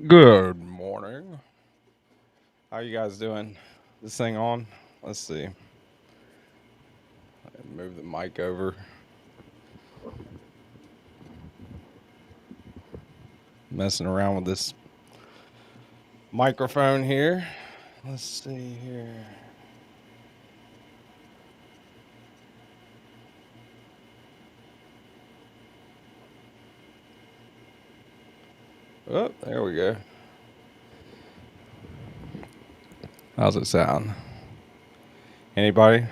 Good morning. How you guys doing? This thing on? Let's see. Move the mic over. Messing around with this microphone here. Let's see here. Oh, there we go. How's it sound? Anybody?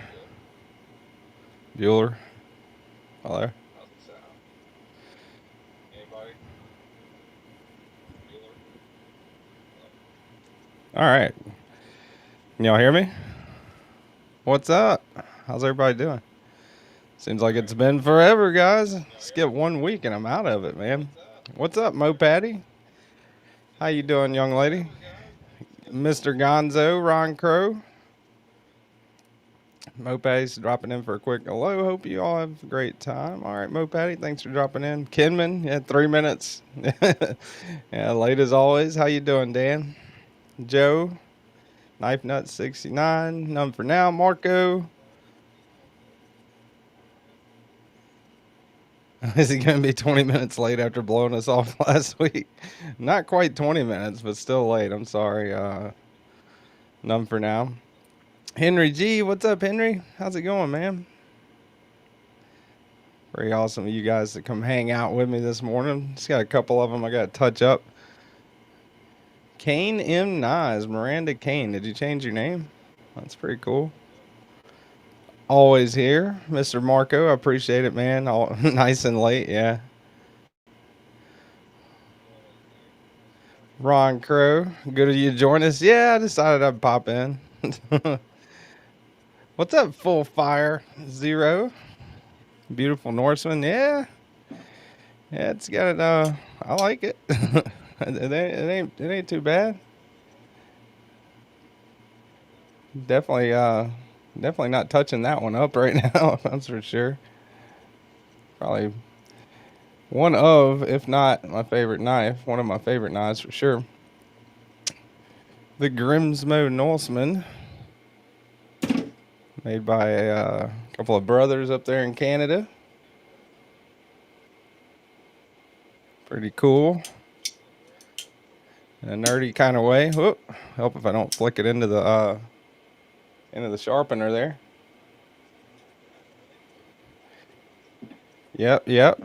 Bueller? Hello? All right. Can y'all hear me? What's up? How's everybody doing? Seems like it's been forever, guys. Skip 1 week and I'm out of it, man. What's up, Mo Patty? How you doing, young lady? Mr. Gonzo, Ron Crow. Mo Patty's dropping in for a quick hello. Hope you all have a great time. All right, Mo Patty, thanks for dropping in. Kenman, yeah, 3 minutes. Yeah, late as always. How you doing, Dan? Joe, Knife Nut 69, none for now. Marco, is he going to be 20 minutes late after blowing us off last week? Not quite 20 minutes, but still late. I'm sorry. None for now. Henry G, what's up, Henry? How's it going, man? Very awesome of you guys to come hang out with me this morning. Just got a couple of them I got to touch up. Kane M. Nas, Miranda Kane. Did you change your name? That's pretty cool. Always here, Mr. Marco. I appreciate it, man. All nice and late, yeah. Ron Crow, good of you to join us. Yeah, I decided I'd pop in. What's up, Full Fire Zero? Beautiful Norseman, yeah. Yeah, it's got it. I like it. It ain't too bad. Definitely, definitely not touching that one up right now. That's for sure. Probably one of, if not my favorite knife, one of my favorite knives for sure. The Grimsmo Norseman, made by a couple of brothers up there in Canada. Pretty cool. In a nerdy kind of way. Whoop. Help if I don't flick it into the sharpener there. Yep, yep.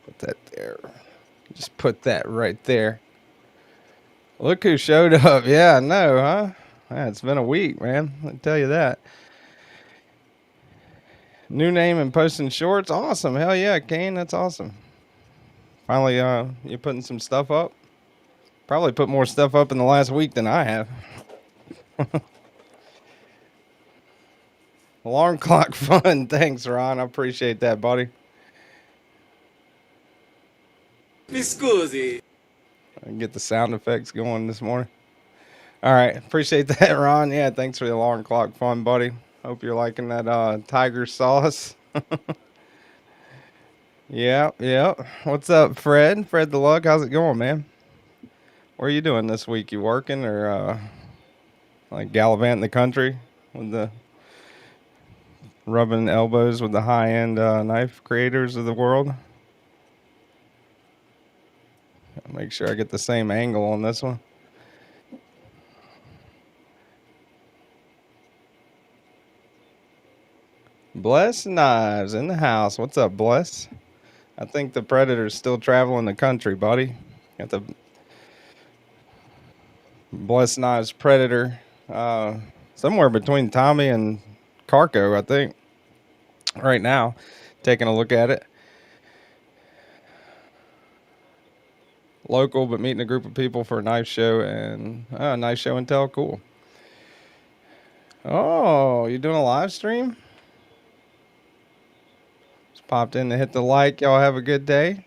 Put that there. Just put that right there. Look who showed up. Yeah, I know, huh? Yeah, it's been a week, man. I tell you that. New name and posting shorts. Awesome. Hell yeah, Kane. That's awesome. Finally, you putting some stuff up? Probably put more stuff up in the last week than I have. Alarm clock fun. Thanks, Ron. I appreciate that, buddy. Mi scusi. I can get the sound effects going this morning. All right. Appreciate that, Ron. Yeah, thanks for the alarm clock fun, buddy. Hope you're liking that tiger sauce. Yeah, yeah. What's up, Fred? Fred the Lug. How's it going, man? What are you doing this week? You working or like gallivanting the country with the rubbing elbows with the high end knife creators of the world? Make sure I get the same angle on this one. Bless Knives in the house. What's up, Bless? I think the Predator's still traveling the country, buddy. Got the Bless Knives Predator somewhere between Tommy and Carco, I think, right now. Taking a look at it. Local, but meeting a group of people for a knife show and knife show and tell. Cool. Oh, you doing a live stream? Just popped in to hit the like. Y'all have a good day.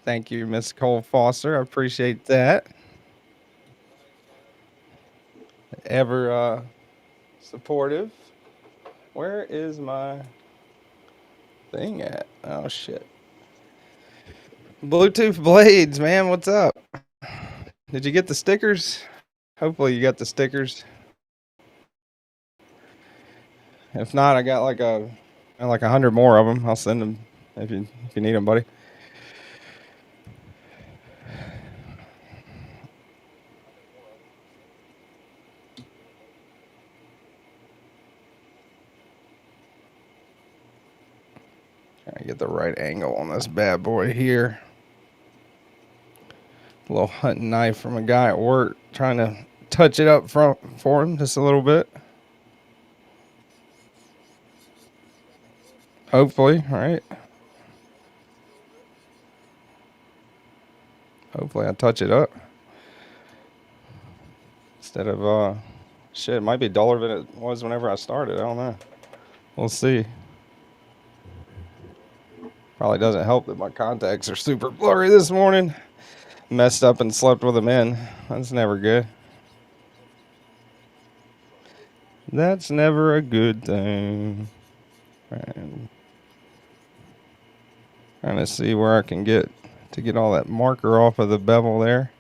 Thank you, Miss Cole Foster. I appreciate that. Ever supportive. Where is my thing at? Oh, shit. Bluetooth blades, man. What's up? Did you get the stickers? Hopefully you got the stickers. If not, I got like 100 more of them. I'll send them if you need them, buddy. Trying to get the right angle on this bad boy here. A little hunting knife from a guy at work, trying to touch it up front for him just a little bit. Hopefully, right? Hopefully I touch it up. Instead of, shit, it might be duller than it was whenever I started. I don't know. We'll see. Probably doesn't help that my contacts are super blurry this morning. Messed up and slept with them in. That's never good. That's never a good thing. And trying to see where I can get all that marker off of the bevel there.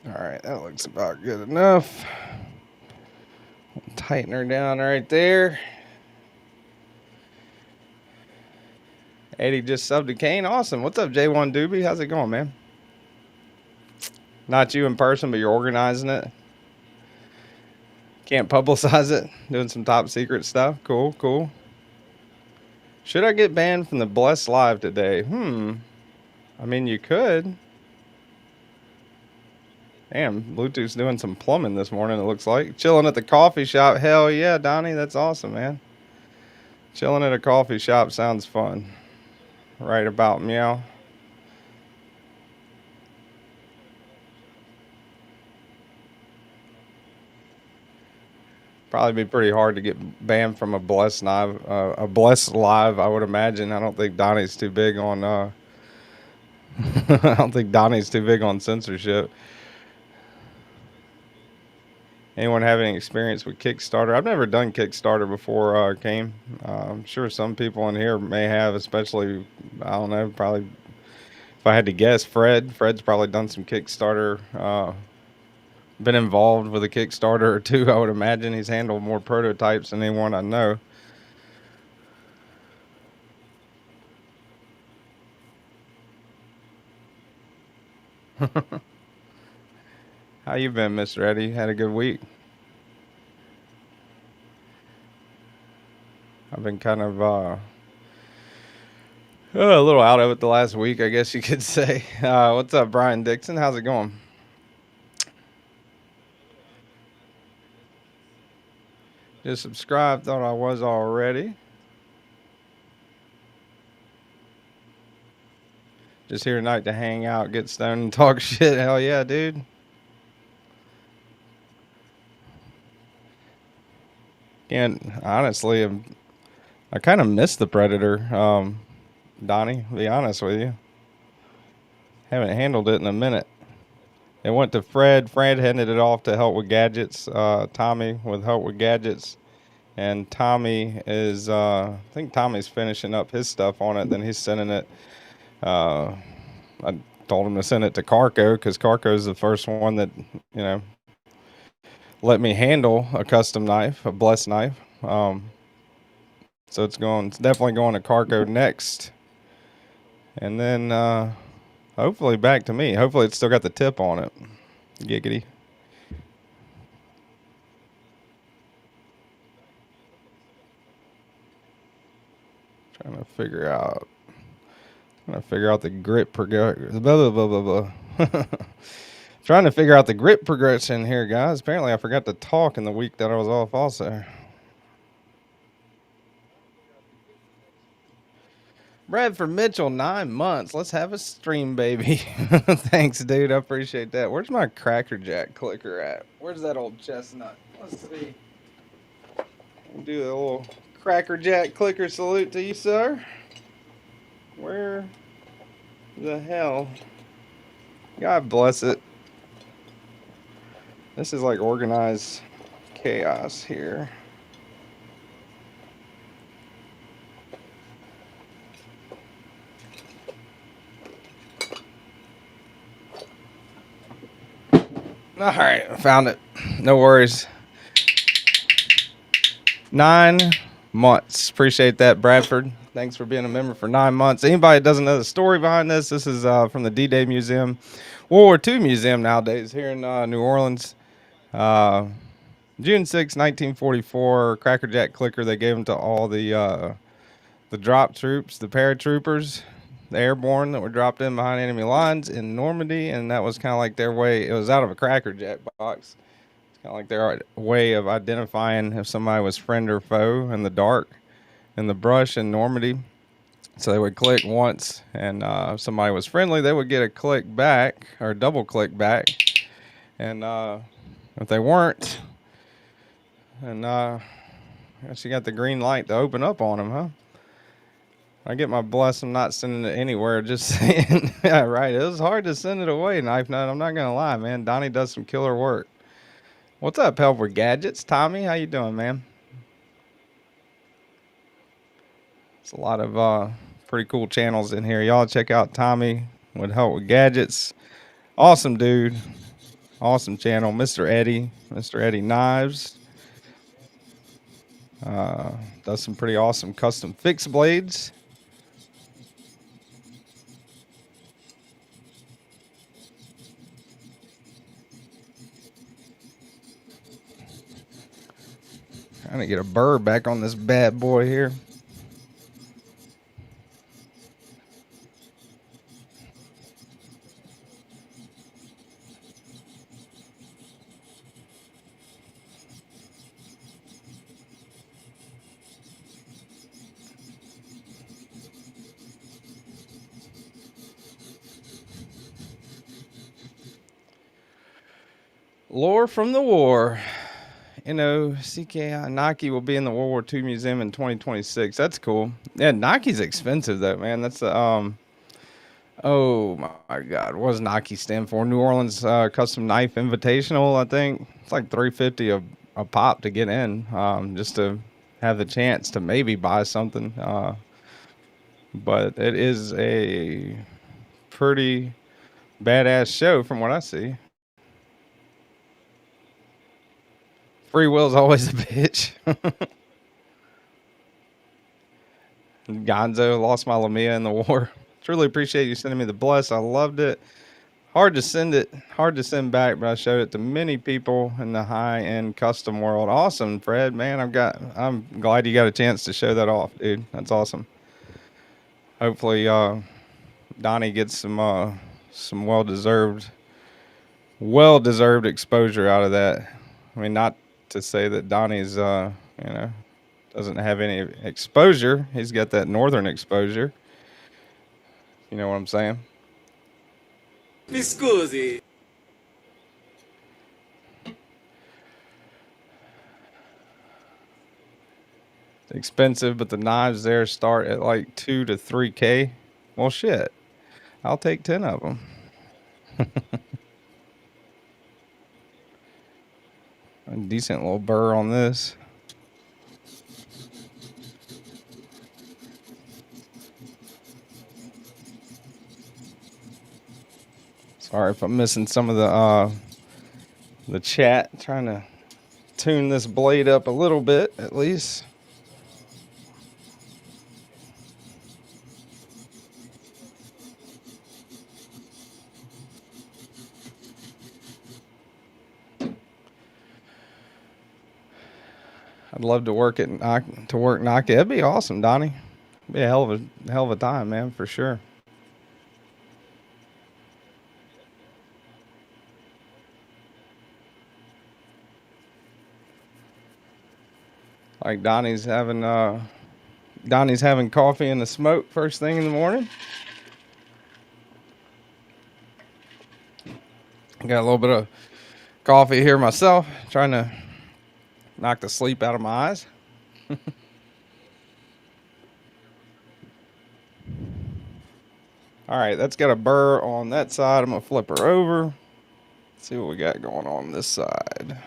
All right, that looks about good enough. Tighten her down right there. Eddie just subbed to Kane. Awesome. What's up, J1 Doobie? How's it going, man? Not you in person, but you're organizing it. Can't publicize it. Doing some top secret stuff. Cool, cool. Should I get banned from the Bless Live today? I mean, you could. Damn, Bluetooth's doing some plumbing this morning, it looks like. Chilling at the coffee shop. Hell yeah, Donnie. That's awesome, man. Chilling at a coffee shop sounds fun. Right about meow. Probably be pretty hard to get banned from a Bless Live. I would imagine. I don't think Donnie's too big on. I don't think Donnie's too big on censorship. Anyone have any experience with Kickstarter? I've never done Kickstarter before, came. I'm sure some people in here may have, especially, I don't know, probably, if I had to guess, Fred's probably done some Kickstarter, been involved with a Kickstarter or two, I would imagine. He's handled more prototypes than anyone I know. How you been, Mr. Eddie? Had a good week? I've been kind of a little out of it the last week, I guess you could say. What's up, Brian Dixon? How's it going? Just subscribed. Thought I was already. Just here tonight to hang out, get stoned, and talk shit. Hell yeah, dude. And honestly, I kind of miss the Predator, Donnie, to be honest with you. Haven't handled it in a minute. It went to Fred. Fred handed it off to help with gadgets. Tommy with help with gadgets. And Tommy is, I think Tommy's finishing up his stuff on it. Then he's sending it. I told him to send it to Carco because Carco is the first one that, let me handle a custom knife, a Bless knife. So it's definitely going to Carco next. And then hopefully back to me. Hopefully it's still got the tip on it. Giggity. Trying to figure out the grip per go. Blah, blah, blah, blah, blah. Trying to figure out the grip progression here, guys. Apparently, I forgot to talk in the week that I was off also. Bradford Mitchell, 9 months. Let's have a stream, baby. Thanks, dude. I appreciate that. Where's my Cracker Jack clicker at? Where's that old chestnut? Let's see. Do a little Cracker Jack clicker salute to you, sir. Where the hell? God bless it. This is like organized chaos here. All right, I found it. No worries. 9 months. Appreciate that, Bradford. Thanks for being a member for 9 months. Anybody that doesn't know the story behind this, this is from the D-Day Museum, World War II Museum nowadays here in New Orleans. June 6, 1944, Cracker Jack clicker. They gave them to all the drop troops, the paratroopers, the airborne that were dropped in behind enemy lines in Normandy, and that was kind of like their way. It was out of a Cracker Jack box. It's kind of like their way of identifying if somebody was friend or foe in the dark, in the brush in Normandy. So they would click once, and if somebody was friendly, they would get a click back or a double click back. And if they weren't, and I guess you got the green light to open up on them, huh? I get my blessing not sending it anywhere, just saying. Yeah, right. It was hard to send it away, Knife Nut. I'm not going to lie, man. Donnie does some killer work. What's up, Help with Gadgets? Tommy, how you doing, man? It's a lot of pretty cool channels in here. Y'all check out Tommy with Help with Gadgets. Awesome dude. Awesome channel. Mr. Eddie Knives. Does some pretty awesome custom fixed blades. Trying to get a burr back on this bad boy here. Lore from the war. CKI Nike will be in the World War II Museum in 2026. That's cool. Yeah, Nike's expensive though, man. That's oh my God, what does Nike stand for? New Orleans Custom Knife Invitational, I think. It's like $350 a pop to get in, just to have the chance to maybe buy something. But it is a pretty badass show from what I see. Free will's always a bitch. Gonzo lost my Lamia in the war. Truly appreciate you sending me the bless. I loved it. Hard to send back, but I showed it to many people in the high-end custom world. Awesome, Fred, man. I'm glad you got a chance to show that off, dude. That's awesome. Hopefully Donnie gets some well-deserved exposure out of that. I mean, not to say that Donnie's doesn't have any exposure. He's got that northern exposure. You know what I'm saying? Mi scusi. It's expensive, but the knives there start at like 2 to 3K. Well, shit. I'll take 10 of them. A decent little burr on this. Sorry if I'm missing some of the chat. Trying to tune this blade up a little bit, at least. I'd love to work Naka. It'd be awesome, Donnie. It'd be a hell of a time, man, for sure. Like Donnie's having coffee in the smoke first thing in the morning. Got a little bit of coffee here myself, trying to knock the sleep out of my eyes. All right, that's got a burr on that side. I'm gonna flip her over. See what we got going on this side.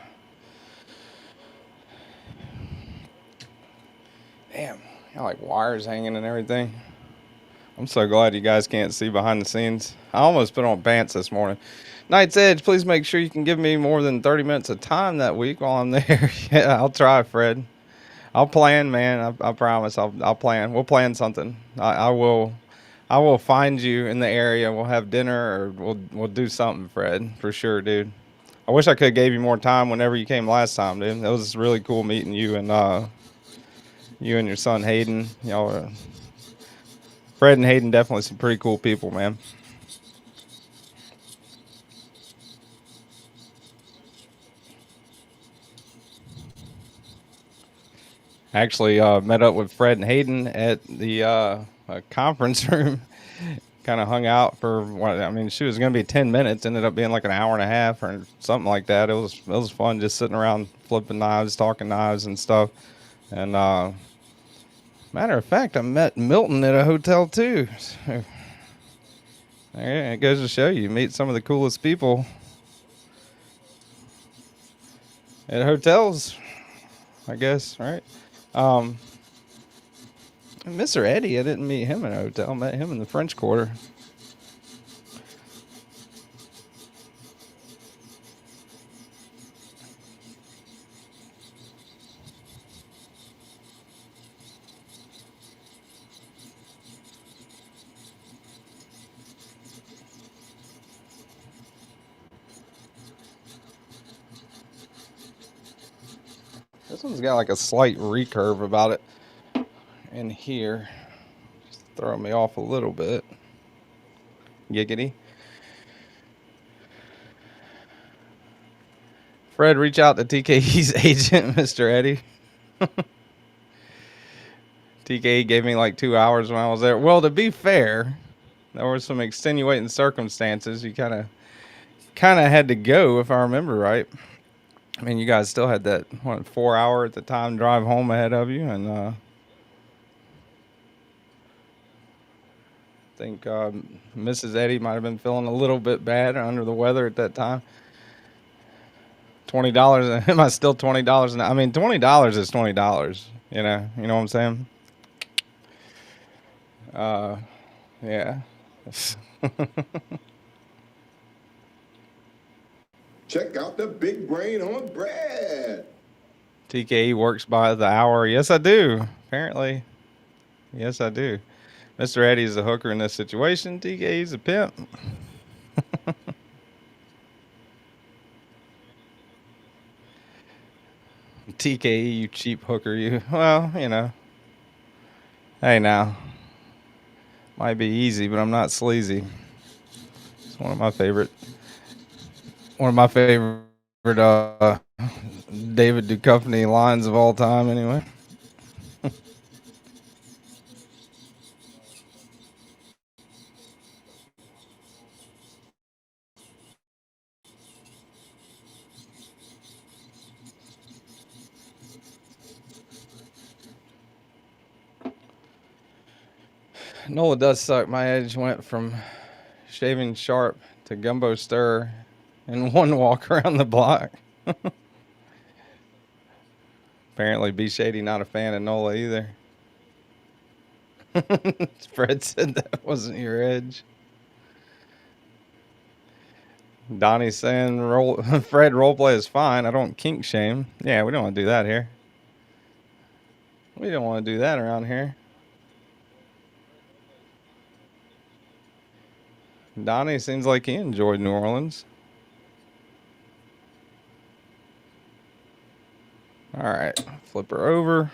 Damn, got like wires hanging and everything. I'm so glad you guys can't see behind the scenes. I almost put on pants this morning. Night's Edge, please make sure you can give me more than 30 minutes of time that week while I'm there. Yeah, I'll try, Fred. I'll plan, man. I promise. I'll plan. We'll plan something. I will. I will find you in the area. We'll have dinner, or we'll do something, Fred, for sure, dude. I wish I could have gave you more time whenever you came last time, dude. That was really cool meeting you and your son Hayden. Y'all are, Fred and Hayden, definitely some pretty cool people, man. Actually, met up with Fred and Hayden at the conference room. Kind of hung out for what I mean. She was going to be 10 minutes. Ended up being like an hour and a half or something like that. It was fun just sitting around flipping knives, talking knives and stuff. And matter of fact, I met Milton at a hotel too. So, yeah, it goes to show you meet some of the coolest people at hotels, I guess, right? Um, Mr. Eddie, I didn't meet him in a hotel. Met him in the French Quarter. This one's got like a slight recurve about it in here. Just throwing me off a little bit. Giggity. Fred, reach out to TKE's agent, Mr. Eddie. TKE gave me like 2 hours when I was there. Well, to be fair, there were some extenuating circumstances. You kind of had to go, if I remember right. I mean, you guys still had that 4 hour at the time drive home ahead of you, and I think Mrs. Eddie might have been feeling a little bit bad or under the weather at that time. $20. Am I still $20? I mean, $20 is $20. You know what I'm saying? Yeah. Check out the big brain on Brad. TKE works by the hour. Yes, I do. Apparently. Yes, I do. Mr. Eddie's a hooker in this situation. TKE's a pimp. TKE, you cheap hooker, you. Well, Hey, now. Might be easy, but I'm not sleazy. It's one of my favorite David Duchovny lines of all time, anyway. Nola does suck. My edge went from shaving sharp to gumbo stir in one walk around the block. Apparently, B Shady not a fan of Nola either. Fred said that wasn't your edge. Donnie's saying Fred roleplay is fine. I don't kink shame. Yeah, we don't want to do that here. We don't want to do that around here. Donnie seems like he enjoyed New Orleans. All right, flip her over.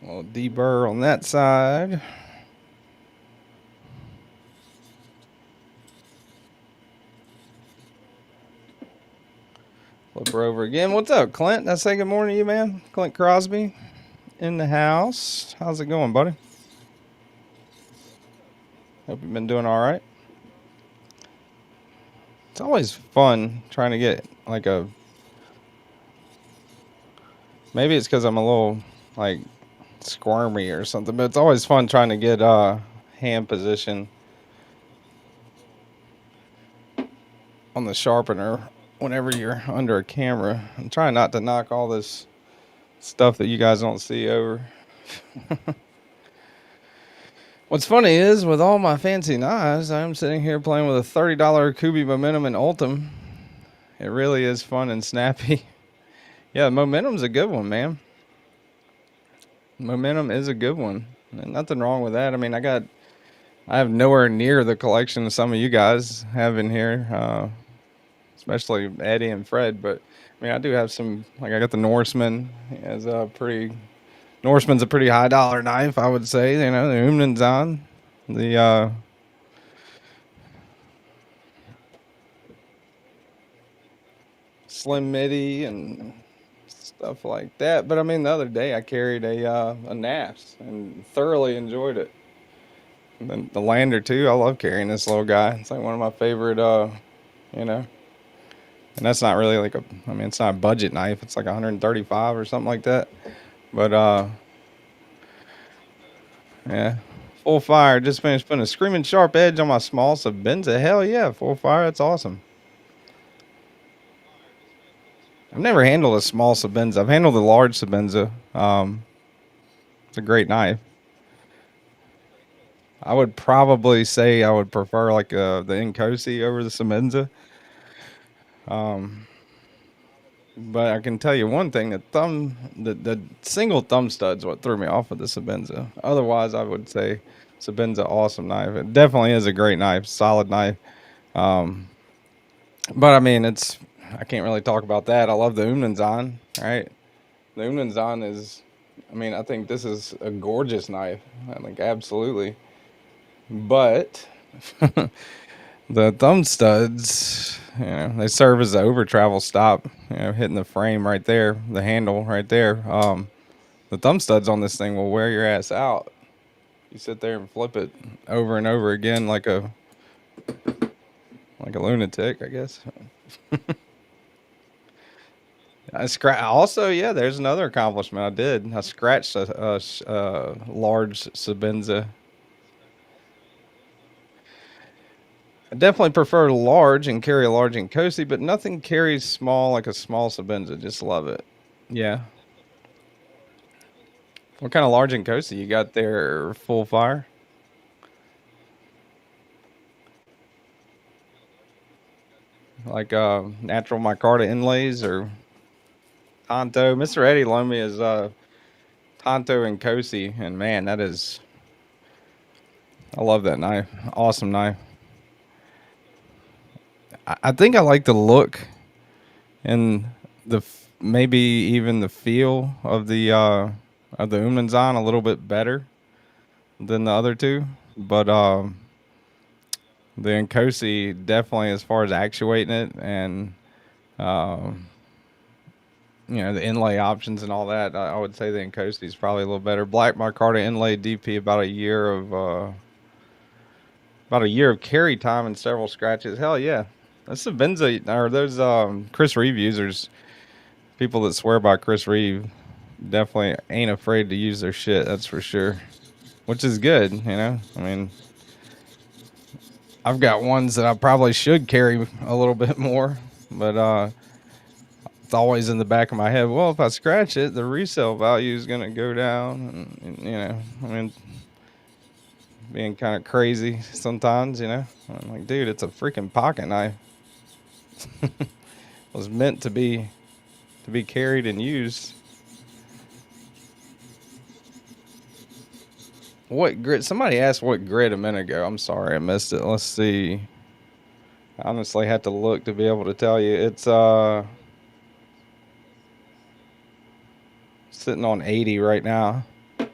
A little deburr on that side. Super over again. What's up, Clint? I say good morning to you, man. Clint Crosby in the house. How's it going, buddy? Hope you've been doing all right. It's always fun trying to get like a. Maybe it's because I'm a little like squirmy or something, but it's always fun trying to get hand position on the sharpener whenever you're under a camera. I'm trying not to knock all this stuff that you guys don't see over. What's funny is, with all my fancy knives, I'm sitting here playing with a $30 Kubi Momentum and Ultim. It really is fun and snappy. Yeah, Momentum's a good one, man. Momentum is a good one. And nothing wrong with that. I mean, I have nowhere near the collection some of you guys have in here, especially Eddie and Fred. But I mean, I do have some. Like, I got the Norseman. As a pretty Norseman's a pretty high dollar knife, I would say. You know, the Umnenzon, the Slim Midi and stuff like that. But I mean, the other day I carried a NAS and thoroughly enjoyed it. And then the Lander too. I love carrying this little guy. It's like one of my favorite, you know. And that's not really like I mean, it's not a budget knife. It's like 135 or something like that. But yeah, full fire. Just finished putting a screaming sharp edge on my small Sabenza. Hell yeah, full fire. That's awesome. I've never handled a small Sabenza. I've handled the large Sabenza. It's a great knife. I would probably say I would prefer like the Nkosi over the Sabenza. But I can tell you one thing: the single thumb stud's what threw me off with the Sabenza. Otherwise, I would say Sabenza, awesome knife. It definitely is a great knife, solid knife. But I mean, I can't really talk about that. I love the Umnenzon, right? The Umnenzon is, I mean, I think this is a gorgeous knife. I think absolutely. But the thumb studs, you know, they serve as the over travel stop, you know, hitting the frame right there, the handle right there. The thumb studs on this thing will wear your ass out. You sit there and flip it over and over again like a lunatic, I guess. Also, yeah, there's another accomplishment I did. I scratched a large Sabenza. I definitely prefer large and carry a large Nkosi, but nothing carries small like a small Sabenza. Just love it. Yeah. What kind of large Nkosi you got there? Full fire? Like natural micarta inlays or Tonto? Mr. Eddie loaned me his Tonto Nkosi, and man, I love that knife. Awesome knife. I think I like the look and maybe even the feel of the Umnenzon a little bit better than the other two, but the Nkosi definitely, as far as actuating it and you know, the inlay options and all that, I would say the Nkosi is probably a little better. Black Micarta inlay DP about a year of carry time and several scratches. Hell yeah. That's the Benza, or those Chris Reeve users, people that swear by Chris Reeve, definitely ain't afraid to use their shit. That's for sure, which is good. You know, I mean, I've got ones that I probably should carry a little bit more, but it's always in the back of my head. Well, if I scratch it, the resale value is gonna go down. And, you know, I mean, being kind of crazy sometimes. You know, I'm like, dude, it's a freaking pocket knife. It was meant to be carried and used. What grit? Somebody asked what grit a minute ago. I'm sorry, I missed it. Let's see. I honestly have to look to be able to tell you. It's sitting on 80 right now,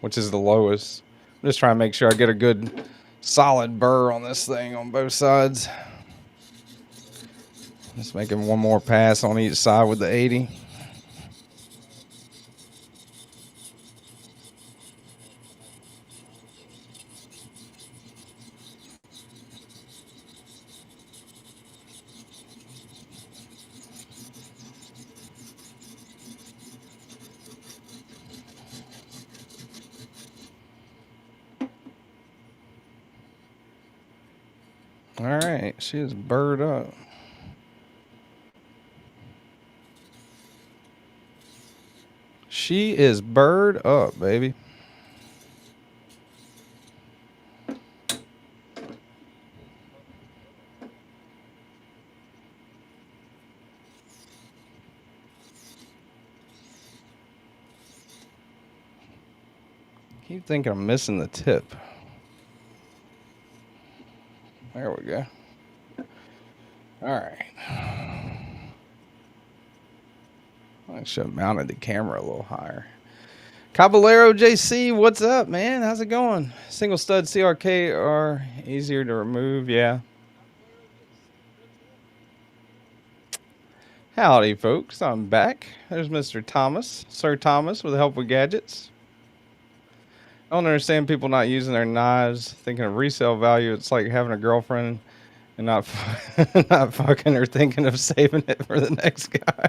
which is the lowest. I'm just trying to make sure I get a good solid burr on this thing on both sides. Just making one more pass on each side with the 80. All right, she is bird up. She is bird up, baby. Keep thinking I'm missing the tip. There we go. All right. I should have mounted the camera a little higher. Caballero JC, what's up, man? How's it going? Single stud CRK are easier to remove, yeah. Howdy, folks. I'm back. There's Mr. Thomas, Sir Thomas, with help with gadgets. I don't understand people not using their knives, thinking of resale value. It's like having a girlfriend and not not fucking or thinking of saving it for the next guy.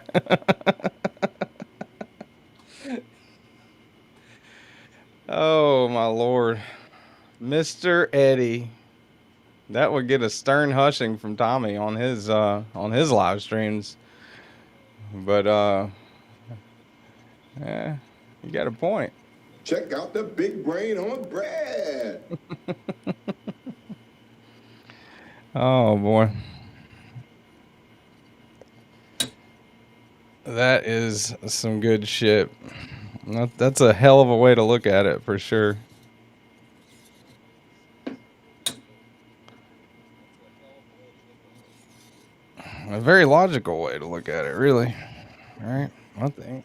Oh my lord, Mr. Eddie, that would get a stern hushing from Tommy on his live streams. But yeah, you got a point. Check out the big brain on bread. Oh boy. That is some good shit. That's a hell of a way to look at it for sure. A very logical way to look at it, really. All right, I think.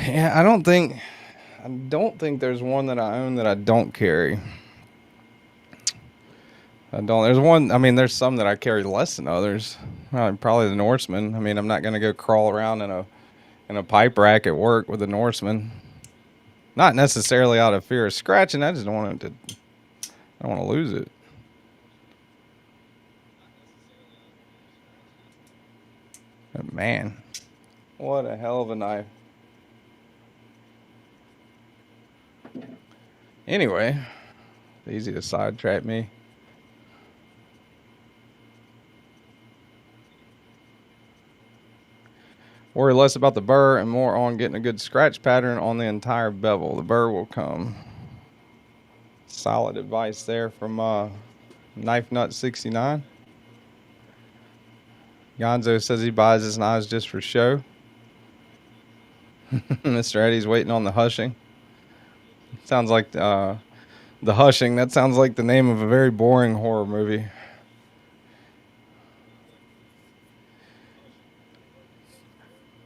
Yeah, I don't think there's one that I own that I don't carry. I don't. There's one. I mean, there's some that I carry less than others. Probably the Norseman. I mean, I'm not gonna go crawl around in a pipe rack at work with the Norseman. Not necessarily out of fear of scratching. I just don't want it to. I don't want to lose it. But man, what a hell of a knife. Anyway, easy to sidetrack me. Worry less about the burr and more on getting a good scratch pattern on the entire bevel. The burr will come. Solid advice there from Knife Nut 69. Gonzo says he buys his knives just for show. Mr. Eddie's waiting on the hushing. Sounds like the hushing. That sounds like the name of a very boring horror movie.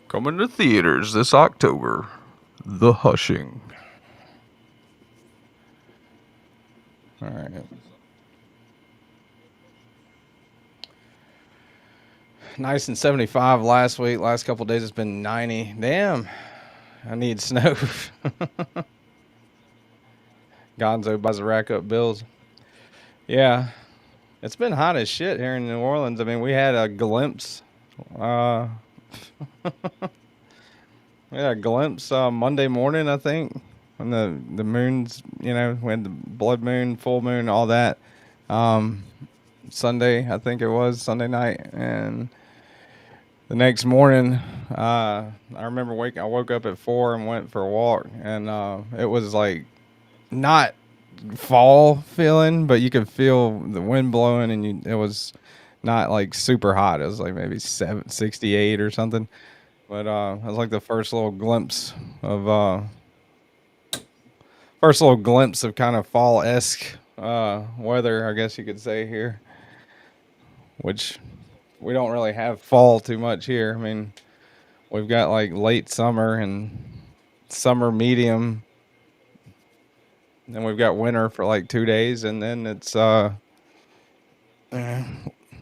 Coming to theaters this October. The Hushing. All right. Nice and 75 last week. Last couple days it's been 90. Damn. I need snow. Gonzo buys a rack up bills. Yeah. It's been hot as shit here in New Orleans. I mean, we had a glimpse. We had a glimpse Monday morning, I think, when the moon's, you know, when the blood moon, full moon, all that. Sunday, I think it was, Sunday night. And the next morning, I remember I woke up at 4 and went for a walk. And it was like not fall feeling, but you could feel the wind blowing, and it was not like super hot. It was like maybe 68 or something. But it was like the first little glimpse of kind of fall-esque weather, I guess you could say here. Which we don't really have fall too much here. I mean, we've got like late summer and summer medium. Then we've got winter for like 2 days, and then it's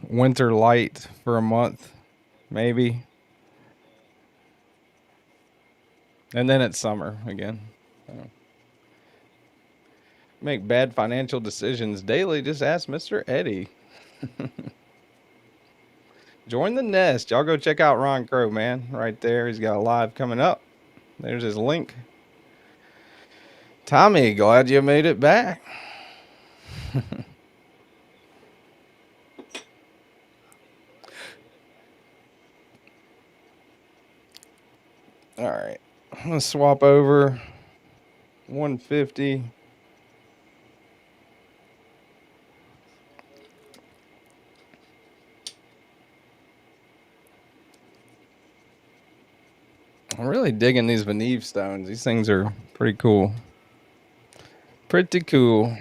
winter light for a month, maybe. And then it's summer again. Make bad financial decisions daily. Just ask Mr. Eddie. Join the nest. Y'all go check out Ron Crow, man. Right there. He's got a live coming up. There's his link. Tommy, glad you made it back. All right. I'm going to swap over 150. I'm really digging these Veneve stones. These things are pretty cool. Pretty cool.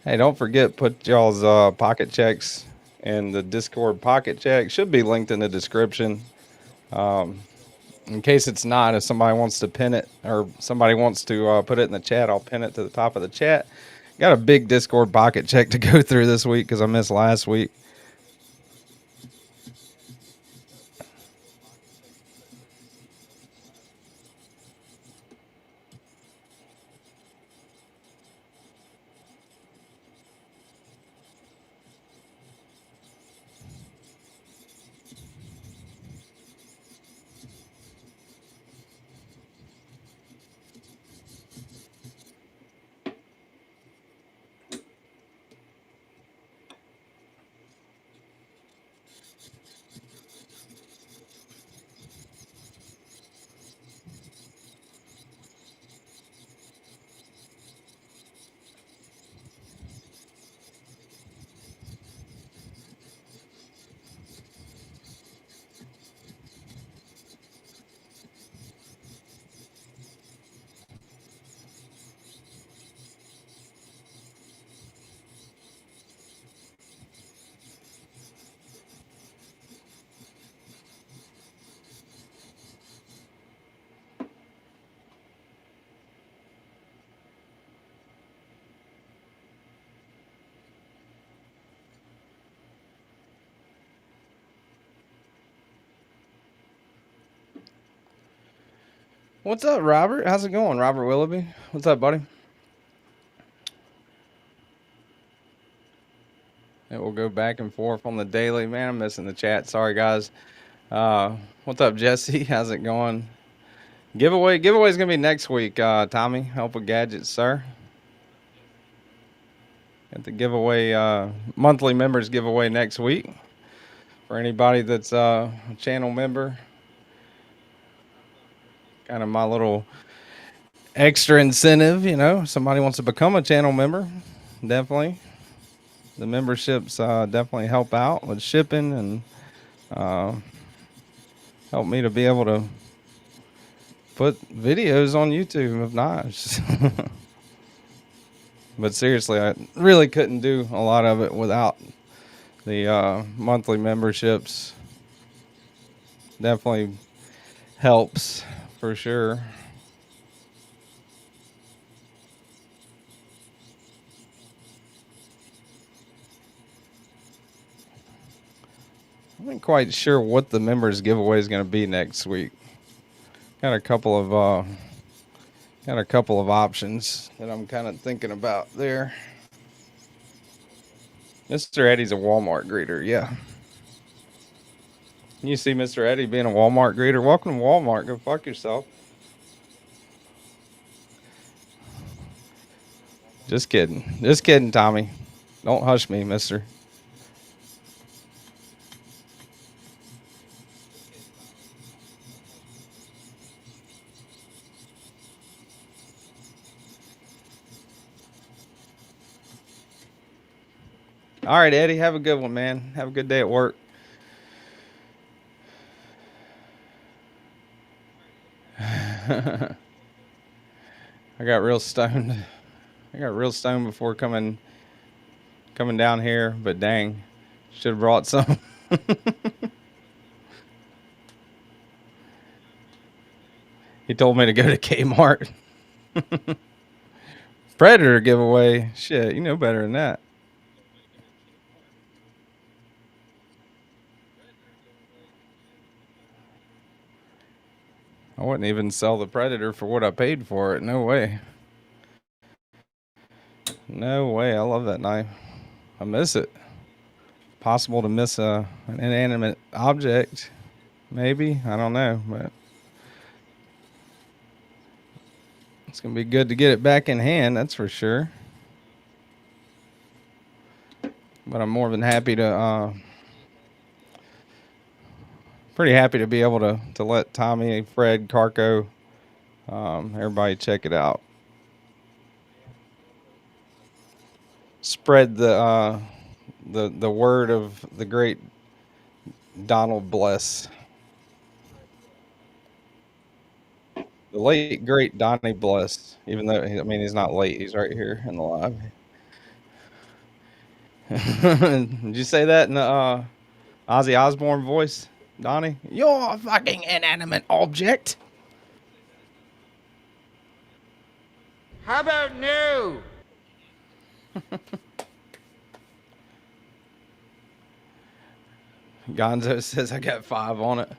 Hey, don't forget, put y'all's pocket checks in the Discord pocket check. Should be linked in the description. In case it's not, if somebody wants to pin it or somebody wants to put it in the chat, I'll pin it to the top of the chat. Got a big Discord pocket check to go through this week because I missed last week. What's up, Robert? How's it going, Robert Willoughby? What's up, buddy? It will go back and forth on the daily. Man, I'm missing the chat. Sorry, guys. What's up, Jesse? How's it going? Giveaway's gonna be next week. Tommy, help with gadgets, sir. Got the giveaway, monthly members giveaway next week for anybody that's a channel member. Kind of my little extra incentive, you know. Somebody wants to become a channel member, definitely. The memberships definitely help out with shipping and help me to be able to put videos on YouTube if not. But seriously, I really couldn't do a lot of it without the monthly memberships. Definitely helps for sure. I'm not quite sure what the members giveaway is going to be next week. Got a couple of options that I'm kind of thinking about there. Mr. Eddie's a Walmart greeter, yeah. You see Mr. Eddie being a Walmart greeter? Welcome to Walmart. Go fuck yourself. Just kidding. Just kidding, Tommy. Don't hush me, mister. All right, Eddie. Have a good one, man. Have a good day at work. I got real stoned. I got real stoned before coming down here, but dang, should have brought some. He told me to go to Kmart. Predator giveaway. Shit, you know better than that. I wouldn't even sell the Predator for what I paid for it. No way. No way. I love that knife. I miss it. Possible to miss an inanimate object. Maybe. I don't know. But it's going to be good to get it back in hand. That's for sure. But I'm more than happy to... pretty happy to be able to let Tommy, Fred, Carco, everybody check it out. Spread the word of the great Donald Bless. The late great Donnie Bless. Even though, I mean, he's not late. He's right here in the live. Did you say that in the Ozzy Osbourne voice, Donnie? You're a fucking inanimate object. How about no? Gonzo says I got 5 on it.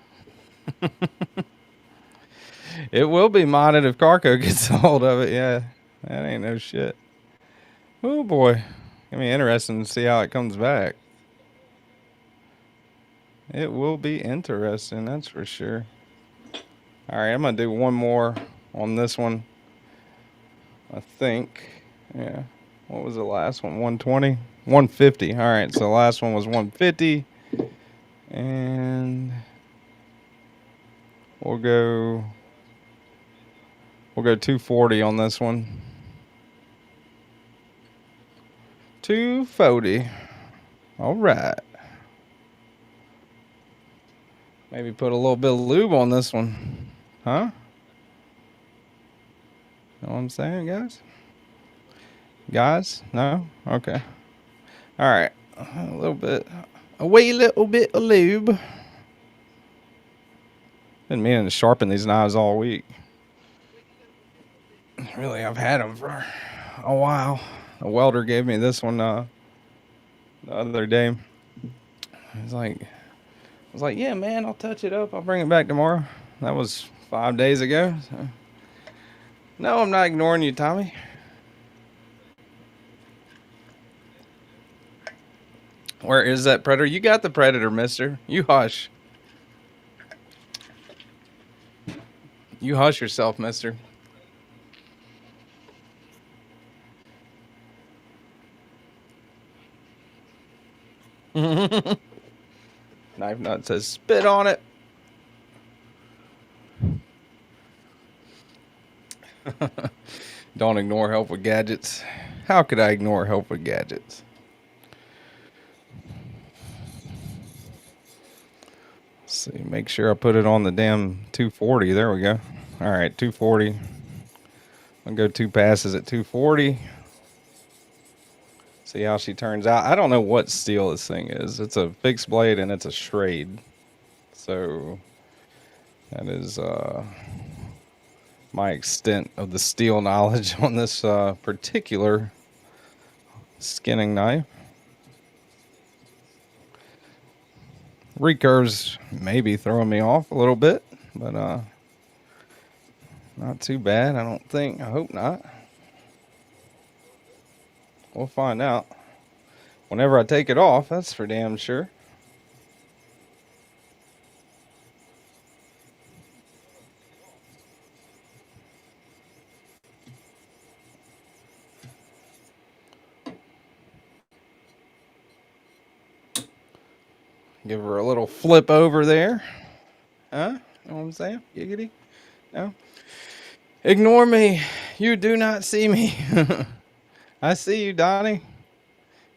It will be modded if Carco gets a hold of it. Yeah, that ain't no shit. Oh boy, gonna be interesting to see how it comes back. It will be interesting, that's for sure. All right, I'm gonna do one more on this one. I think, yeah. What was the last one? 120, 150. All right, so the last one was 150, and we'll go 240 on this one. 240. All right. Maybe put a little bit of lube on this one. Huh? Know what I'm saying, guys? Guys? No? Okay. All right. A little bit. A wee little bit of lube. Been meaning to sharpen these knives all week. Really, I've had them for a while. A welder gave me this one the other day. I was like, yeah, man, I'll touch it up. I'll bring it back tomorrow. That was 5 days ago. So. No, I'm not ignoring you, Tommy. Where is that Predator? You got the Predator, mister. You hush. You hush yourself, mister. Knife Nut says, spit on it. Don't ignore help with gadgets. How could I ignore help with gadgets? Let's see, make sure I put it on the damn 240. There we go. All right, 240. I'll go 2 passes at 240. See how she turns out. I don't know what steel this thing is. It's a fixed blade and it's a Schrade. So that is my extent of the steel knowledge on this particular skinning knife. Recurves maybe throwing me off a little bit, but not too bad, I don't think. I hope not. We'll find out whenever I take it off, that's for damn sure. Give her a little flip over there. Huh? Know what I'm saying? Giggity? No? Ignore me. You do not see me. I see you, Donnie.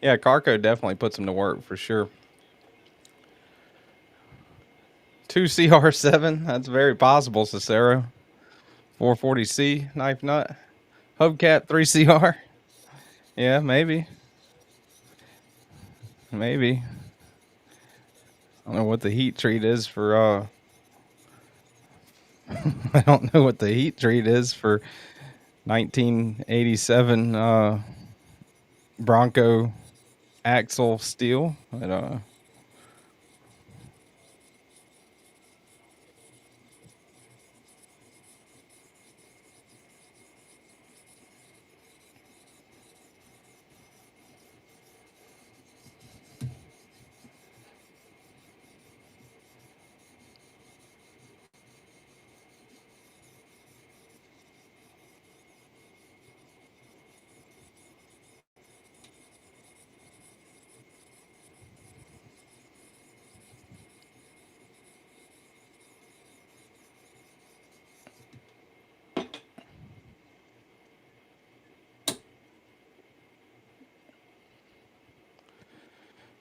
Yeah, Carco definitely puts him to work for sure. 2 CR7. That's very possible, Cicero. 440C, Knife Nut. Hubcat 3CR. Yeah, maybe. Maybe. I don't know what the heat treat is for I don't know what the heat treat is for 1987 Bronco axle steel. I don't know.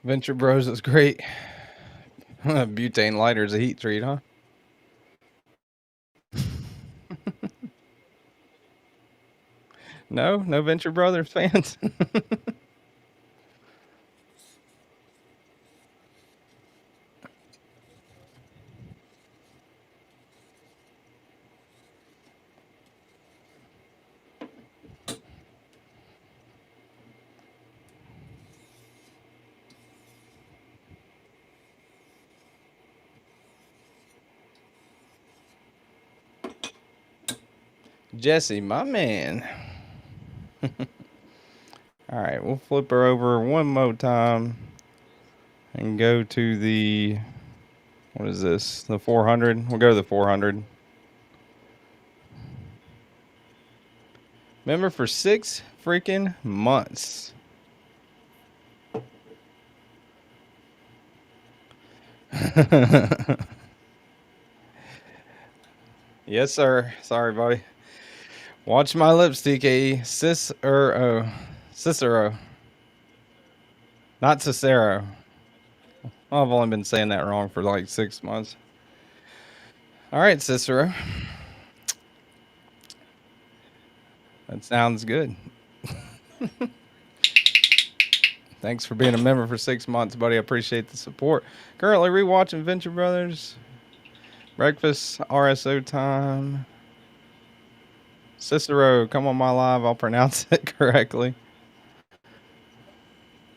Venture Bros is great. Butane lighter is a heat treat, huh? No Venture Brothers fans. Jesse, my man. All right, we'll flip her over one more time and go to the, what is this? The 400. We'll go to the 400. Remember, for 6 freaking months. Yes, sir. Sorry, buddy. Watch my lipstick, Cicero. Cicero. Not Cicero. I've only been saying that wrong for like 6 months. All right, Cicero. That sounds good. Thanks for being a member for 6 months, buddy. I appreciate the support. Currently rewatching Venture Brothers. Breakfast, RSO time. Cicero, come on my live. I'll pronounce it correctly.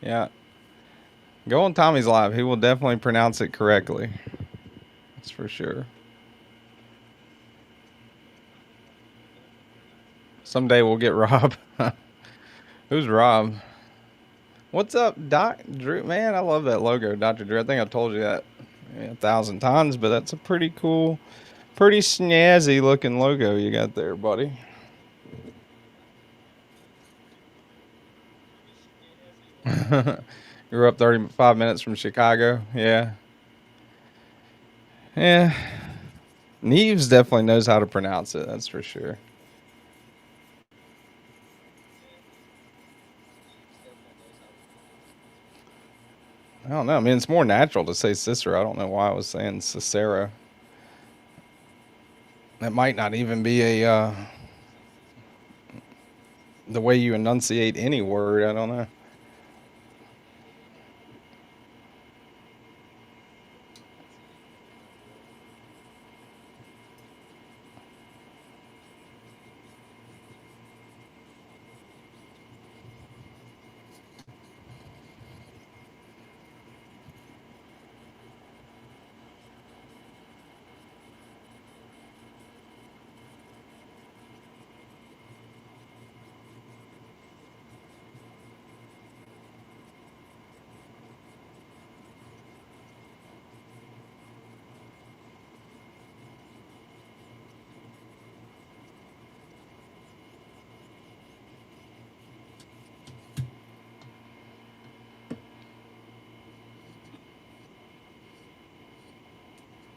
Yeah. Go on Tommy's live. He will definitely pronounce it correctly. That's for sure. Someday we'll get Rob. Who's Rob? What's up, Doc Drew? Man, I love that logo, Dr. Drew. I think I've told you that 1,000 times, but that's a pretty cool, pretty snazzy looking logo you got there, buddy. Grew up 35 minutes from Chicago. Yeah. Yeah. Neves definitely knows how to pronounce it. That's for sure. I don't know. I mean, it's more natural to say Cicero. I don't know why I was saying Cicero. That might not even be a the way you enunciate any word. I don't know.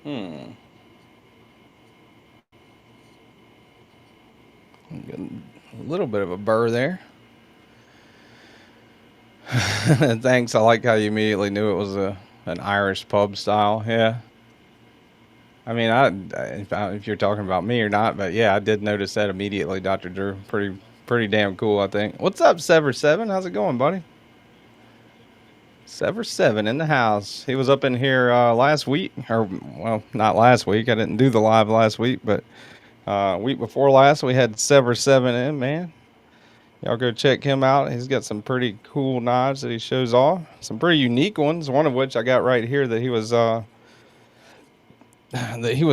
A little bit of a burr there. Thanks. I like how you immediately knew it was an Irish pub style. Yeah. I mean, if you're talking about me or not, but yeah, I did notice that immediately, Dr. Drew. Pretty pretty damn cool, I think. What's up, Sever7? How's it going, buddy? Sever7 in the house. He was up in here last week, or well, not last week. I didn't do the live last week, but week before last, we had Sever7 in, man. Y'all go check him out. He's got some pretty cool knives that he shows off. Some pretty unique ones. One of which I got right here that he was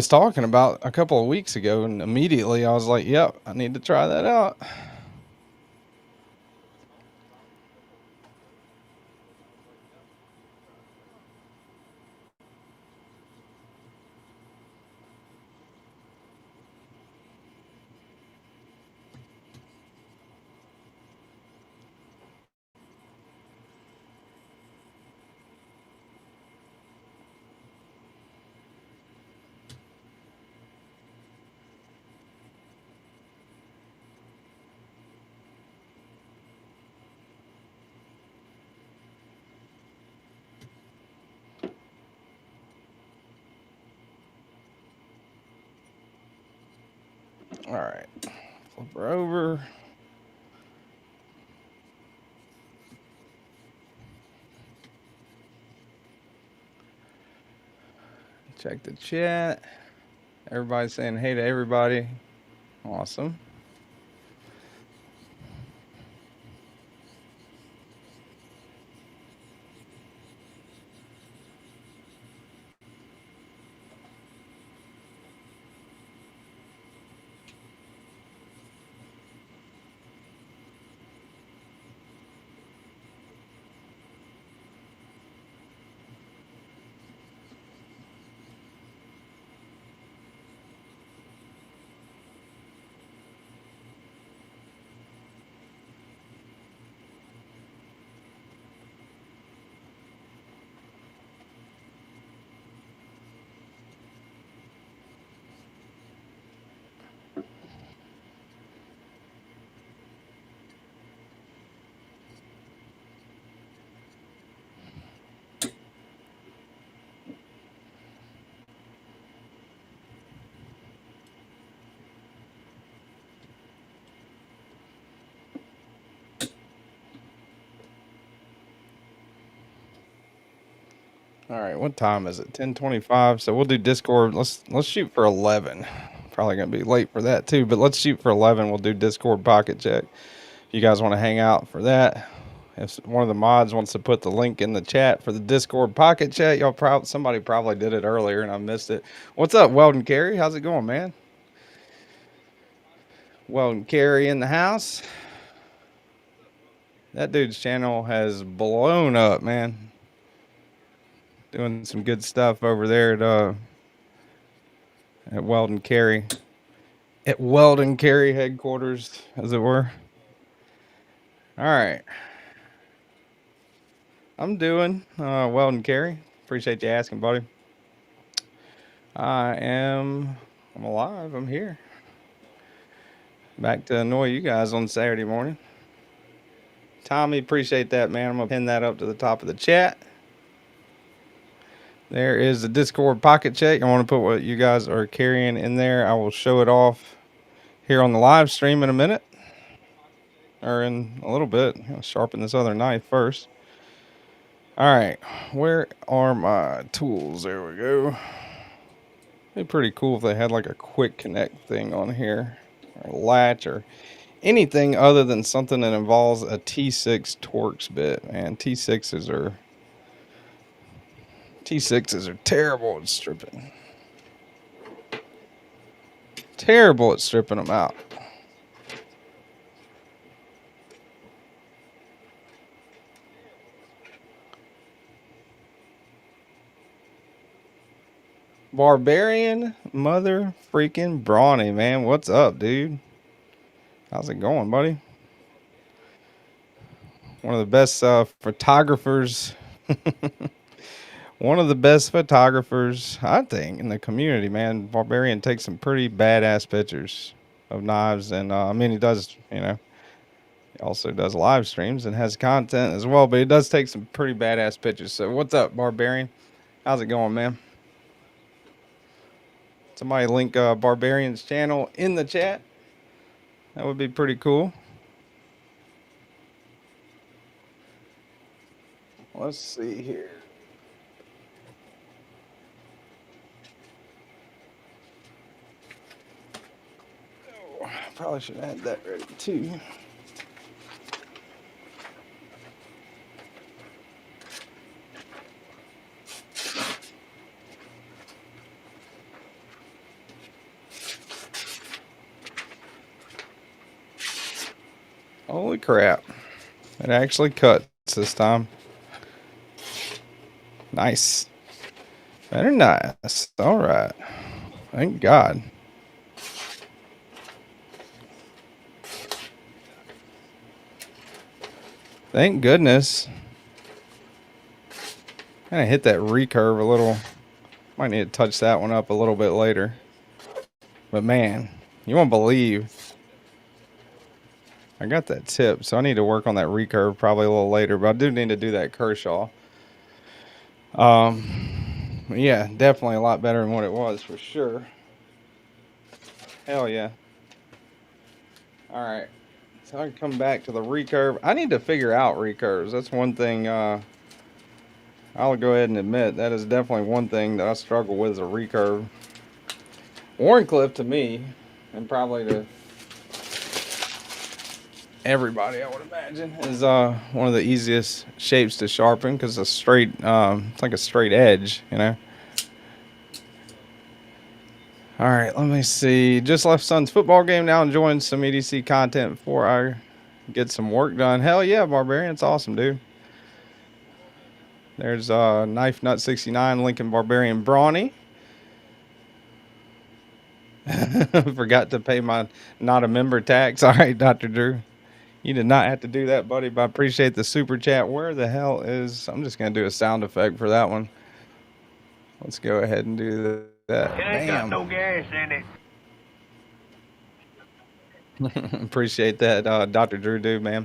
talking about a couple of weeks ago, and immediately I was like, "Yep, I need to try that out." All right, flip her over. Check the chat. Everybody's saying hey to everybody. Awesome. All right, what time is it? 10:25. So we'll do Discord. Let's shoot for 11. Probably gonna be late for that too, but let's shoot for 11. We'll do Discord pocket check. If you guys want to hang out for that, if one of the mods wants to put the link in the chat for the Discord pocket chat, somebody probably did it earlier and I missed it. What's up, Weldon Carey? How's it going, man? Weldon Carey in the house. That dude's channel has blown up, man. Doing some good stuff over there at Weldon Carey. At Weldon Carey headquarters, as it were. All right. I'm doing Weldon Carey. Appreciate you asking, buddy. I'm alive. I'm here. Back to annoy you guys on Saturday morning. Tommy, appreciate that, man. I'm going to pin that up to the top of the chat. There is the Discord pocket check. I want to put what you guys are carrying in there. I will show it off here on the live stream in a minute. Or in a little bit. I'll sharpen this other knife first. All right. Where are my tools? There we go. It'd be pretty cool if they had like a quick connect thing on here. Or a latch or anything other than something that involves a T6 Torx bit. Man, T6s are terrible at stripping. Terrible at stripping them out. Barbarian mother freaking brawny, man. What's up, dude? How's it going, buddy? One of the best photographers. One of the best photographers, I think, in the community, man. Barbarian takes some pretty badass pictures of knives. And, I mean, he does, he also does live streams and has content as well. But he does take some pretty badass pictures. So what's up, Barbarian? How's it going, man? Somebody link Barbarian's channel in the chat. That would be pretty cool. Let's see here. Oh, probably should have had that ready too. Holy crap. It actually cuts this time. Nice. Very nice. All right. Thank God. Thank goodness. Kind of hit that recurve a little. Might need to touch that one up a little bit later. But man, you won't believe. I got that tip, so I need to work on that recurve probably a little later. But I do need to do that Kershaw. Yeah, definitely a lot better than what it was for sure. Hell yeah. All right. So I can come back to the recurve. I need to figure out recurves. That's one thing I'll go ahead and admit. That is definitely one thing that I struggle with is a recurve. Warncliffe to me, and probably to everybody I would imagine, is one of the easiest shapes to sharpen because it's a straight, it's like a straight edge, you know. All right, let me see. Just left son's football game now, enjoying some EDC content before I get some work done. Hell yeah, Barbarian, it's awesome, dude. There's Knife Nut 69, Lincoln Barbarian Brawny. Forgot to pay my not a member tax. All right, Dr. Drew. You did not have to do that, buddy, but I appreciate the super chat. Where the hell is... I'm just going to do a sound effect for that one. Let's go ahead and do that. It ain't got no gas in it. Appreciate that, Dr. Drew, dude, man.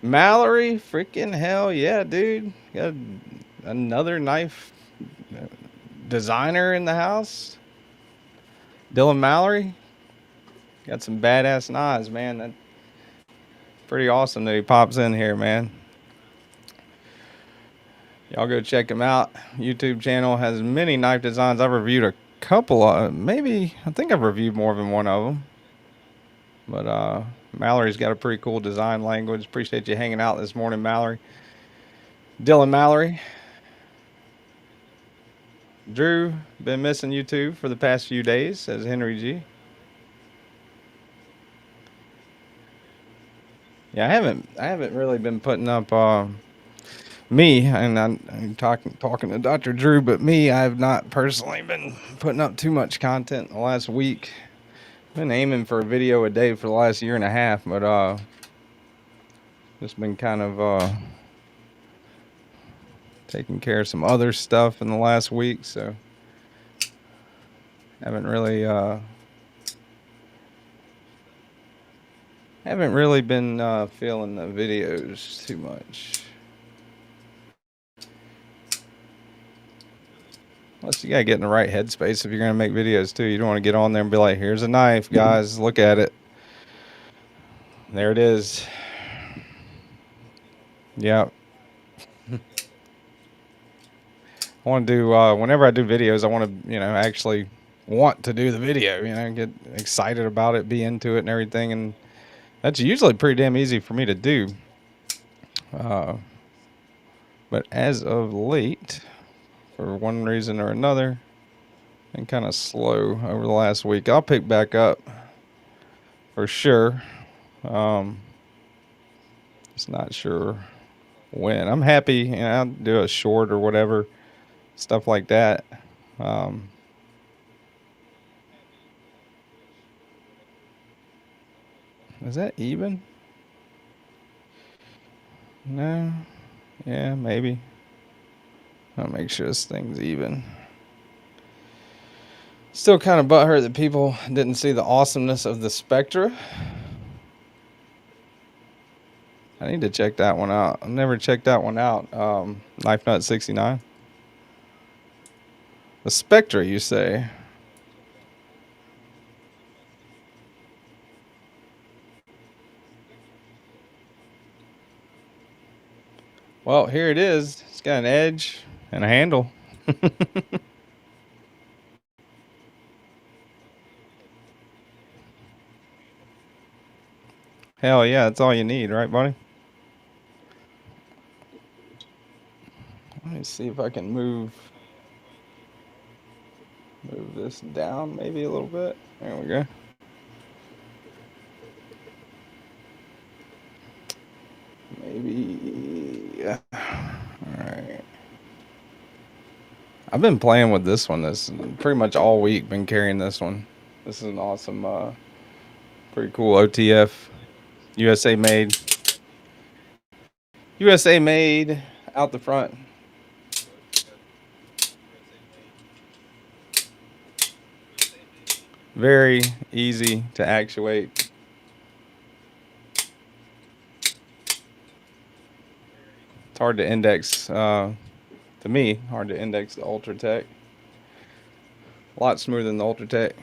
Mallory, freaking hell yeah, dude. Got another knife designer in the house. Dylan Mallory. Got some badass knives, man. That's pretty awesome that he pops in here, man. Y'all go check him out. YouTube channel has many knife designs. I've reviewed a couple of, maybe, I think I've reviewed more than one of them. But Mallory's got a pretty cool design language. Appreciate you hanging out this morning, Mallory. Dylan Mallory. Drew, been missing you two for the past few days, says Henry G. Yeah, I haven't really been putting up me, and I'm talking to Dr. Drew, but me, I have not personally been putting up too much content the last week. Been aiming for a video a day for the last year and a half, but just been kind of taking care of some other stuff in the last week, so haven't really been feeling the videos too much. Plus, you gotta get in the right headspace if you're gonna make videos too. You don't want to get on there and be like, "Here's a knife, guys. Look at it. There it is." Yeah. I want to do whenever I do videos, I want to, actually want to do the video. Get excited about it, be into it, and everything. And that's usually pretty damn easy for me to do. But as of late, for one reason or another, been kind of slow over the last week. I'll pick back up for sure. Just not sure when. I'm happy, I'll do a short or whatever, stuff like that. Is that even? No. Yeah, maybe. I'll make sure this thing's even. Still kind of butthurt that people didn't see the awesomeness of the Spectra. I need to check that one out. I've never checked that one out. Knife Nut 69. The Spectra, you say? Well, here it is. It's got an edge and a handle. Hell yeah, that's all you need, right, buddy? Let me see if I can move this down maybe a little bit. There we go. Maybe, yeah. All right. I've been playing with this one this pretty much all week. Been carrying this one. This is an awesome, pretty cool OTF, USA made. USA made out the front. Very easy to actuate. It's hard to index, to me, hard to index the Ultratech. A lot smoother than the Ultratech.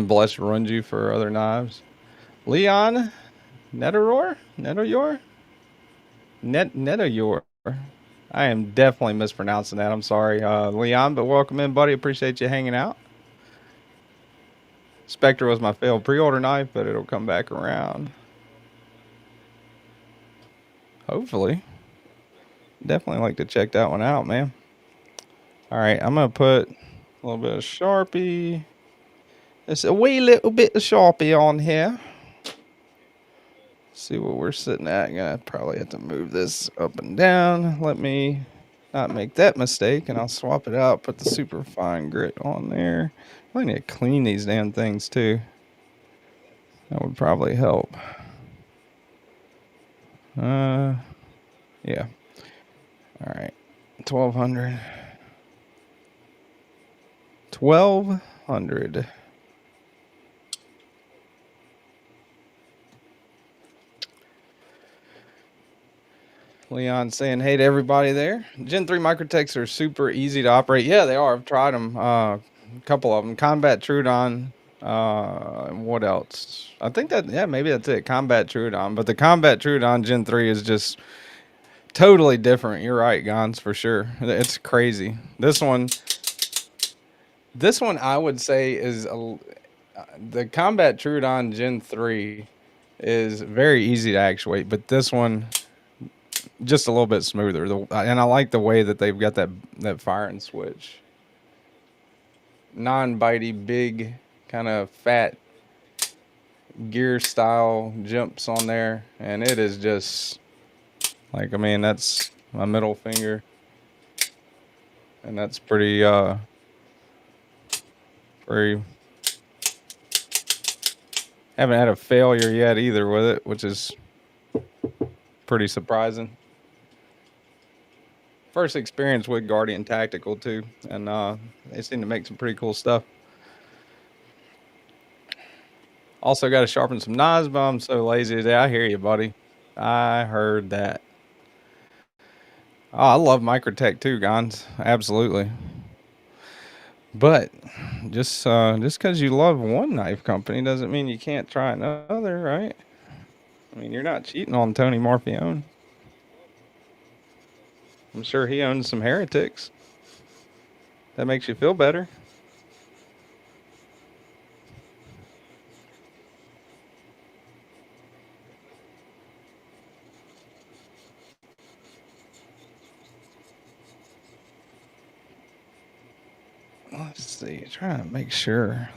Bless runs you for other knives. Leon Netayor? Netayor. I am definitely mispronouncing that. I'm sorry, Leon, but welcome in, buddy. Appreciate you hanging out. Spectre was my failed pre-order knife, but it'll come back around. Hopefully. Definitely like to check that one out, man. All right, I'm going to put a little bit of Sharpie. Just a wee little bit of Sharpie on here. See what we're sitting at. I'm going to probably have to move this up and down. Let me not make that mistake, and I'll swap it out, put the super fine grit on there. I need to clean these damn things, too. That would probably help. Yeah. All right. 1200. 1200. Leon saying hey to everybody there. Gen 3 Microtechs are super easy to operate. Yeah, they are. I've tried them. A couple of them. Combat Trudon. What else? I think that, yeah, maybe that's it. Combat Trudon. But the Combat Trudon Gen 3 is just totally different. You're right, Gons, for sure. It's crazy. This one I would say is the Combat Trudon Gen 3 is very easy to actuate, but this one just a little bit smoother. And I like the way that they've got that fire and switch. Non-bitey, big, kind of fat gear style jumps on there. And it is just like, I mean, that's my middle finger. And that's pretty, haven't had a failure yet either with it, which is pretty surprising. First experience with Guardian Tactical too, and they seem to make some pretty cool stuff. Also got to sharpen some knives, but I'm so lazy today. I hear you, buddy. I heard that. Oh, I love Microtech too, Gons. Absolutely. But just because you love one knife company doesn't mean you can't try another, right? I mean, you're not cheating on Tony Morfione. I'm sure he owns some heretics. That makes you feel better. Let's see. Trying to make sure.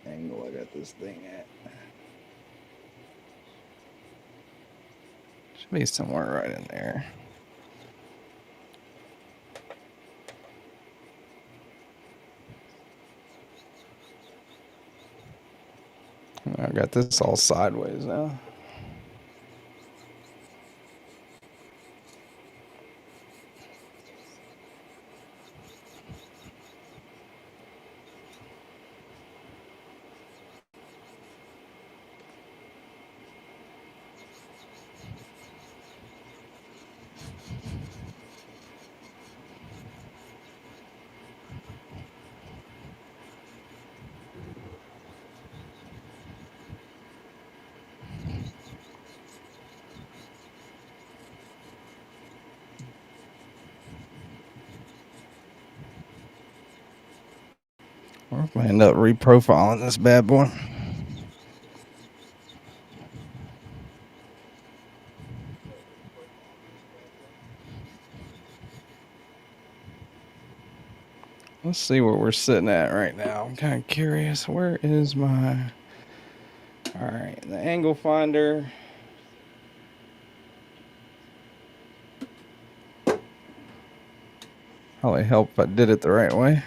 The angle I got this thing at. Should be somewhere right in there. I got this all sideways now. We're gonna end up reprofiling this bad boy. Let's see where we're sitting at right now. I'm kind of curious. Where is my... All right, the angle finder. Probably help if I did it the right way.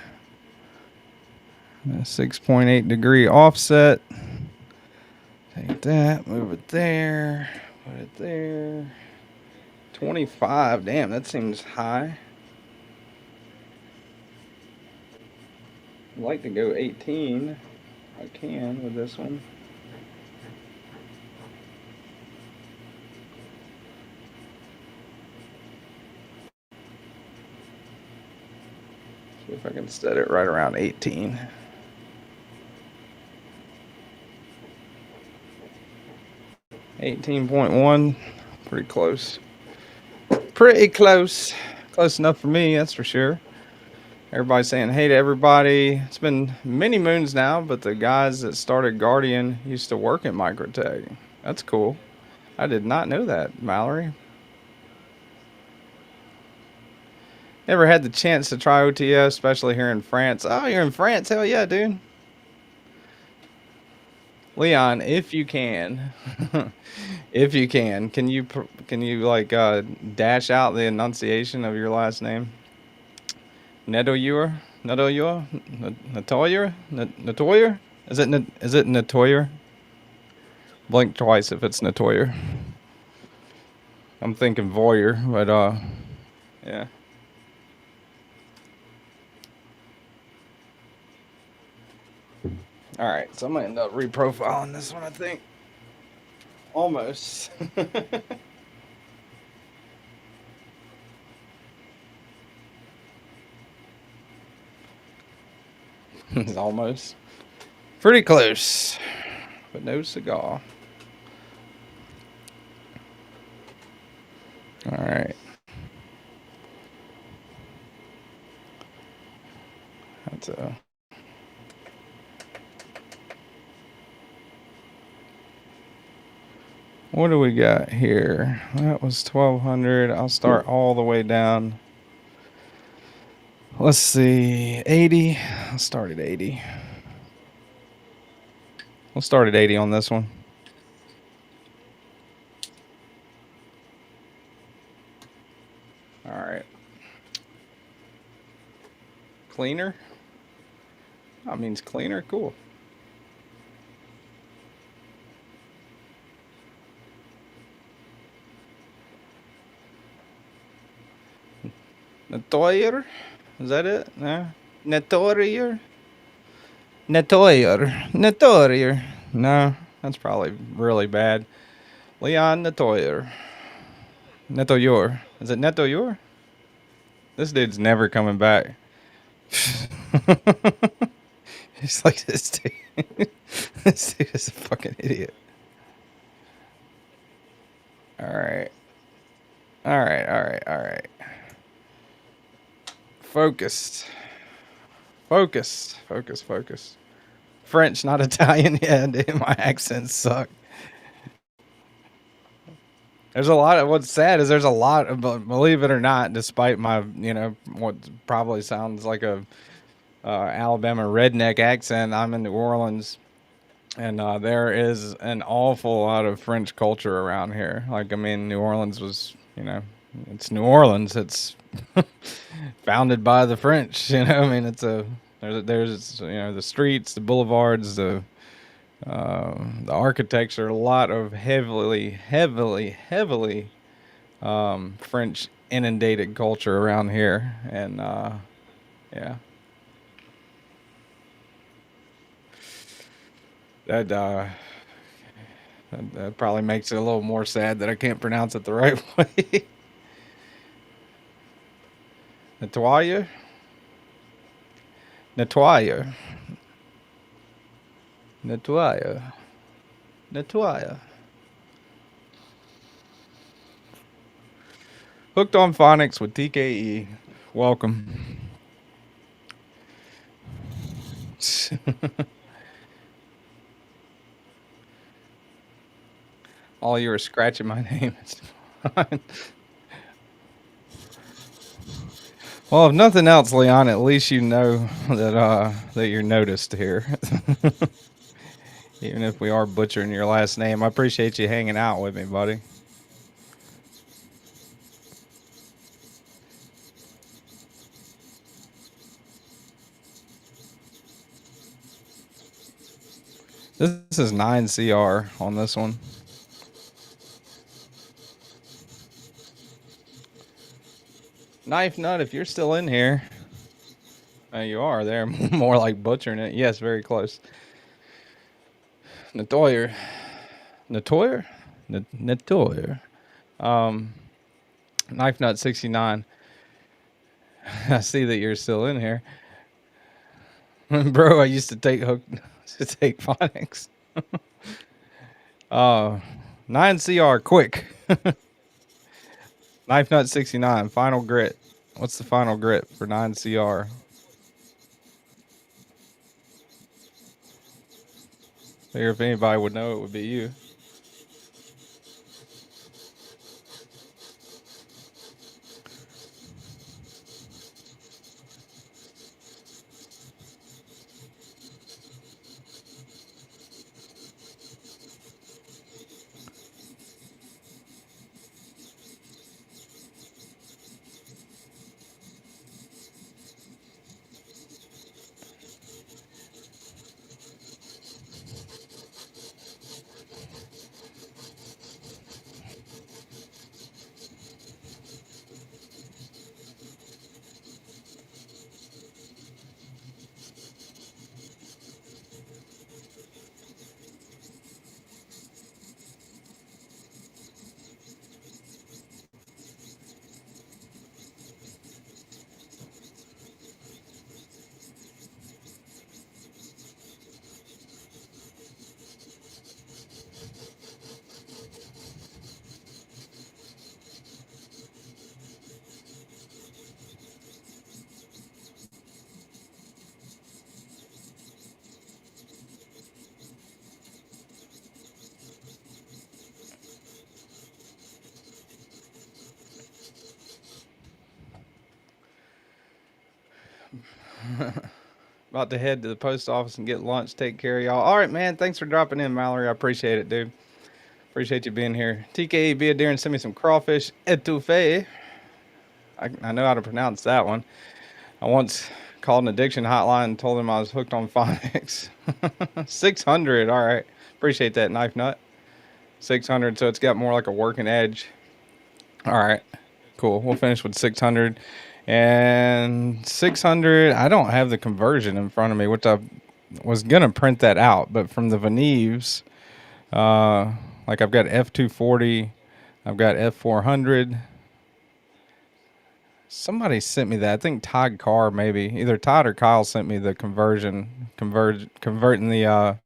A 6.8 degree offset. Take that, move it there, put it there. 25, damn, that seems high. I'd like to go 18. I can with this one. See if I can set it right around 18. $18.1, pretty close. Pretty close. Close enough for me, that's for sure. Everybody's saying hey to everybody. It's been many moons now, but the guys that started Guardian used to work at Microtech. That's cool. I did not know that, Mallory. Never had the chance to try OTS, especially here in France. Oh, you're in France? Hell yeah, dude. Leon, if you can, if you can you like dash out the enunciation of your last name? Netoyer? Netoyer? Is it Netoyer? Blink twice if it's Netoyer. I'm thinking voyeur, but yeah. All right, so I'm gonna end up reprofiling this one, I think. Almost. It's almost. Pretty close, but no cigar. All right. That's a... What do we got here? That was 1200. I'll start all the way down. Let's see, 80. I'll start at 80. We'll start at 80 on this one. All right. Cleaner? That means cleaner. Cool. Netoyer? Is that it? No. Netoyer? Netoyer. No, that's probably really bad. Leon Netoyer. Netoyer. Is it Netoyer? This dude's never coming back. It's like this dude. This dude is a fucking idiot. Alright. Alright. Focused. Focus. French, not Italian. Yeah, dude, my accents suck. There's a lot of, what's sad is there's a lot of, believe it or not, despite my, what probably sounds like a Alabama redneck accent, I'm in New Orleans, and there is an awful lot of French culture around here. Like, I mean, New Orleans was, it's New Orleans. It's founded by the French, I mean, it's there's the streets, the boulevards, the architecture, a lot of heavily French inundated culture around here, and yeah, that probably makes it a little more sad that I can't pronounce it the right way. Nettoyer. Hooked on phonics with TKE. Welcome. Mish. All you were scratching my name. It's fine. Well, if nothing else, Leon, at least you know that you're noticed here. Even if we are butchering your last name, I appreciate you hanging out with me, buddy. This is 9 CR on this one. Knife Nut, if you're still in here. You are there. More like butchering it. Yes, very close. Natoyer. Natoyer? Natoyer. Knife Nut 69. I see that you're still in here. Bro, I used to take phonics. 9 CR, quick. Knife Nut 69, final grit. What's the final grit for 9 CR? Figure if anybody would know, it would be you. About to head to the post office and get lunch. Take care of y'all. All right, man. Thanks for dropping in, Mallory. I appreciate it, dude. Appreciate you being here. TKE, be a deer and send me some crawfish etouffee. I know how to pronounce that one. I once called an addiction hotline and told them I was hooked on phonics. 600. All right. Appreciate that, Knife Nut. 600. So it's got more like a working edge. All right. Cool. We'll finish with 600. And 600, I don't have the conversion in front of me, which I was going to print that out. But from the Veneves, like I've got F240, I've got F400. Somebody sent me that. I think Todd Carr, maybe. Either Todd or Kyle sent me the converting the,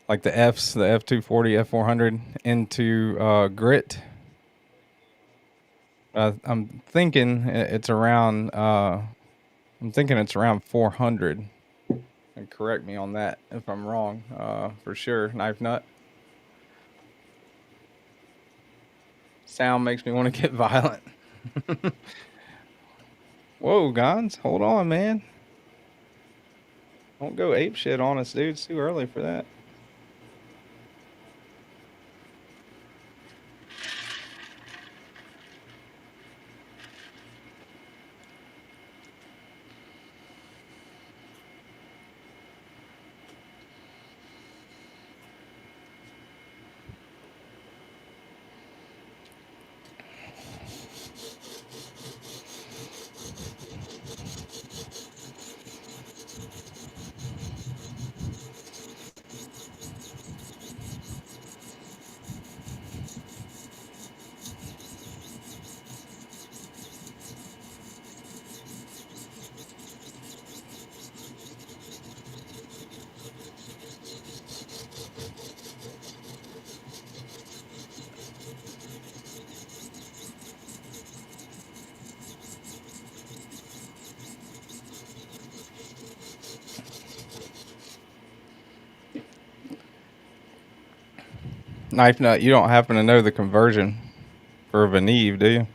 like the Fs, the F240, F400 into grit. I'm thinking it's around. I'm thinking it's around 400. And correct me on that if I'm wrong. For sure, Knife Nut. Sound makes me want to get violent. Whoa, Gons, hold on, man. Don't go ape shit on us, dude. It's too early for that. Knife Nut, you don't happen to know the conversion for a Veneve, do you?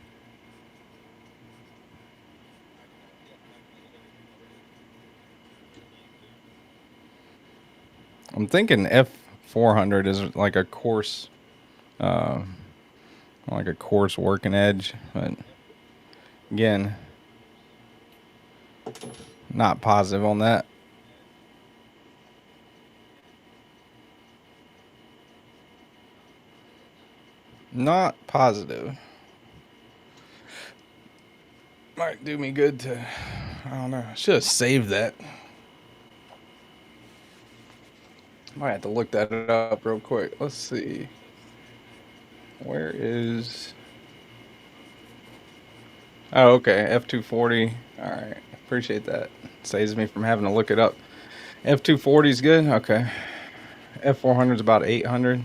I'm thinking F400 is like a coarse, working edge, but again, not positive on that. Not positive. Might do me good to, I don't know. Should have saved that. Might have to look that up real quick. Let's see. Where is... Oh, okay. F240. All right. Appreciate that. Saves me from having to look it up. F240 is good. Okay. F400 is about 800.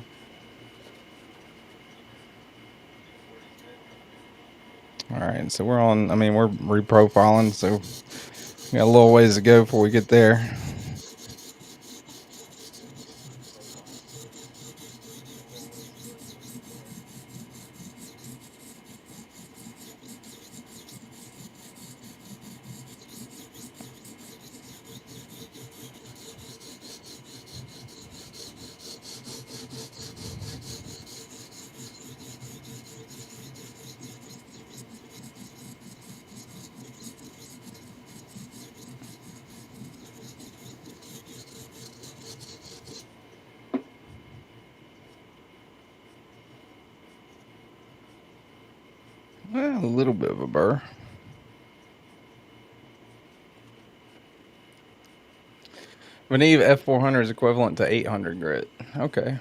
All right. So we're on, I mean, we're reprofiling. So we got a little ways to go before we get there. Well, a little bit of a burr. Veneve F400 is equivalent to 800 grit. Okay.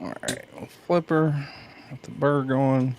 All right, we'll flipper, got the burr going.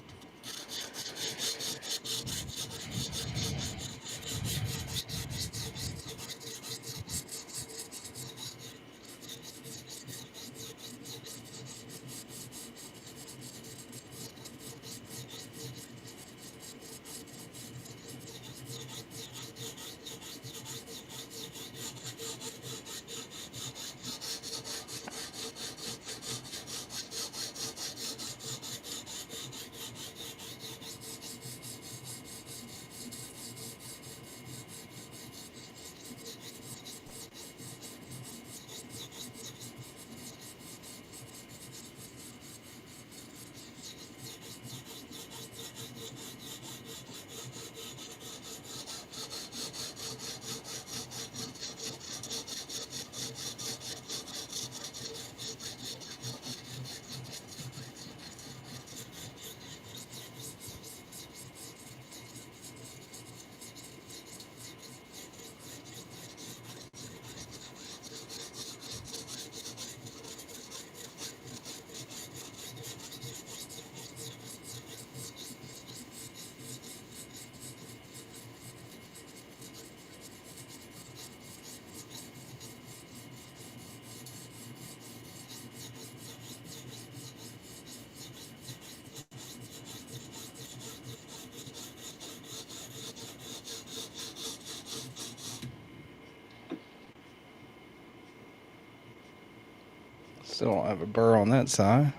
Still don't have a burr on that side.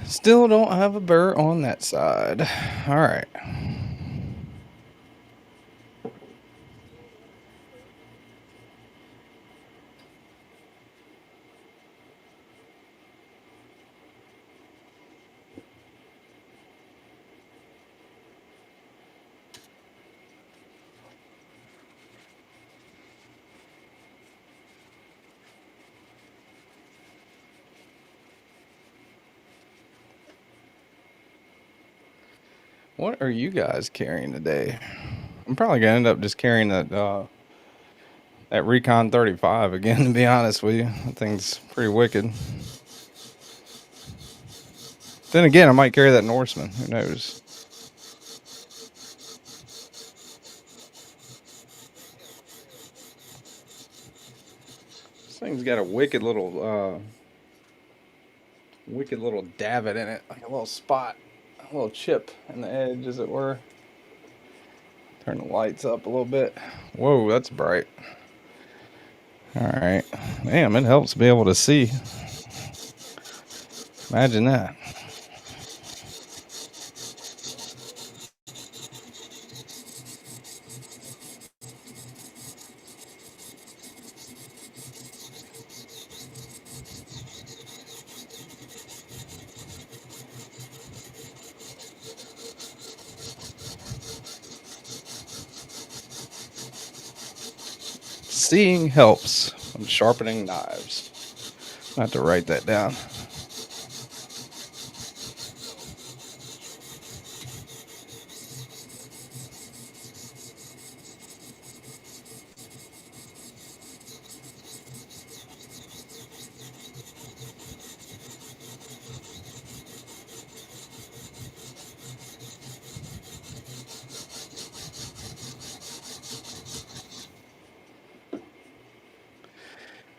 Still don't have a burr on that side. All right. What are you guys carrying today? I'm probably gonna end up just carrying that Recon 35 again. To be honest with you, that thing's pretty wicked. Then again, I might carry that Norseman. Who knows? This thing's got a wicked little davit in it, like a little spot, a little chip in the edge, as it were. Turn the lights up a little bit. Whoa, that's bright. All right. Damn, it helps be able to see. Imagine that. Seeing helps when sharpening knives. I have to write that down.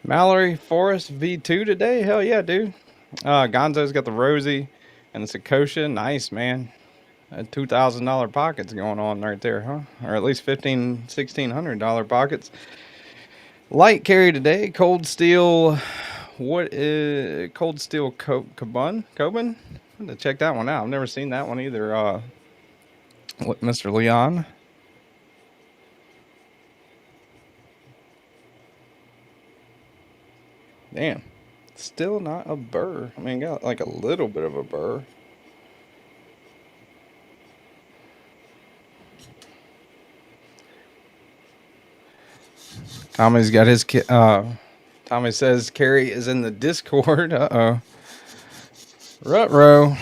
Mallory Forest V2 today? Hell yeah, dude. Gonzo's got the Rosie and the Sakosha. Nice, man. That $2,000 pockets going on right there, huh? Or at least $1,600 pockets. Light carry today. Cold Steel. What is Cold Steel Coban? I'm gonna check that one out. I've never seen that one either. Mr. Leon. Damn. Still not a burr. I mean, got like a little bit of a burr. Tommy's got his Tommy says Carrie is in the Discord. Uh-oh. Rut-row.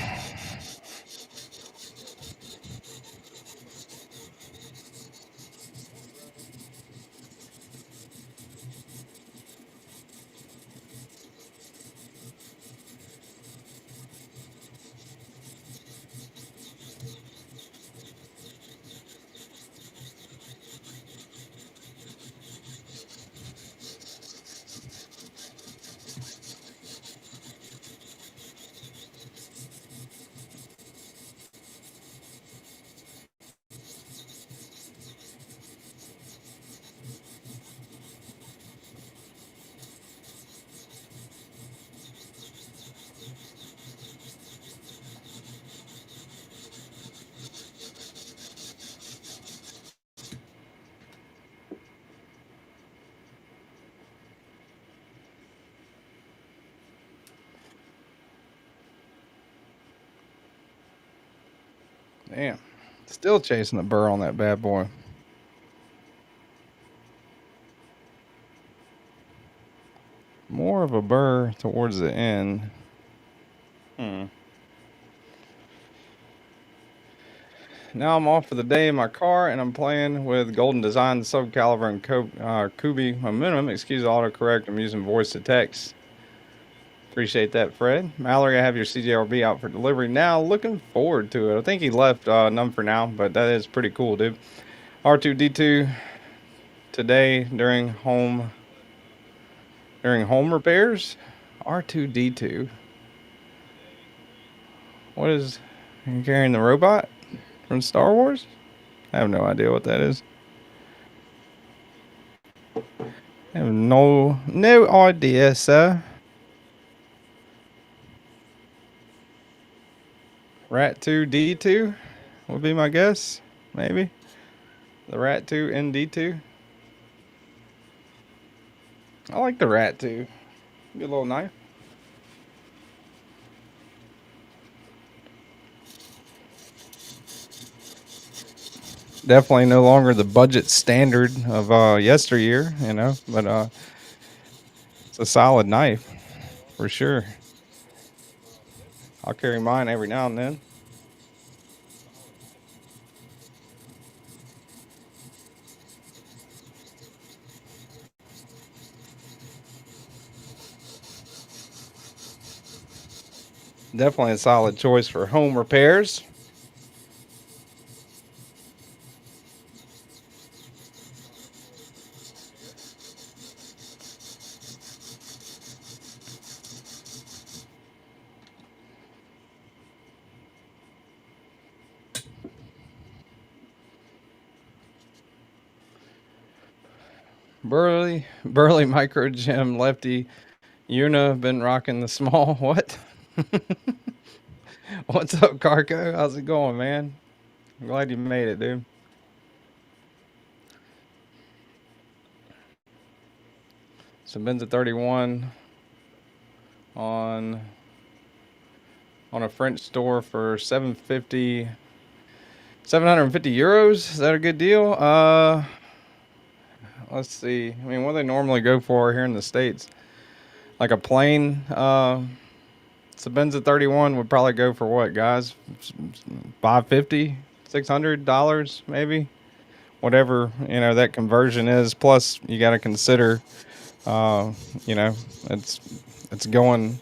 Damn. Still chasing the burr on that bad boy. More of a burr towards the end. Now I'm off for the day in my car, and I'm playing with Golden Design, Subcaliber, and Kubi Momentum. Excuse the autocorrect. I'm using voice to text. Appreciate that, Fred. Mallory, I have your CJRB out for delivery now. Looking forward to it. I think he left none for now, but that is pretty cool, dude. R2D2 today during home repairs. R2D2. What is? Are you carrying the robot from Star Wars? I have no idea what that is. I have no idea, sir. Rat 2 D2 would be my guess, maybe. The Rat 2 and D2. I like the Rat 2. Good little knife. Definitely no longer the budget standard of yesteryear, you know, but it's a solid knife for sure. I'll carry mine every now and then. Definitely a solid choice for home repairs. Burley Micro Gym Lefty Una been rocking the small. What? What's up, Carco? How's it going, man? I'm glad you made it, dude. So Ben's at 31 on a French store for 750 euros. Is that a good deal? Let's see. I mean, what do they normally go for here in the States? Like a plane, so Ben's at 31 would probably go for what, guys? 550, $600 maybe? Whatever, that conversion is. Plus, you got to consider, uh, you know, it's going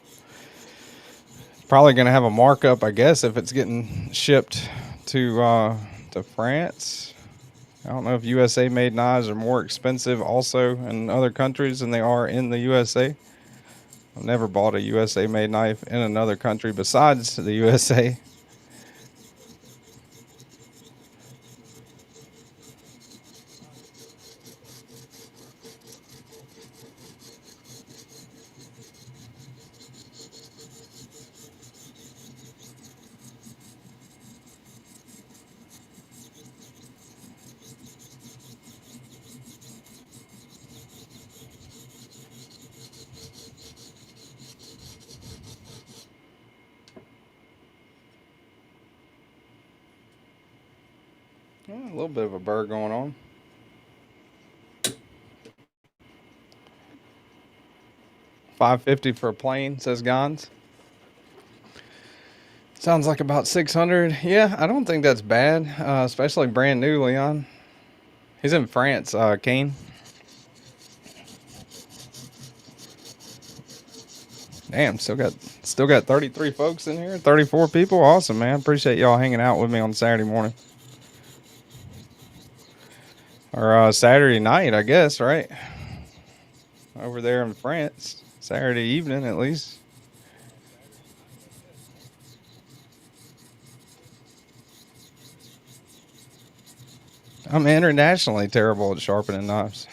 probably going to have a markup, I guess, if it's getting shipped to France. I don't know if USA made knives are more expensive also in other countries than they are in the USA. I've never bought a USA made knife in another country besides the USA. Yeah, a little bit of a burr going on. $550 for a plane, says Gons. Sounds like about 600. Yeah, I don't think that's bad, especially brand new, Leon. He's in France, Kane. Damn, still got 33 folks in here, 34 people. Awesome, man. Appreciate y'all hanging out with me on Saturday morning. Or Saturday night, I guess, right? Over there in France. Saturday evening, at least. I'm internationally terrible at sharpening knives.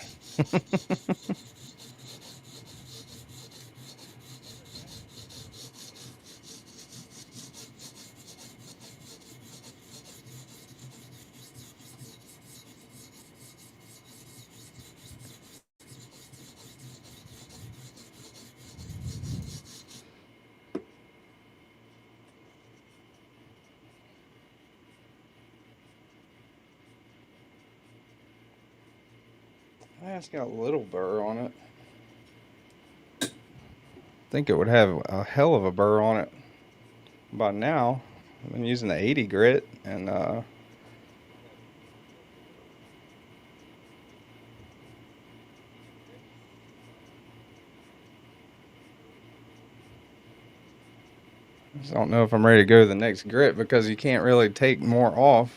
It's got a little burr on it. I think it would have a hell of a burr on it by now. I've been using the 80 grit, and I just don't know if I'm ready to go to the next grit because you can't really take more off.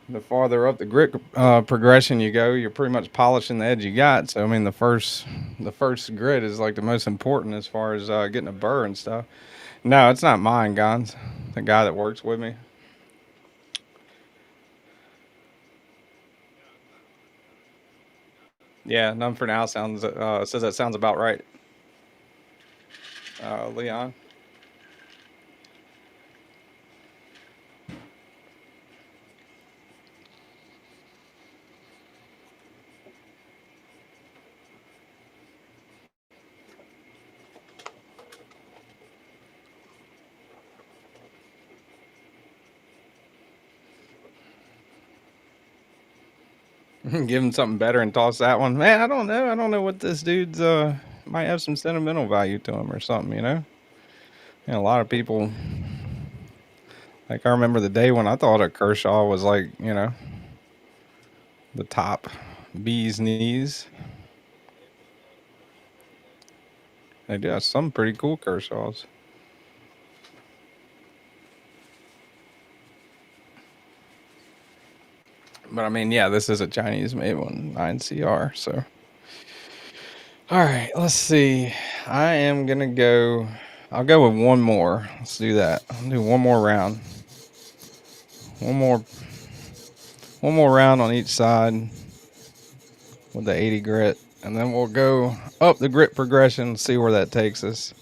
The farther up the grit progression you go, you're pretty much polishing the edge you got. So I mean, the first grit is like the most important as far as getting a burr and stuff. No, it's not mine, Gons. The guy that works with me. Yeah, none for now sounds says that sounds about right. Leon. Give him something better and toss that one. Man, I don't know. I don't know what this dude's might have some sentimental value to him or something, you know? A lot of people, like, I remember the day when I thought a Kershaw was like, the top bee's knees. They do have some pretty cool Kershaws. But I mean, yeah, this is a Chinese-made one, 9CR. So, all right, let's see. I am gonna go. I'll go with one more. Let's do that. I'll do one more round. One more round on each side with the 80 grit, and then we'll go up the grit progression. See where that takes us.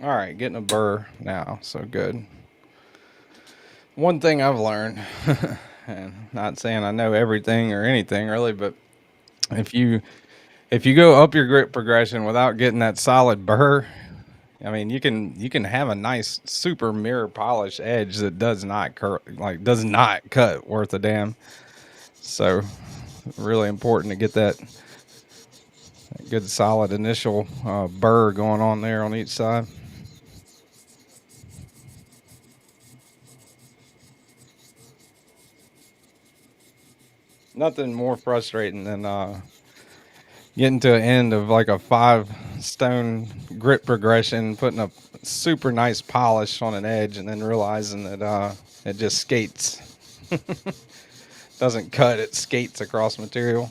All right, getting a burr now, so good. One thing I've learned, and not saying I know everything or anything really, but if you go up your grit progression without getting that solid burr, I mean you can have a nice super mirror polish edge that does not cut worth a damn. So really important to get that good solid initial burr going on there on each side. Nothing more frustrating than getting to an end of like a 5 stone grit progression, putting a super nice polish on an edge, and then realizing that it just skates. Doesn't cut, it skates across material.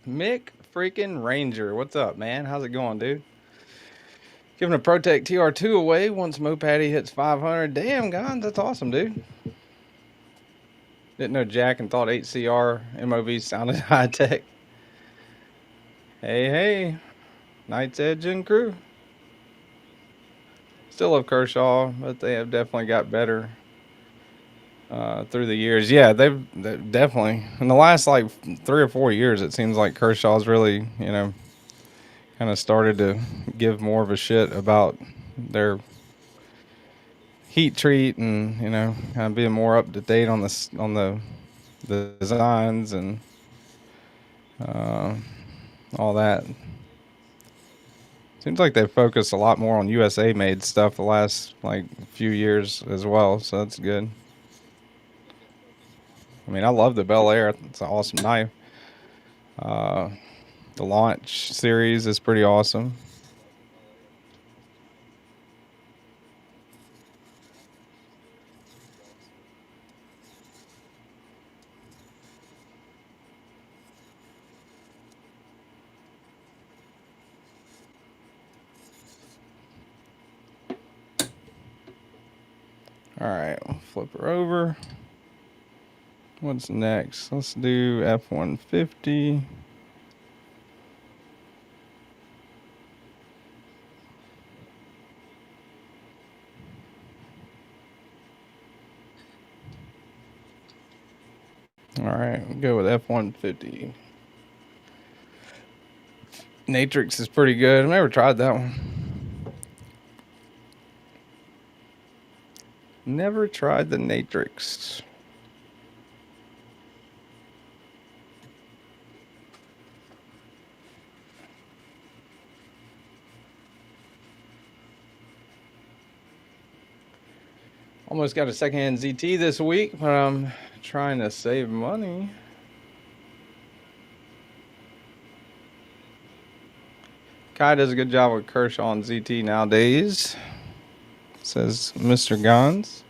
Mick freaking Ranger, what's up, man? How's it going, dude? Giving a Protect TR2 away once Mopatty hits 500. Damn, guys, that's awesome, dude. Didn't know Jack and thought 8CR MOV sounded high tech. Hey, Knight's Edge and crew. Still love Kershaw, but they have definitely got better through the years. Yeah, they've definitely in the last like 3 or 4 years. It seems like Kershaw's really, kind of started to give more of a shit about their heat treat and kind of being more up to date on the designs and all that. Seems like they focus a lot more on USA made stuff the last like few years as well, so that's good. I mean, I love the Bel Air. It's an awesome knife. The launch series is pretty awesome. All right, we'll flip her over. What's next? Let's do F-150. All right, we'll go with F-150. Natrix is pretty good. I've never tried that one. Never tried the Natrix. Almost got a secondhand ZT this week, but I'm trying to save money. Kai does a good job with Kershaw on ZT nowadays, says Mr. Gons.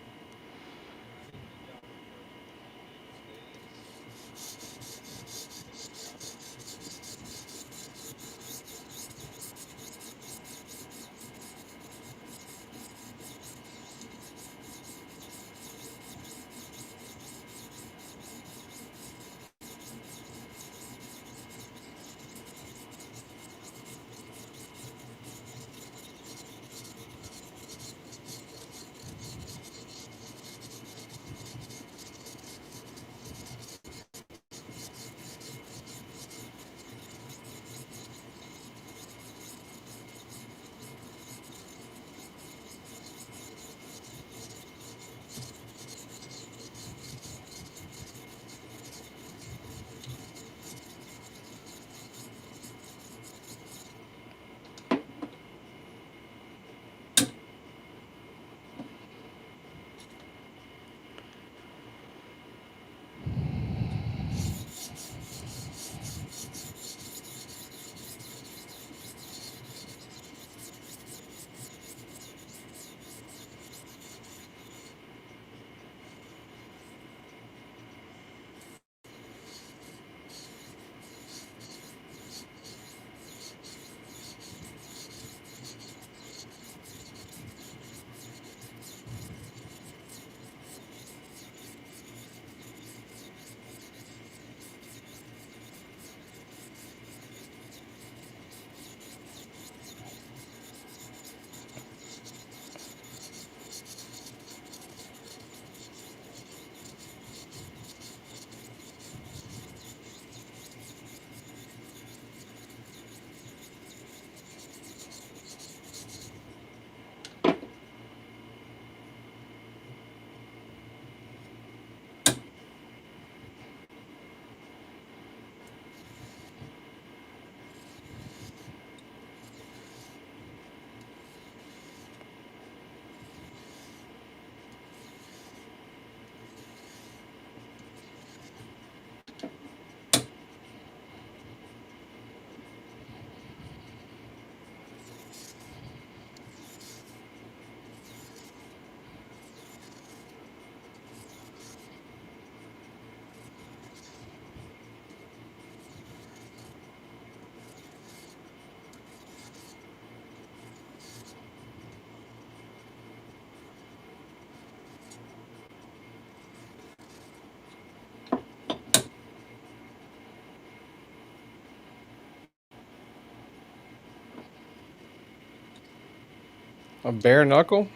A bare knuckle?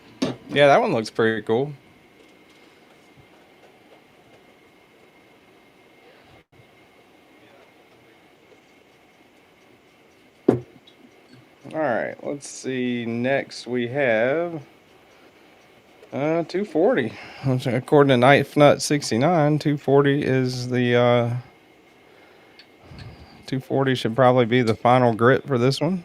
Yeah, that one looks pretty cool. All right, let's see. Next we have 240. According to Knife Nut 69, 240 is the 240 should probably be the final grit for this one.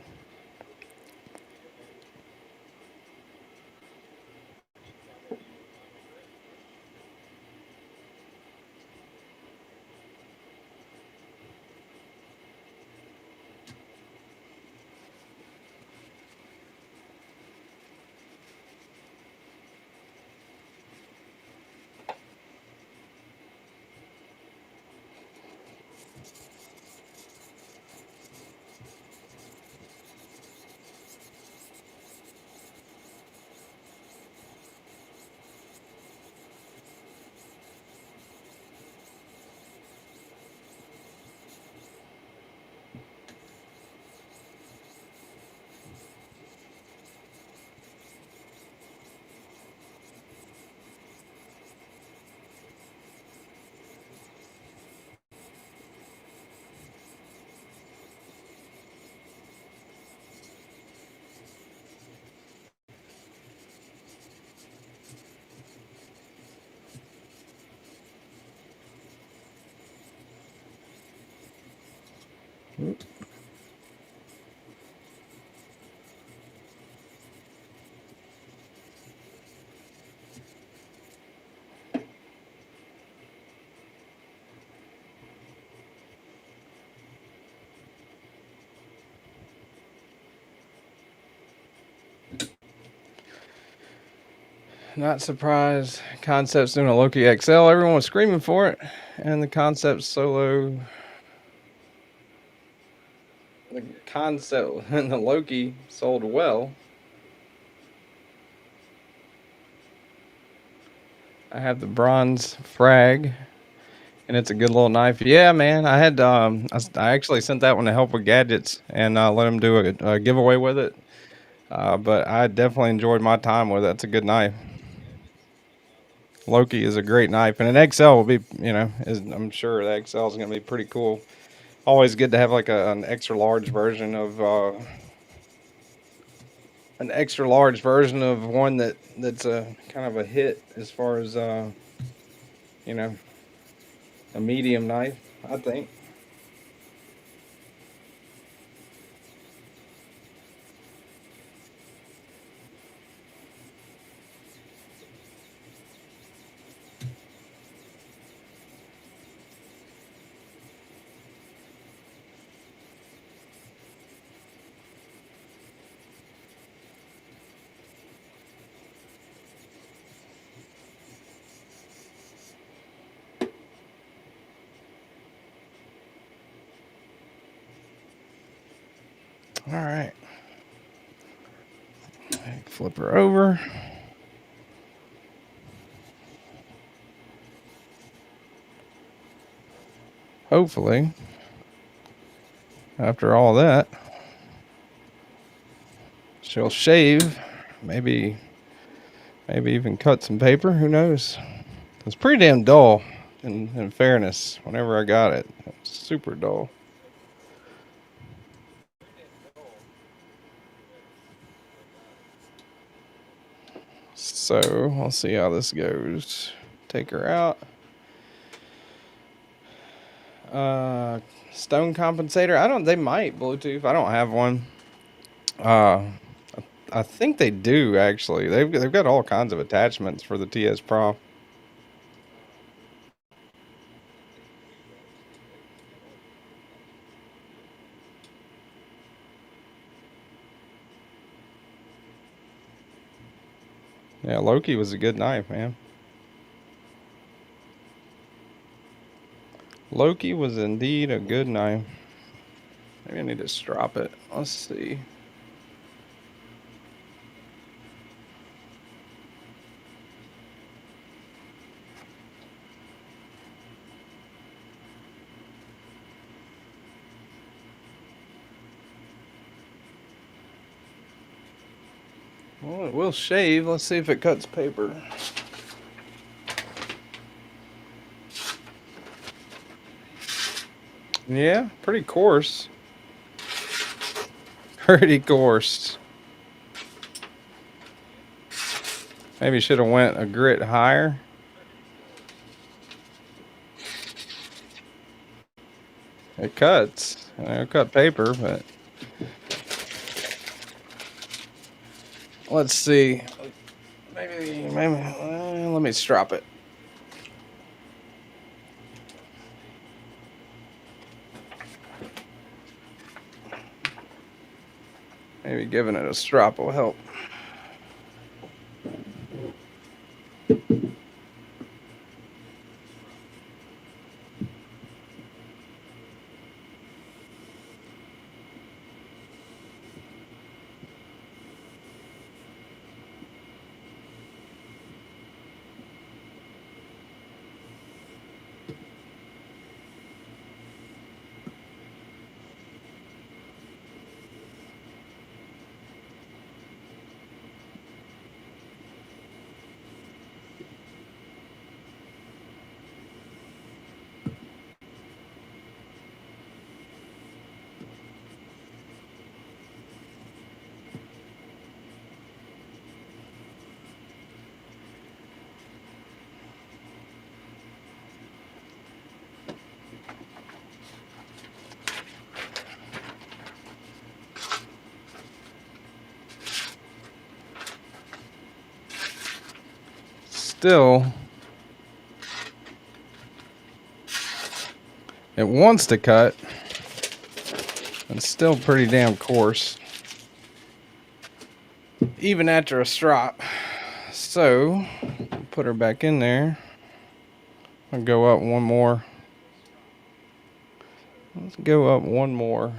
Not surprised. Concept's doing a Loki XL. Everyone was screaming for it, and the Concept Solo. The Concept and the Loki sold well. I have the bronze frag, and it's a good little knife. Yeah, man. I had I actually sent that one to Help with Gadgets and let him do a giveaway with it. But I definitely enjoyed my time with it. It's a good knife. Loki is a great knife, and an XL will be, I'm sure the XL is going to be pretty cool. Always good to have like an extra large version of one that's a kind of a hit as far as you know a medium knife, I think. All right, flip her over. Hopefully, after all that, she'll shave. Maybe even cut some paper. Who knows? It's pretty damn dull. In fairness, whenever I got it, it was super dull. So we'll see how this goes. Take her out. Stone compensator. I don't. They might Bluetooth. I don't have one. Uh, I think they do actually. They've got all kinds of attachments for the TS Pro. Yeah, Loki was a good knife, man. Loki was indeed a good knife. Maybe I need to strop it. Let's see. Well, it will shave. Let's see if it cuts paper. Yeah, pretty coarse. Pretty coarse. Maybe should have went a grit higher. It cuts. It'll cut paper, but let's see. Maybe let me strop it. Maybe giving it a strop will help. Still, it wants to cut. It's still pretty damn coarse, even after a strop. So, put her back in there. I'll go up one more. Let's go up one more.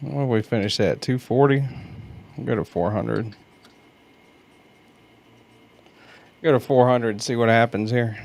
What did we finish at? 240? Go to 400. Go to 400 and see what happens here.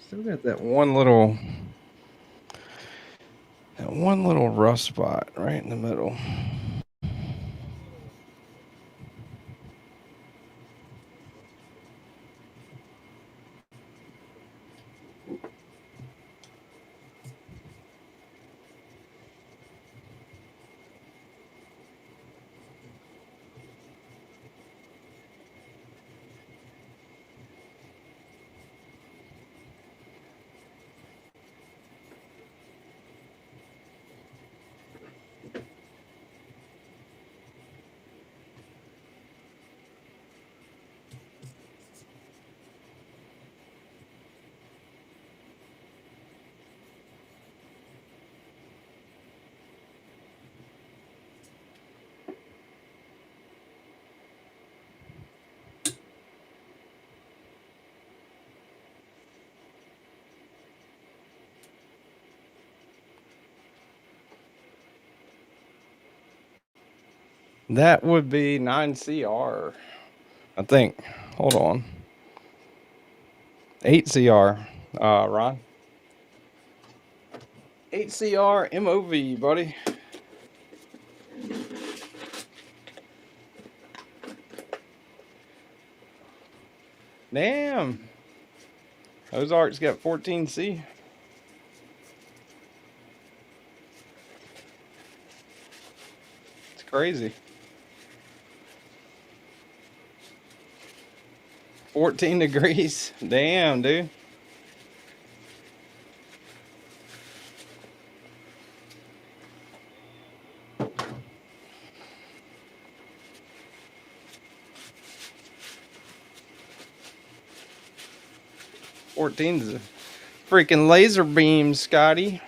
Still got that one little rough spot right in the middle. That would be 9CR, I think. Hold on. 8CR, Ron. 8CR MOV, buddy. Damn. Ozark's got 14C. It's crazy. 14 degrees. Damn, dude. Fourteen's a freaking laser beam, Scotty.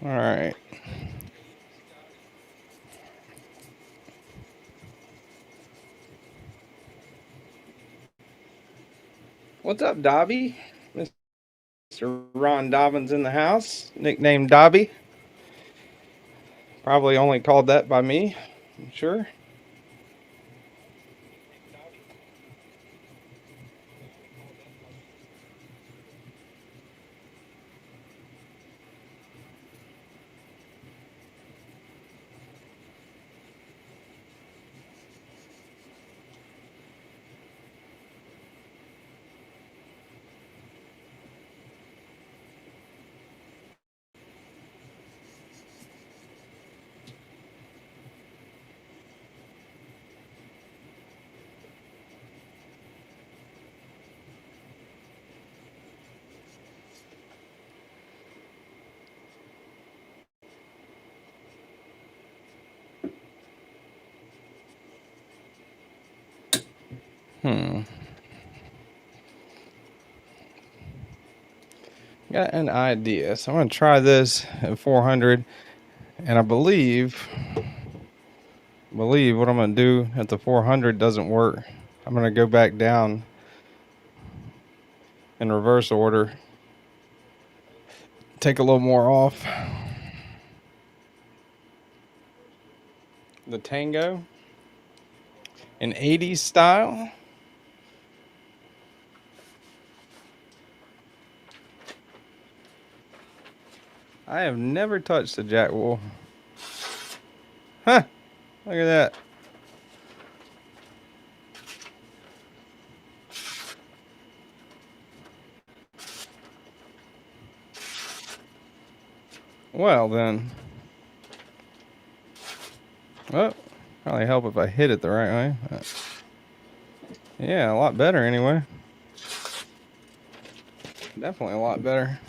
All right. What's up, Dobby? Mr. Ron Dobbins in the house, nicknamed Dobby. Probably only called that by me, I'm sure. Got an idea. So I'm going to try this at 400. And I believe what I'm going to do at the 400 doesn't work. I'm going to go back down in reverse order. Take a little more off the Tango in 80s style. I have never touched a jack wool. Huh. Look at that. Well then. Well, probably help if I hit it the right way. Yeah, a lot better anyway. Definitely a lot better.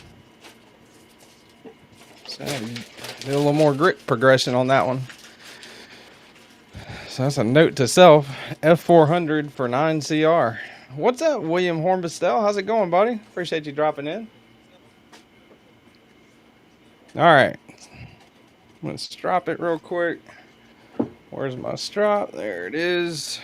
So do a little more grip progression on that one. So that's a note to self. F400 for 9CR. What's up, William Hornbestel? How's it going, buddy? Appreciate you dropping in. All right. Let's drop it real quick. Where's my strop? There it is.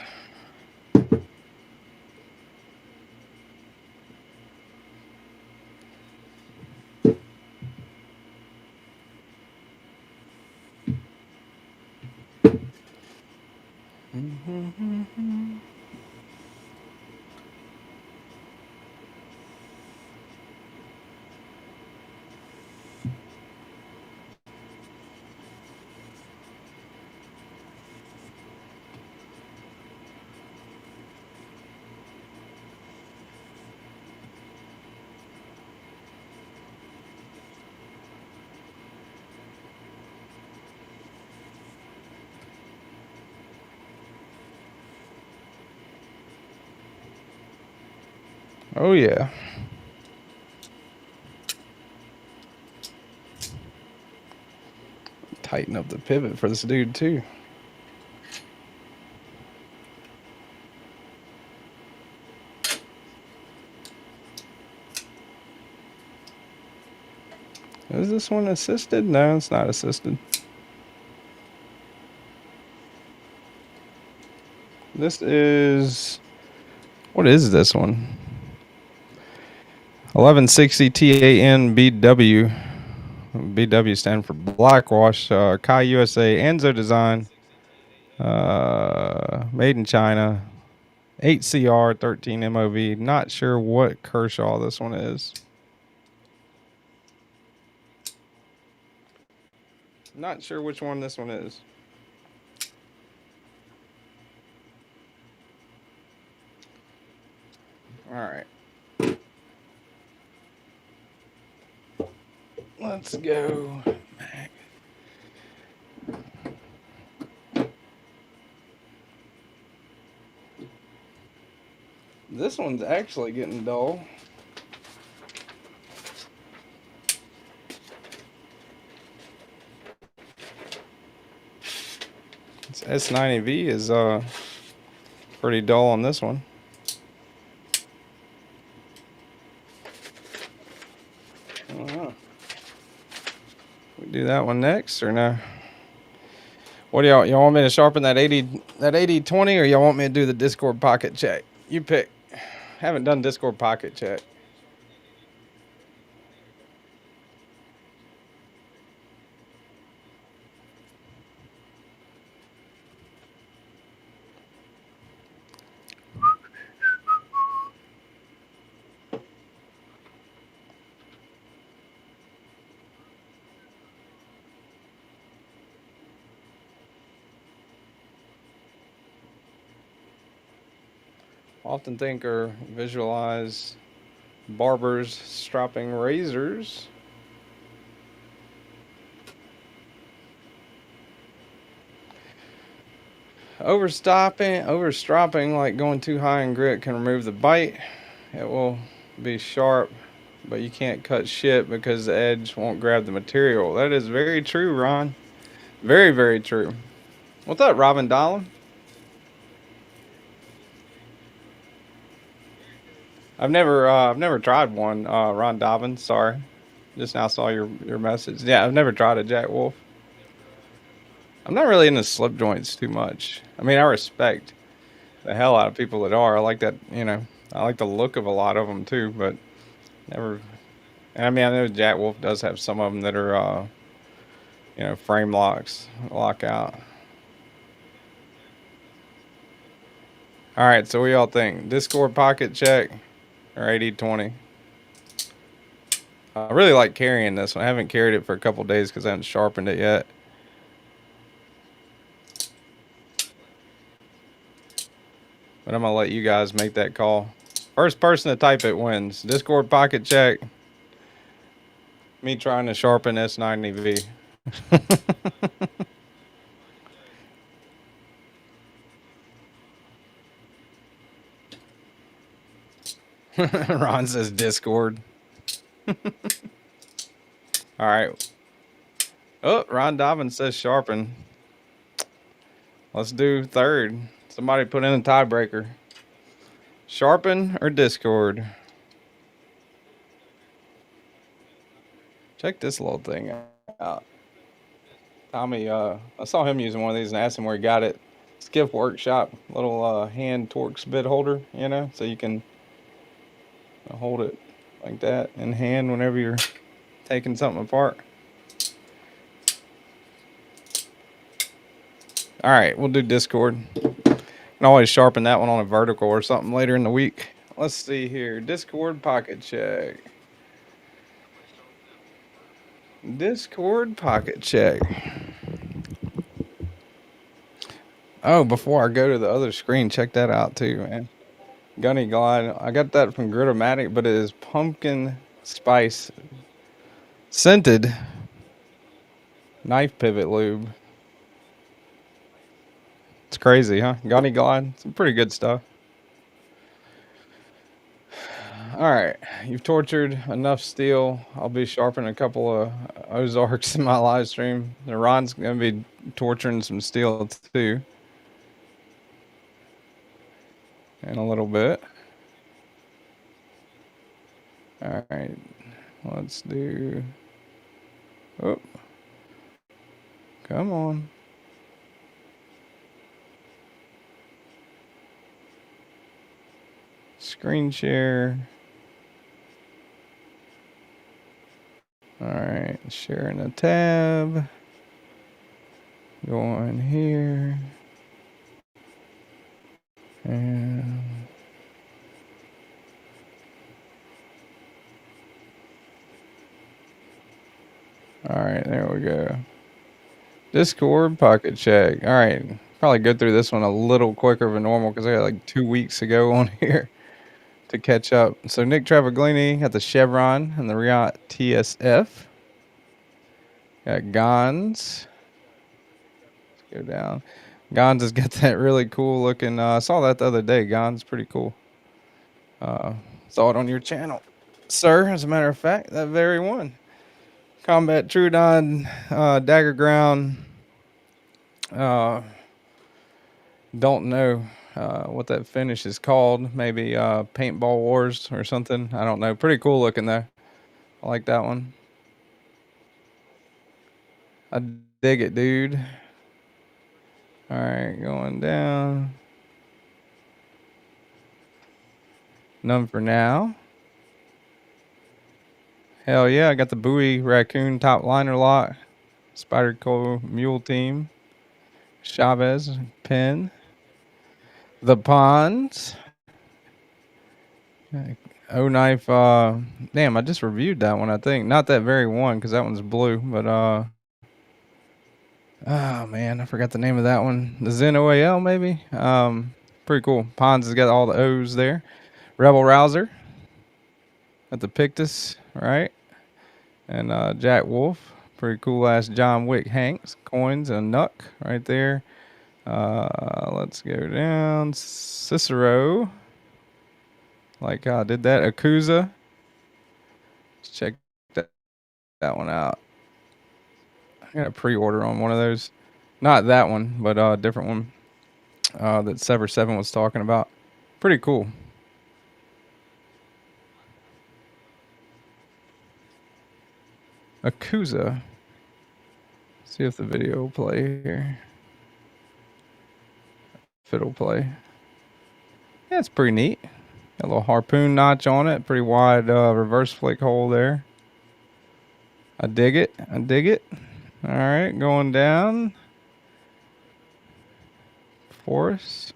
Oh, yeah. Tighten up the pivot for this dude, too. Is this one assisted? No, it's not assisted. This is... What is this one? 1160 TAN BW BW stand for Blackwash. Kai USA, Enzo Design. Made in China. 8CR, 13 MOV. Not sure what Kershaw this one is. Not sure which one this one is. All right. Let's go. This one's actually getting dull. This S90V is pretty dull on this one. I don't know. We do that one next or no? What do y'all want me to sharpen that 80-20 or y'all want me to do the Discord pocket check? You pick. Haven't done Discord pocket check. Often think or visualize barbers stropping razors. Overstropping, like going too high in grit, can remove the bite. It will be sharp, but you can't cut shit because the edge won't grab the material. That is very true, Ron. Very, very true. What's up, Robin Dolan? I've never tried one, Ron Dobbin. Sorry, just now saw your message. Yeah, I've never tried a Jack Wolf. I'm not really into slip joints too much. I mean, I respect the hell out of people that are. I like that, I like the look of a lot of them too, but never. And I mean, I know Jack Wolf does have some of them that are, frame locks, lock out. All right, so what y'all think? Discord pocket check or 80-20? I really like carrying this one. I haven't carried it for a couple days because I haven't sharpened it yet. But I'm going to let you guys make that call. First person to type it wins. Discord pocket check. Me trying to sharpen S90V. Ron says Discord. All right. Oh, Ron Dobbin says sharpen. Let's do third. Somebody put in a tiebreaker. Sharpen or Discord? Check this little thing out. Tommy, I saw him using one of these and asked him where he got it. Skiff Workshop, little hand Torx bit holder, so you can hold it like that in hand whenever you're taking something apart. All right, we'll do Discord. Can always sharpen that one on a vertical or something later in the week. Let's see here. Discord pocket check. Discord pocket check. Oh, before I go to the other screen, check that out too, man. Gunny Glide. I got that from Gritomatic, but it is pumpkin spice scented knife pivot lube. It's crazy, huh? Gunny Glide. Some pretty good stuff. All right, you've tortured enough steel. I'll be sharpening a couple of Ozarks in my live stream. And Ron's gonna be torturing some steel too, in a little bit. All right, let's do. Oh, come on. Screen share. All right, sharing a tab. Go on here. And all right, there we go. Discord, pocket check. All right, probably go through this one a little quicker than normal because I got like 2 weeks to go on here to catch up. So Nick Travaglini got the Chevron and the Riot TSF. Got Gons. Let's go down. Gons has got that really cool looking. I saw that the other day. Gons pretty cool. Saw it on your channel, sir. As a matter of fact, that very one. Combat Trudon, Dagger Ground. Don't know what that finish is called. Maybe Paintball Wars or something. I don't know. Pretty cool looking though. I like that one. I dig it, dude. All right, going down. None for now. Hell yeah, I got the Bowie Raccoon top liner lock. Spider Co Mule Team. Chavez pin. The Ponds. O Knife. Damn, I just reviewed that one. I think not that very one because that one's blue, but oh man, I forgot the name of that one. The Zen OAL maybe. Pretty cool. Ponds has got all the O's there. Rebel Rouser. At the Pictus, right? And Jack Wolf. Pretty cool ass John Wick Hanks. Coins and Nuck right there. Let's go down. Cicero. Like how I did that. Akuza. Let's check that one out. I got a pre-order on one of those. Not that one, but a different one that Sever 7 was talking about. Pretty cool. Akuza. See if the video will play here. If it'll play. Yeah, it's pretty neat. Got a little harpoon notch on it. Pretty wide reverse flick hole there. I dig it. I dig it. All right, going down. Force.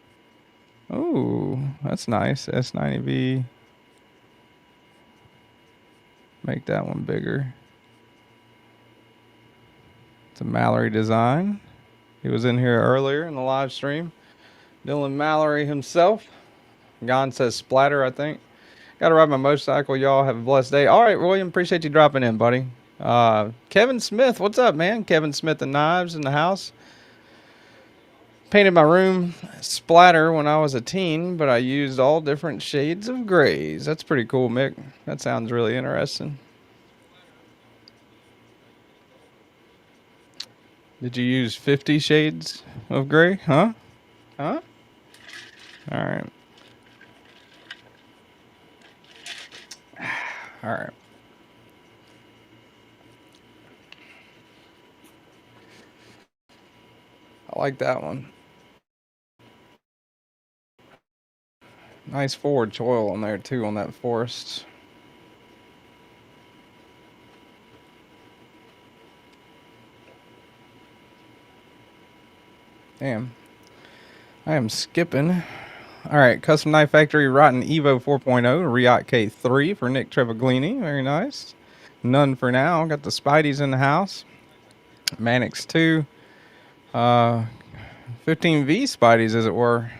Ooh, that's nice. S90V. Make that one bigger. It's a Mallory design. He was in here earlier in the live stream. Dylan Mallory himself. Gon says splatter, I think. Gotta ride my motorcycle, y'all. Have a blessed day. All right, William, appreciate you dropping in, buddy. Kevin Smith, what's up, man? Kevin Smith and Knives in the house. Painted my room splatter when I was a teen, but I used all different shades of grays. That's pretty cool, Mick. That sounds really interesting. Did you use 50 shades of gray? Huh? Huh? All right. All right. I like that one. Nice forward choil on there too on that forest. Damn. I am skipping. All right, Custom Knife Factory Rotten Evo 4.0, Riot K3 for Nick Travaglini. Very nice. None for now. Got the Spideys in the house. Mannix 2. 15V Spideys, as it were.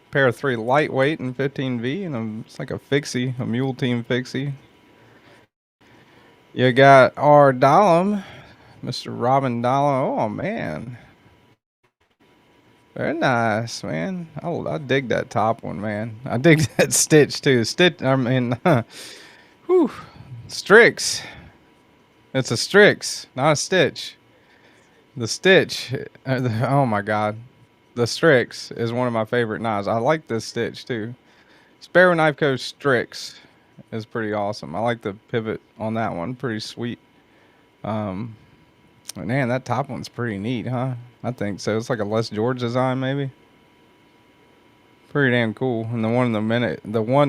Pair of 3 lightweight and 15V, and it's like a fixie, a mule team fixie. You got our Dahlem, Mr. Robin Dahlem. Oh, man. Very nice, man. I dig that top one, man. I dig that stitch too. I mean, whew, Strix. It's a Strix, not a stitch. The stitch. Oh my God, the Strix is one of my favorite knives. I like this stitch too. Sparrow Knife Co. Strix is pretty awesome. I like the pivot on that one. Pretty sweet. Man, that top one's pretty neat, huh? I think so. It's like a Les George design, maybe. Pretty damn cool. And the one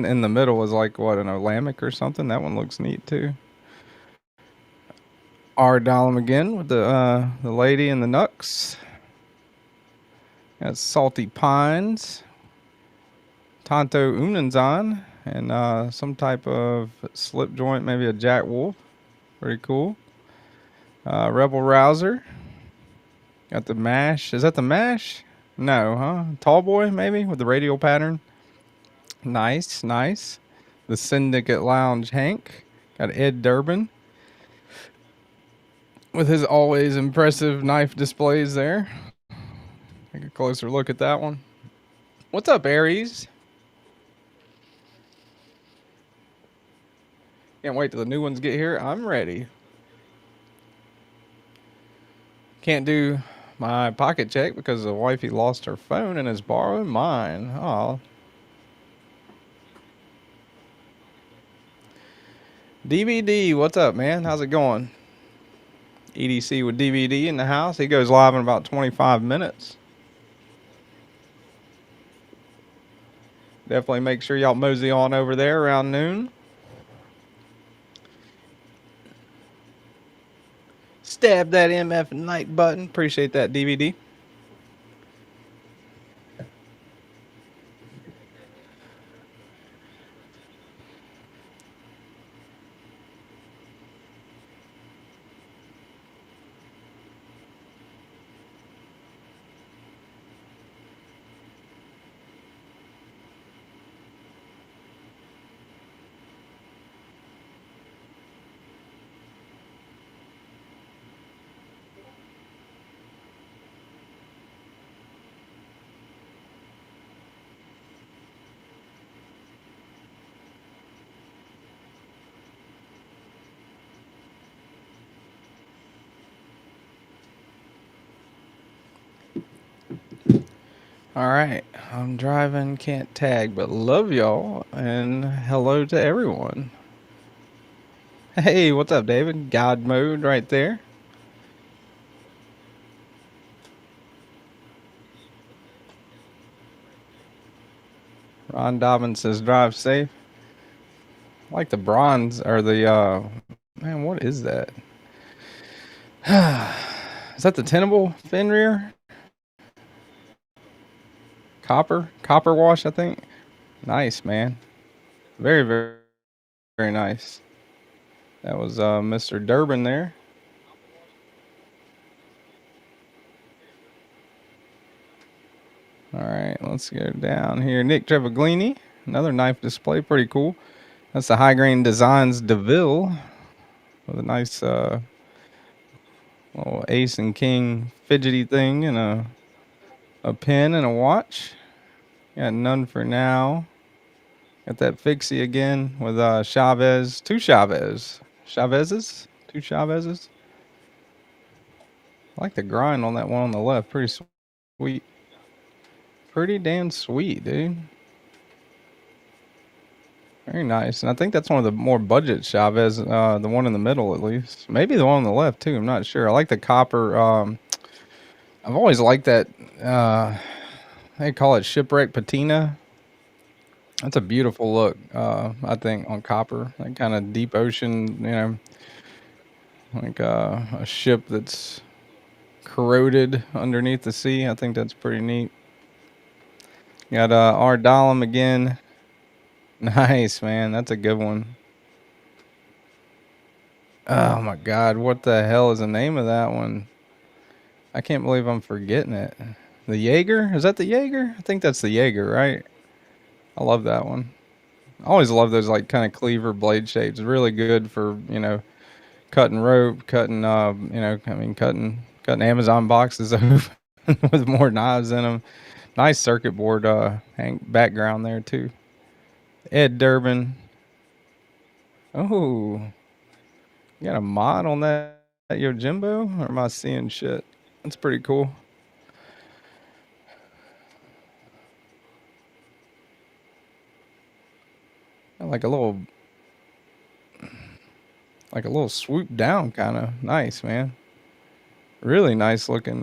in the middle is like what, an Olamic or something. That one looks neat too. R Dollum again with the lady and the Nux. Got Salty Pines, Tonto Unanzan, and some type of slip joint, maybe a Jack Wolf. Pretty cool. Rebel Rouser. Got the Mash. Is that the Mash? No, huh? Tall Boy, maybe, with the radial pattern. Nice, nice. The Syndicate Lounge Hank. Got Ed Durbin with his always impressive knife displays there. Take a closer look at that one. What's up, Aries? Can't wait till the new ones get here. I'm ready. Can't do my pocket check because the wifey lost her phone and is borrowing mine. Oh. DVD, what's up, man? How's it going? EDC with DVD in the house. He goes live in about 25 minutes. Definitely make sure y'all mosey on over there around noon. Stab that MF night button. Appreciate that, DVD. All right, I'm driving, can't tag, but love y'all, and hello to everyone. Hey, what's up, David? God mode right there. Ron Dobbins says drive safe. I like the bronze, or the, man, what is that? Is that the tenable fin rear? Copper wash, I think. Nice, man. Very, very, very nice. That was Mr. Durbin there. All right, let's go down here. Nick Treviglini, another knife display, pretty cool. That's the High Grain Designs DeVille with a nice little ace and king fidgety thing and a pin and a watch. Got none for now. Got that fixie again with Chavez, two Chavezes. I like the grind on that one on the left. Pretty sweet. Pretty damn sweet, dude. Very nice. And I think that's one of the more budget Chavez, the one in the middle at least. Maybe the one on the left too. I'm not sure. I like the copper. I've always liked that. They call it shipwreck patina. That's a beautiful look. I think on copper, that kind of deep ocean. You know, like a ship that's corroded underneath the sea. I think that's pretty neat. Got R. Dollum again. Nice, man. That's a good one. Oh my God, what the hell is the name of that one? I can't believe I'm forgetting it. The Jaeger? Is that the Jaeger? I think that's the Jaeger, right? I love that one. I always love those like kind of cleaver blade shapes. Really good for, you know, cutting rope, cutting you know, I mean cutting Amazon boxes open with more knives in them. Nice circuit board background there too. Ed Durbin. Oh, you got a mod on that Yojimbo? Or am I seeing shit? That's pretty cool. Like a little swoop down kind of nice, man. Really nice looking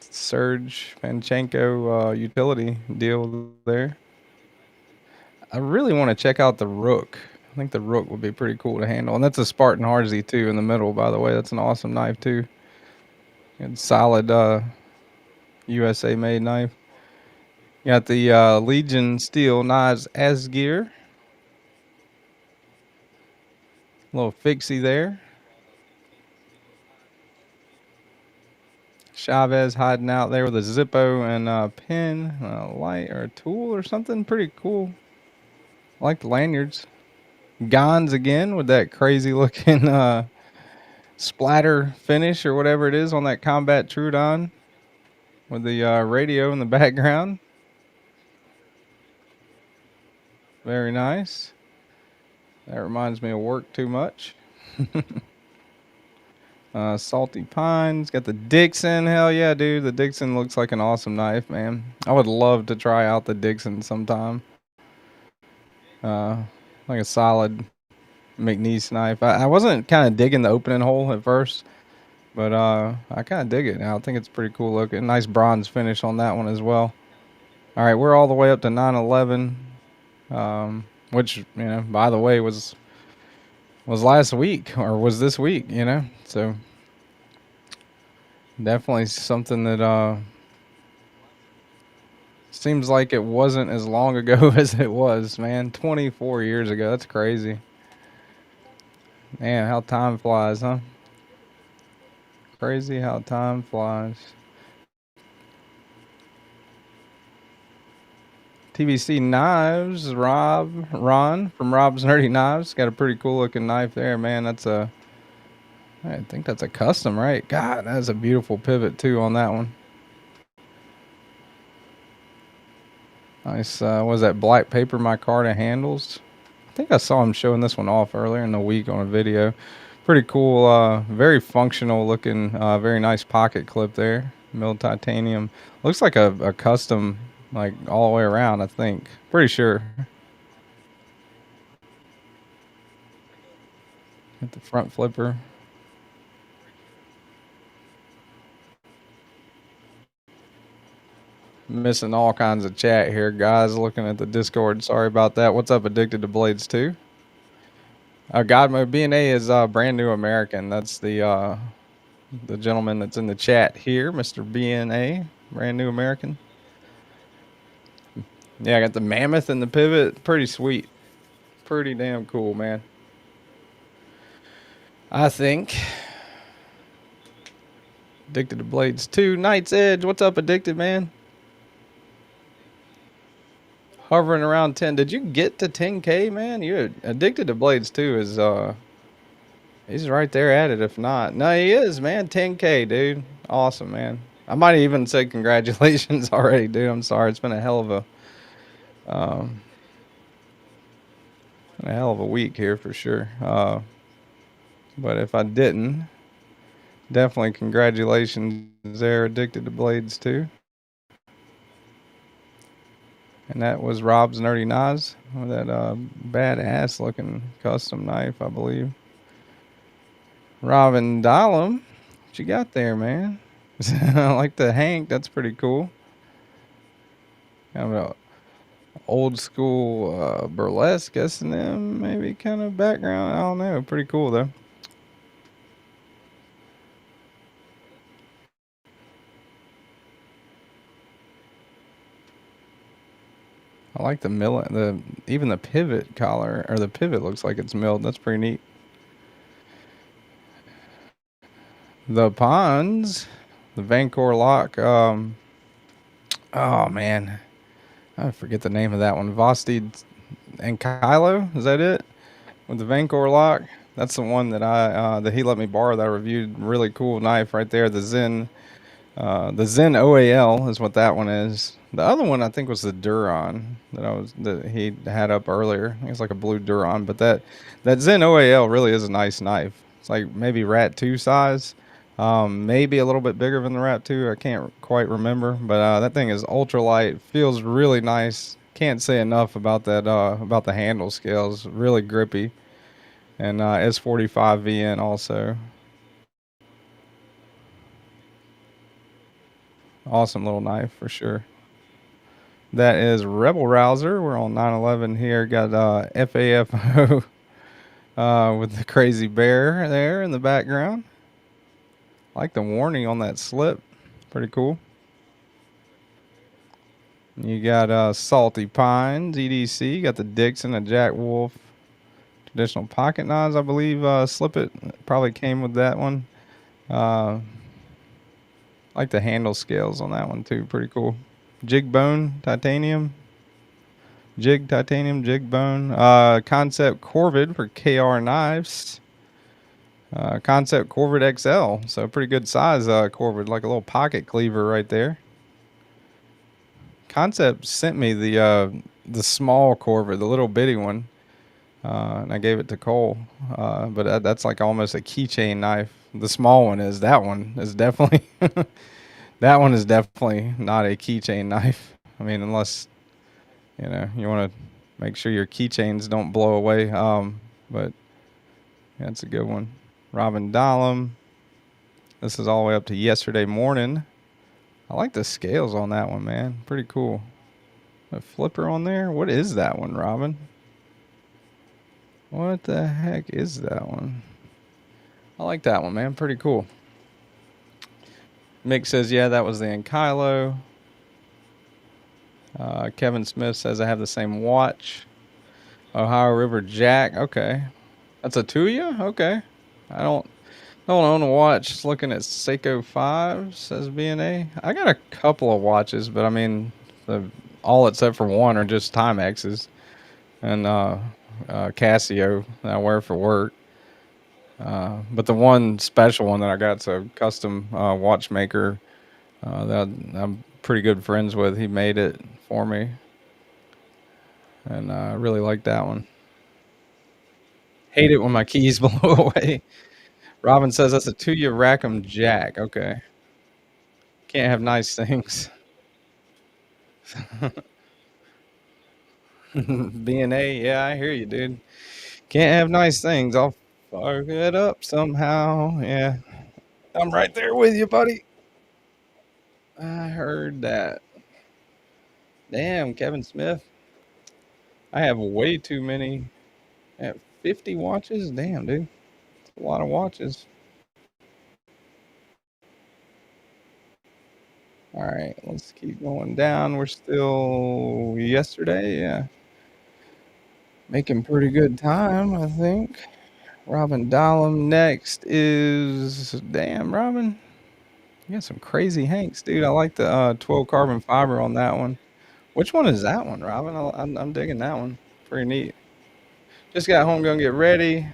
Serge Panchenko utility deal there. I really want to check out the Rook. I think the rook would be pretty cool to handle. And that's a Spartan Harzy too in the middle, by the way. That's an awesome knife too. Good solid USA made knife. Got the Legion Steel knives as gear. Little fixie there. Chavez hiding out there with a Zippo and a pin, a light or a tool or something. Pretty cool. I like the lanyards. Gons again with that crazy looking splatter finish or whatever it is on that Combat Trudon with the radio in the background. Very nice. That reminds me of work too much. Salty Pines. Got the Dixon. Hell yeah, dude. The Dixon looks like an awesome knife, man. I would love to try out the Dixon sometime. Like a solid McNeese knife. I wasn't kind of digging the opening hole at first, but I kind of dig it now. I think it's pretty cool looking. Nice bronze finish on that one as well. All right, we're all the way up to 911, which, you know, by the way, was last week or was this week, you know? So definitely something that seems like it wasn't as long ago as it was, man. 24 years ago. That's crazy. Man, how time flies, huh? Crazy how time flies. TBC Knives, Ron from Rob's Nerdy Knives. Got a pretty cool looking knife there, man. I think that's a custom, right? God, that's a beautiful pivot too on that one. Nice. What was that black paper micarta handles? I think I saw him showing this one off earlier in the week on a video. Pretty cool, very functional looking, very nice pocket clip there. Milled titanium. Looks like a custom, like all the way around, I think. Pretty sure. Hit the front flipper. Missing all kinds of chat here, guys. Looking at the Discord. Sorry about that. What's up, Addicted to Blades 2? God Mode B&A is brand new American. That's the gentleman that's in the chat here, Mr. B&A, brand new American. Yeah, I got the mammoth and the pivot. Pretty sweet. Pretty damn cool, man. I think. Addicted to Blades 2. Night's Edge. What's up, Addicted, man? Hovering around 10. Did you get to 10K, man? You're Addicted to Blades 2 is he's right there at it, if not. No, he is, man. 10K, dude. Awesome, man. I might even say congratulations already, dude. I'm sorry. It's been a hell of a week here for sure. But if I didn't, definitely congratulations there, Addicted to Blades 2. And that was Rob's Nerdy Knives with that badass looking custom knife, I believe. Robin Dahlem, what you got there, man? I like the Hank. That's pretty cool. Kind of a old school burlesque S&M, maybe kind of background. I don't know. Pretty cool though. I like the mill, even the pivot collar, or the pivot looks like it's milled. That's pretty neat. The Ponds, the Vancor lock. Oh man, I forget the name of that one. Vosti and Kylo, is that it? With the Vancor lock. That's the one that that he let me borrow. That I reviewed. Really cool knife right there. The Zen OAL is what that one is. The other one I think was the Duron that he had up earlier. It's like a blue Duron, but that Zen OAL really is a nice knife. It's like maybe Rat 2 size, maybe a little bit bigger than the Rat 2. I can't quite remember, but that thing is ultra light. Feels really nice. Can't say enough about that about the handle scales. Really grippy, and S45 VN also. Awesome little knife for sure. That is Rebel Rouser. We're on 911 here. Got FAFO with the crazy bear there in the background. I like the warning on that slip. Pretty cool. You got Salty Pines, EDC. You got the Dixon, a Jack Wolf. Traditional pocket knives, I believe. Slip it probably came with that one. I like the handle scales on that one too. Pretty cool. Jig bone, titanium. Jig bone. Concept Corvid for KR knives. Concept Corvid XL. So pretty good size Corvid, like a little pocket cleaver right there. Concept sent me the small Corvid, the little bitty one. And I gave it to Cole. But that's like almost a keychain knife. The small one is. That one is definitely that one is definitely not a keychain knife. I mean, unless you want to make sure your keychains don't blow away. But that's a good one. Robin Dahlem. This is all the way up to yesterday morning. I like the scales on that one, man. Pretty cool. A flipper on there. What is that one, Robin? What the heck is that one? I like that one, man. Pretty cool. Mick says, yeah, that was the Enkylo. Kevin Smith says, I have the same watch. Ohio River Jack. Okay. That's a Tuya? Okay. I don't own a watch. Just looking at Seiko 5, says BNA. I got a couple of watches, but I mean, all except for one are just Timexes. And Casio that I wear for work. But the one special one that I got's a custom watchmaker that I'm pretty good friends with. He made it for me. And I really like that one. Hate it when my keys blow away. Robin says that's a Tuya Rackham Jack. Okay. Can't have nice things. B&A, yeah, I hear you, dude. Can't have nice things. I'll fuck it up somehow. Yeah. I'm right there with you, buddy. I heard that. Damn, Kevin Smith. I have way too many. I have 50 watches? Damn, dude. That's a lot of watches. All right, let's keep going down. We're still yesterday, yeah. Making pretty good time, I think. Robin Dahlem next is, damn, Robin. You got some crazy hanks, dude. I like the 12 carbon fiber on that one. Which one is that one, Robin? I'm digging that one. Pretty neat. Just got home, gonna get ready.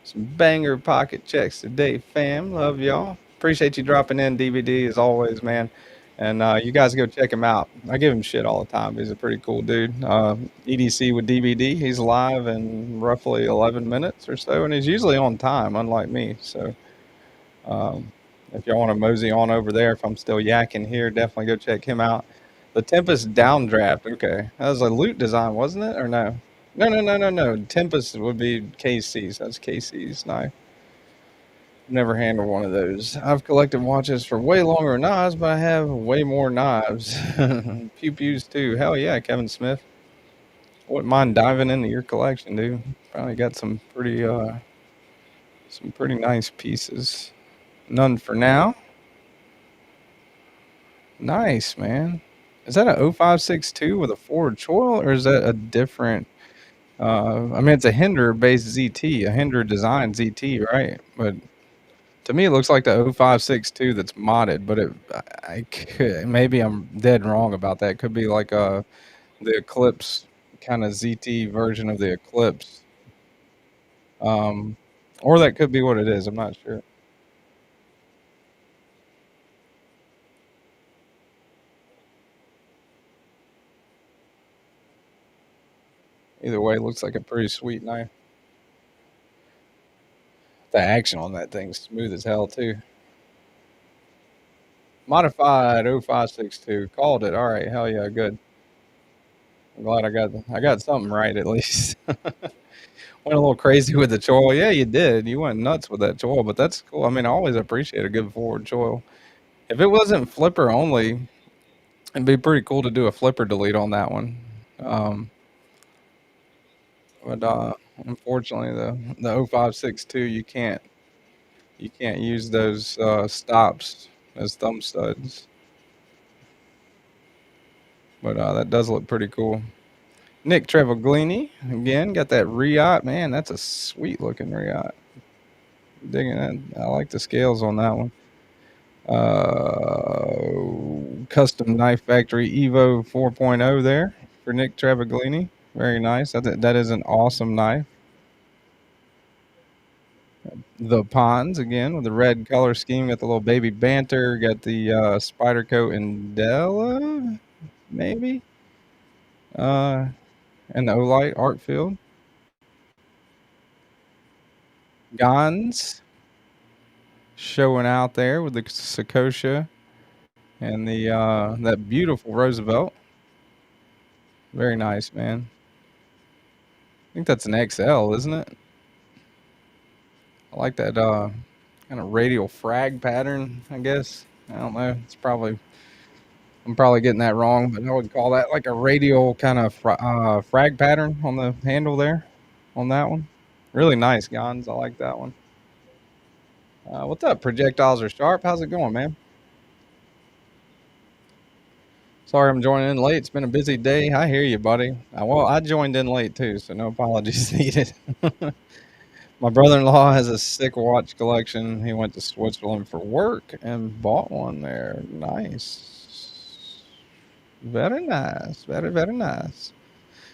Some banger pocket checks today, fam. Love y'all. Appreciate you dropping in, DVD, as always, man. And you guys go check him out. I give him shit all the time. He's a pretty cool dude. EDC with DVD. He's live in roughly 11 minutes or so, and he's usually on time, unlike me. So if y'all want to mosey on over there, if I'm still yakking here, definitely go check him out. The Tempest Downdraft. Okay. That was a loot design, wasn't it? Or no? No. Tempest would be KC's. That's KC's knife. Never handled one of those. I've collected watches for way longer knives, but I have way more knives. Pew pews too. Hell yeah, Kevin Smith. Wouldn't mind diving into your collection, dude. Probably got some pretty nice pieces. None for now. Nice, man. Is that a 0562 with a forward choil, or is that a different? I mean, it's a Hinder based ZT, a Hinder design ZT, right? But to me, it looks like the 0562 that's modded, but I could, maybe I'm dead wrong about that. It could be like the Eclipse kind of ZT version of the Eclipse. Or that could be what it is. I'm not sure. Either way, it looks like a pretty sweet knife. The action on that thing's smooth as hell, too. Modified 0562. Called it. All right. Hell yeah. Good. I'm glad I got something right at least. Went a little crazy with the choil. Yeah, you did. You went nuts with that choil, but that's cool. I mean, I always appreciate a good forward choil. If it wasn't flipper only, it'd be pretty cool to do a flipper delete on that one. But Unfortunately, the 0562 you can't use those stops as thumb studs. But that does look pretty cool. Nick Treviglini again got that Riot. Man, that's a sweet looking Riot. Digging that. I like the scales on that one. Custom Knife Factory Evo 4.0 there for Nick Treviglini. Very nice. That is an awesome knife. The Ponds again with the red color scheme. Got the little baby banter. Got the Spider Coat and Della, maybe. And the Olight Artfield. Gons showing out there with the Sakosha and the that beautiful Roosevelt. Very nice, man. I think that's an XL, isn't it? I like that kind of radial frag pattern, I guess. I don't know. I'm probably getting that wrong, but I would call that like a radial kind of frag pattern on the handle there on that one. Really nice guns. I like that one. What's up? Projectiles are sharp. How's it going, man? Sorry I'm joining in late. It's been a busy day. I hear you, buddy. Well, I joined in late too, so no apologies needed. My brother-in-law has a sick watch collection. He went to Switzerland for work and bought one there. Nice. Very nice. Very, very nice.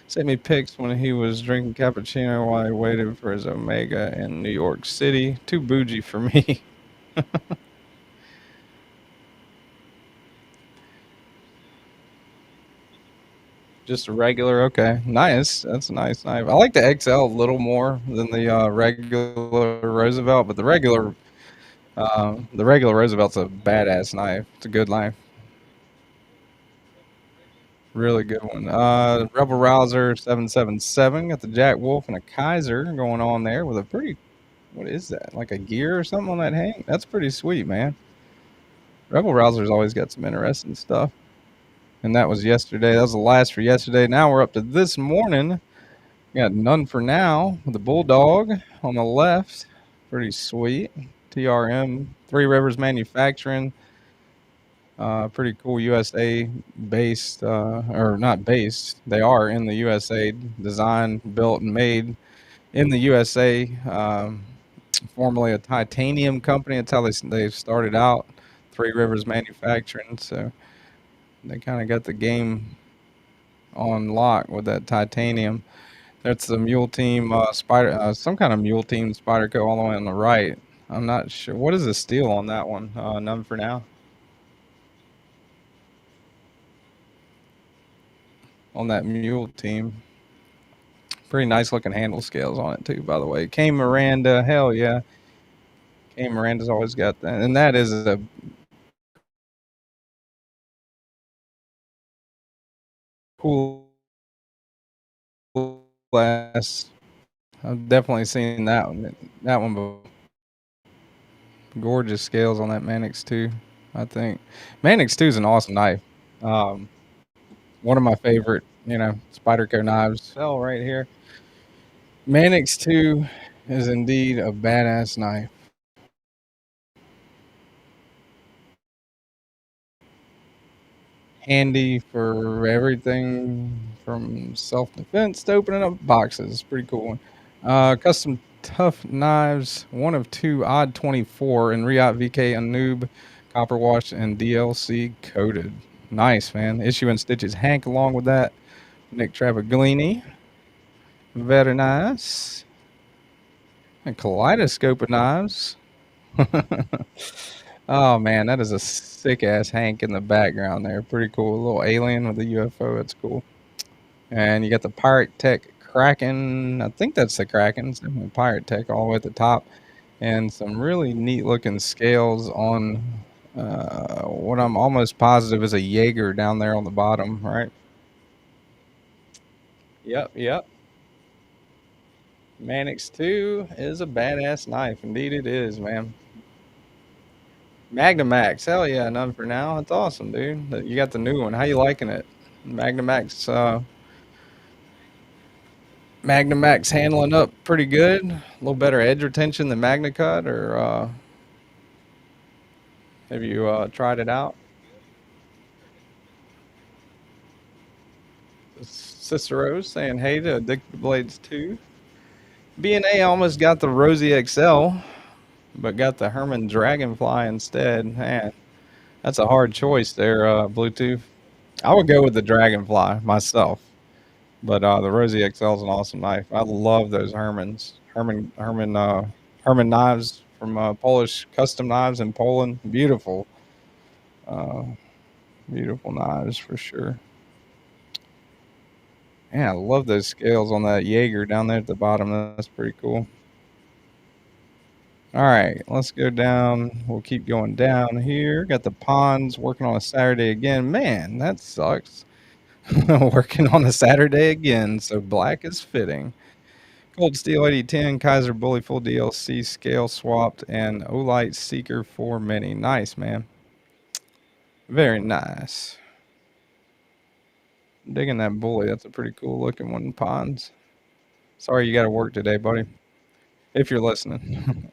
Sent me pics when he was drinking cappuccino while he waited for his Omega in New York City. Too bougie for me. Just a regular, okay. Nice. That's a nice knife. I like the XL a little more than the regular Roosevelt, but the regular Roosevelt's a badass knife. It's a good knife. Really good one. Rebel Rouser 777. Got the Jack Wolf and a Kaiser going on there with a pretty, what is that? Like a gear or something on that hang? That's pretty sweet, man. Rebel Rouser's always got some interesting stuff. And that was yesterday. That was the last for yesterday. Now we're up to this morning. Got None for Now with the Bulldog on the left. Pretty sweet. TRM, Three Rivers Manufacturing. Pretty cool USA based, or not based. They are in the USA. Designed, built, and made in the USA. Formerly a titanium company. That's how they started out. Three Rivers Manufacturing. So they kind of got the game on lock with that titanium. That's the Mule Team Spider, some kind of Mule Team Spyderco all the way on the right. I'm not sure. What is the steel on that one? None for now. On that Mule Team. Pretty nice looking handle scales on it too, by the way. Kane Miranda, hell yeah. Kane Miranda's always got that. And that is a cool glass. I've definitely seen that one. That one before. Gorgeous scales on that Manix 2, I think. Manix 2 is an awesome knife. One of my favorite, Spyderco knives. Fell right here. Manix 2 is indeed a badass knife. Handy for everything from self-defense to opening up boxes. Pretty cool one. Custom Tough Knives, one of two, odd 24 in Riot VK Anub, copper wash, and DLC coated. Nice, man. Issue and Stitches Hank along with that. Nick Travaglini. Very nice. And Kaleidoscope of Knives. Oh man, that is a sick ass Hank in the background there. Pretty cool. A little alien with a UFO. That's cool. And you got the Pirate Tech Kraken. I think that's the Kraken. It's definitely Pirate Tech all the way at the top. And some really neat looking scales on what I'm almost positive is a Jaeger down there on the bottom, right? Yep. Manix 2 is a badass knife. Indeed it is, man. Magnamax, hell yeah, None for Now. That's awesome, dude. You got the new one. How you liking it? Magnamax, Magnamax handling up pretty good. A little better edge retention than MagnaCut, or have you tried it out? Cicero saying hey to Addicted Blades 2. B&A almost got the Rosie XL, but got the Herman Dragonfly instead. Man, that's a hard choice there, Bluetooth. I would go with the Dragonfly myself, but the Rosie XL is an awesome knife. I love those Herman knives from Polish Custom Knives in Poland. Beautiful, uh, beautiful knives for sure. Yeah, I love those scales on that Jaeger down there at the bottom. That's pretty cool. All right, let's go down. We'll keep going down here. Got the ponds working on a Saturday again. Man, that sucks. Working on a Saturday again, so black is fitting. Cold Steel 8010, Kaiser Bully Full DLC, scale swapped, and Olight Seeker for mini. Nice, man. Very nice. I'm digging that Bully. That's a pretty cool looking one, ponds. Sorry you got to work today, buddy. If you're listening.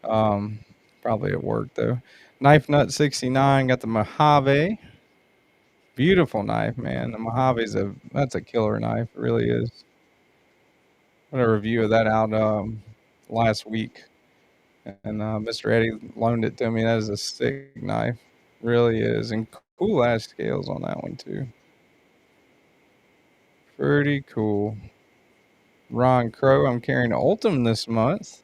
Probably at work though. Knife Nut 69 got the Mojave. Beautiful knife, man. The Mojave's that's a killer knife. It really is. I had a review of that out last week, and Mr. Eddie loaned it to me. That is a sick knife. Really is, and cool ass scales on that one too. Pretty cool. Ron Crow, I'm carrying Ultim this month.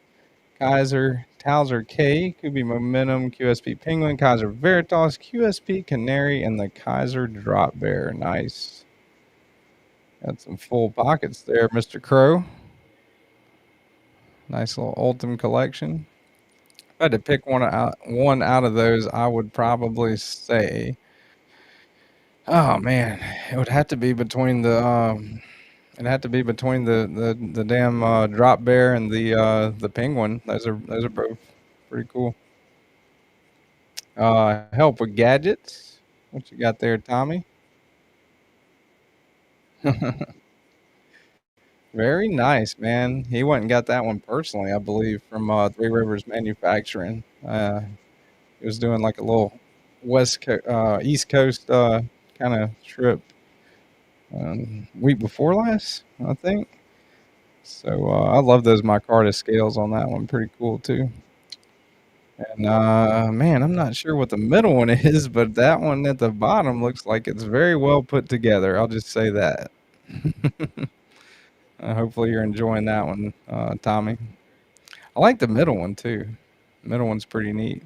Kaiser, Towser K, Kubi Momentum, QSP Penguin, Kaiser Veritas, QSP Canary, and the Kaiser Drop Bear. Nice. Got some full pockets there, Mr. Crow. Nice little Ultim collection. If I had to pick one out of those, I would probably say, oh man, it would have to be between the damn Drop Bear and the Penguin. Those are both pretty cool. Help with gadgets. What you got there, Tommy? Very nice, man. He went and got that one personally, I believe, from Three Rivers Manufacturing. He was doing like a little East Coast kind of trip week before last, I think. So I love those micarta scales on that one. Pretty cool too. And man, I'm not sure what the middle one is, but that one at the bottom looks like it's very well put together. I'll just say that. Hopefully you're enjoying that one, Tommy. I like the middle one too. Middle one's pretty neat.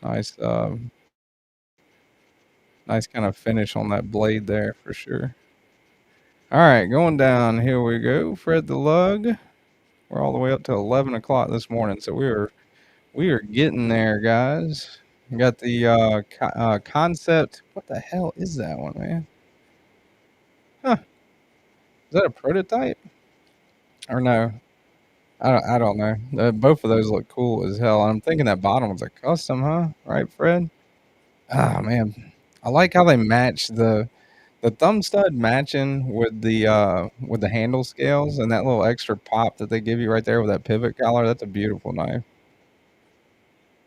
Nice, nice kind of finish on that blade there for sure. All right, going down. Here we go. Fred the Lug. We're all the way up to 11 o'clock this morning, so we are getting there, guys. We got the concept. What the hell is that one, man? Huh? Is that a prototype or no? I don't know. Both of those look cool as hell. I'm thinking that bottom one's a custom, huh? Right, Fred? Oh man, I like how they match the thumb stud matching with the handle scales and that little extra pop that they give you right there with that pivot collar. That's a beautiful knife.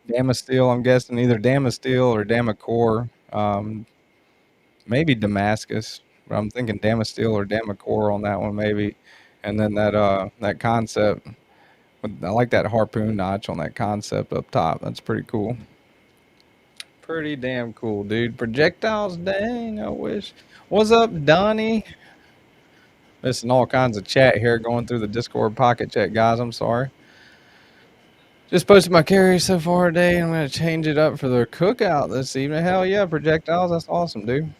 Damasteel, I'm guessing either Damasteel or Damacore. Maybe Damascus, but I'm thinking Damasteel or Damacore on that one maybe. And then that concept. I like that harpoon notch on that concept up top. That's pretty cool. Pretty damn cool, dude. Projectiles, dang, I wish. What's up, Donnie? Missing all kinds of chat here going through the Discord pocket chat, guys. I'm sorry. Just posted my carry so far today. I'm going to change it up for the cookout this evening. Hell yeah, projectiles. That's awesome, dude.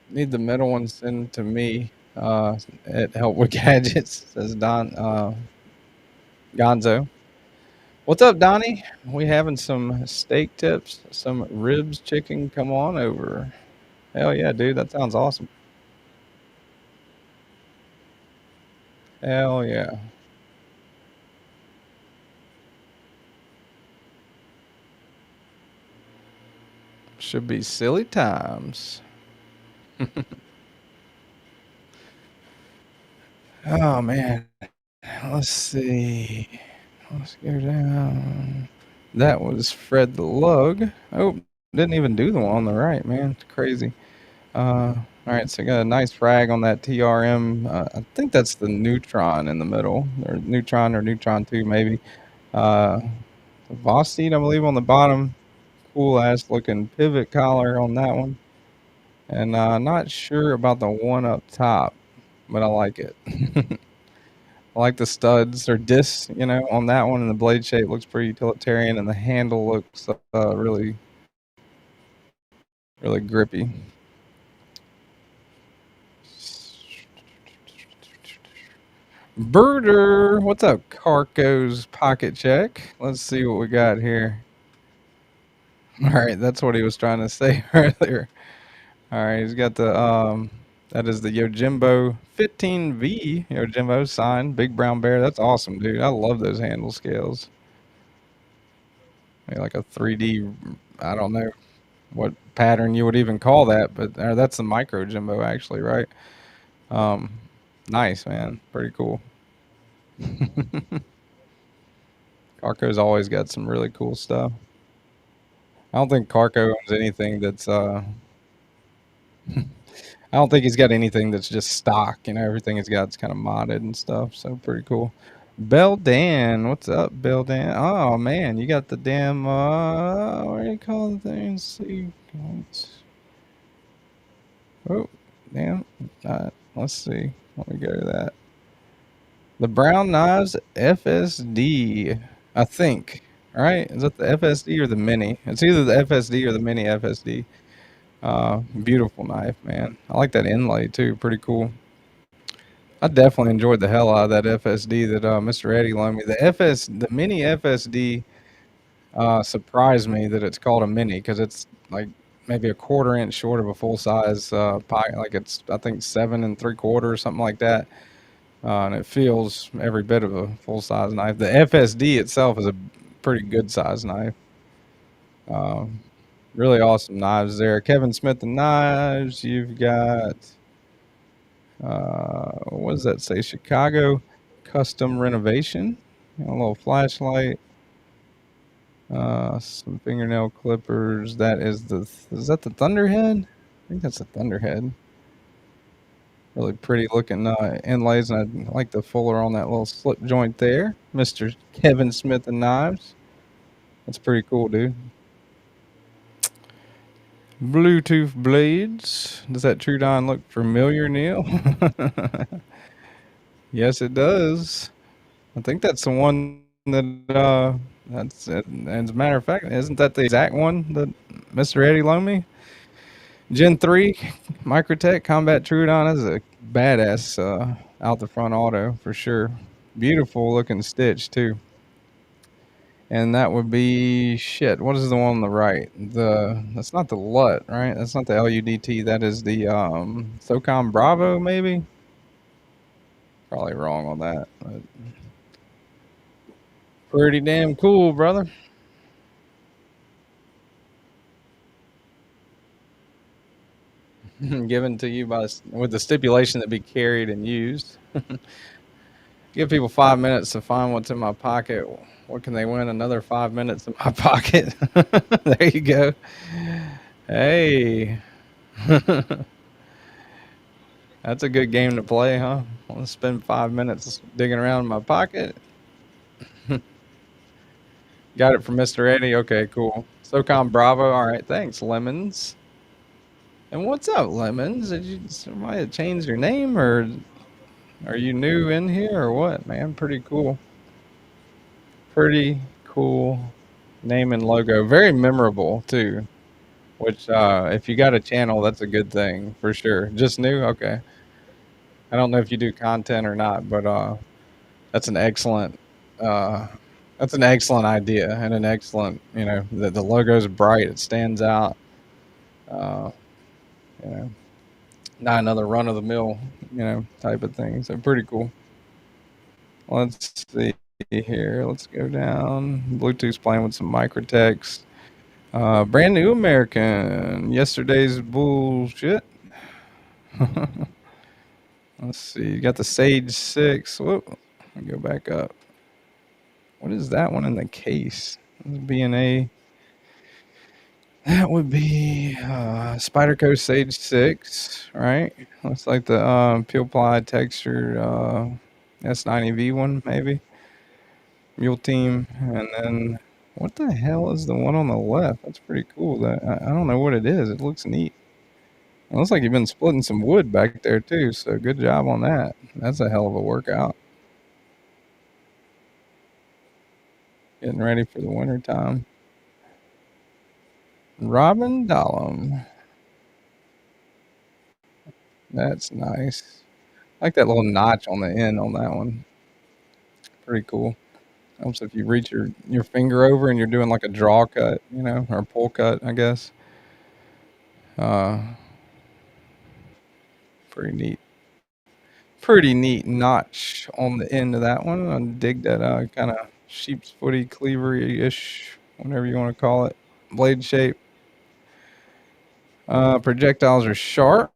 Need the middle one sent to me. It help with gadgets, says Don Gonzo. What's up, Donnie? We having some steak tips, some ribs chicken. Come on over. Hell yeah, dude. That sounds awesome. Hell yeah. Should be silly times. Oh man. Let's see. Let's go down. That was Fred the Lug. Oh, didn't even do the one on the right, man. It's crazy. All right, so I got a nice frag on that TRM. I think that's the Neutron in the middle, or Neutron 2 maybe. Vosteed, I believe, on the bottom. Cool ass looking pivot collar on that one. And not sure about the one up top, but I like it. I like the studs or discs, on that one, and the blade shape looks pretty utilitarian, and the handle looks really, really grippy. Birder, what's up, Carco's pocket check? Let's see what we got here. All right, that's what he was trying to say earlier. All right, he's got the that is the Yojimbo 15V Yojimbo sign, big brown bear. That's awesome, dude. I love those handle scales. Like a 3D, I don't know what pattern you would even call that, but that's the micro Jimbo actually, right? Nice, man. Pretty cool. Carco's always got some really cool stuff. I don't think Carco owns anything that's I don't think he's got anything that's just stock. Everything he's got is kind of modded and stuff. So pretty cool. Bell Dan, what's up, Bell Dan? Oh man, you got the damn what do you call the thing? See, oh damn. Let's see. Let me go to that. The Brown Knives FSD, I think. All right, is that the FSD or the Mini? It's either the FSD or the Mini FSD. Beautiful knife, man. I like that inlay too. Pretty cool. I definitely enjoyed the hell out of that FSD that Mr. Eddie loaned me. The Mini FSD surprised me that it's called a Mini because it's like maybe a quarter-inch short of a full-size pocket. Like it's I think 7 3/4 or something like that. And it feels every bit of a full-size knife. The FSD itself is a pretty good-sized knife. Really awesome knives there. Kevin Smith and Knives. You've got, what does that say? Chicago Custom Renovation. A little flashlight. Some fingernail clippers. Is that the Thunderhead? I think that's a Thunderhead. Really pretty looking inlays, and I like the fuller on that little slip joint there. Mr. Kevin Smith and Knives. That's pretty cool, dude. Bluetooth blades. Does that Trudon look familiar, Neil? Yes, it does. I think that's the one that, that's it. As a matter of fact, isn't that the exact one that Mr. Eddie loaned me? Gen 3 Microtech Combat Trudon is a badass out the front auto for sure. Beautiful looking stitch too. And that would be shit. What is the one on the right? That's not the LUT, right? That's not the LUDT. That is the SOCOM Bravo, maybe. Probably wrong on that. But pretty damn cool, brother. Given to you with the stipulation that be carried and used. Give people 5 minutes to find what's in my pocket. What can they win? Another 5 minutes in my pocket. There you go. Hey. That's a good game to play, huh? I'll spend 5 minutes digging around in my pocket. Got it from Mr. Eddie. Okay, cool. SOCOM Bravo. All right, thanks, Lemons. And what's up, Lemons? Did somebody change your name, or are you new in here, or what, man? Pretty cool. Pretty cool name and logo. Very memorable, too. Which, if you got a channel, that's a good thing, for sure. Just new? Okay. I don't know if you do content or not, but that's an excellent uh, that's an excellent idea, and an excellent, the logo's bright, it stands out. Uh, you know, not another run of the mill, type of thing. So pretty cool. Let's see here. Let's go down. Bluetooth's playing with some microtext. Brand new American. Yesterday's bullshit. Let's see. You got the Sage 6. Whoop. Let me go back up. What is that one in the case? This B&A. That would be Spyderco Sage 6, right? Looks like the peel ply textured S90V one, maybe. Mule Team. And then what the hell is the one on the left? That's pretty cool. That I don't know what it is. It looks neat. It looks like you've been splitting some wood back there too, so good job on that. That's a hell of a workout. Getting ready for the winter time. Robin Dollum. That's nice. I like that little notch on the end on that one. Pretty cool. Helps if you reach your finger over and you're doing like a draw cut, you know, or pull cut, I guess. Pretty neat. Pretty neat notch on the end of that one. I dig that kind of sheep's footy cleavery-ish, whatever you want to call it, blade shape. Projectiles are sharp.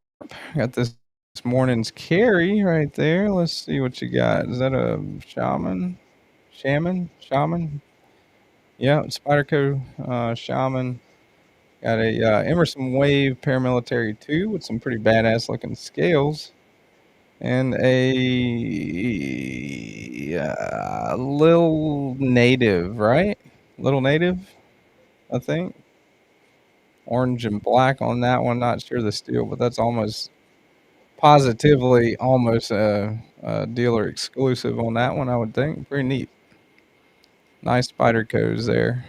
Got this morning's carry right there. Let's see what you got. Is that a shaman? Shaman? Yeah, Spyderco Shaman. Got a Emerson Wave Paramilitary 2 with some pretty badass looking scales. And a Little Native, right? Little Native, I think. Orange and black on that one. Not sure the steel, but that's almost positively almost a dealer exclusive on that one, I would think. Pretty neat. Nice Spydercos there.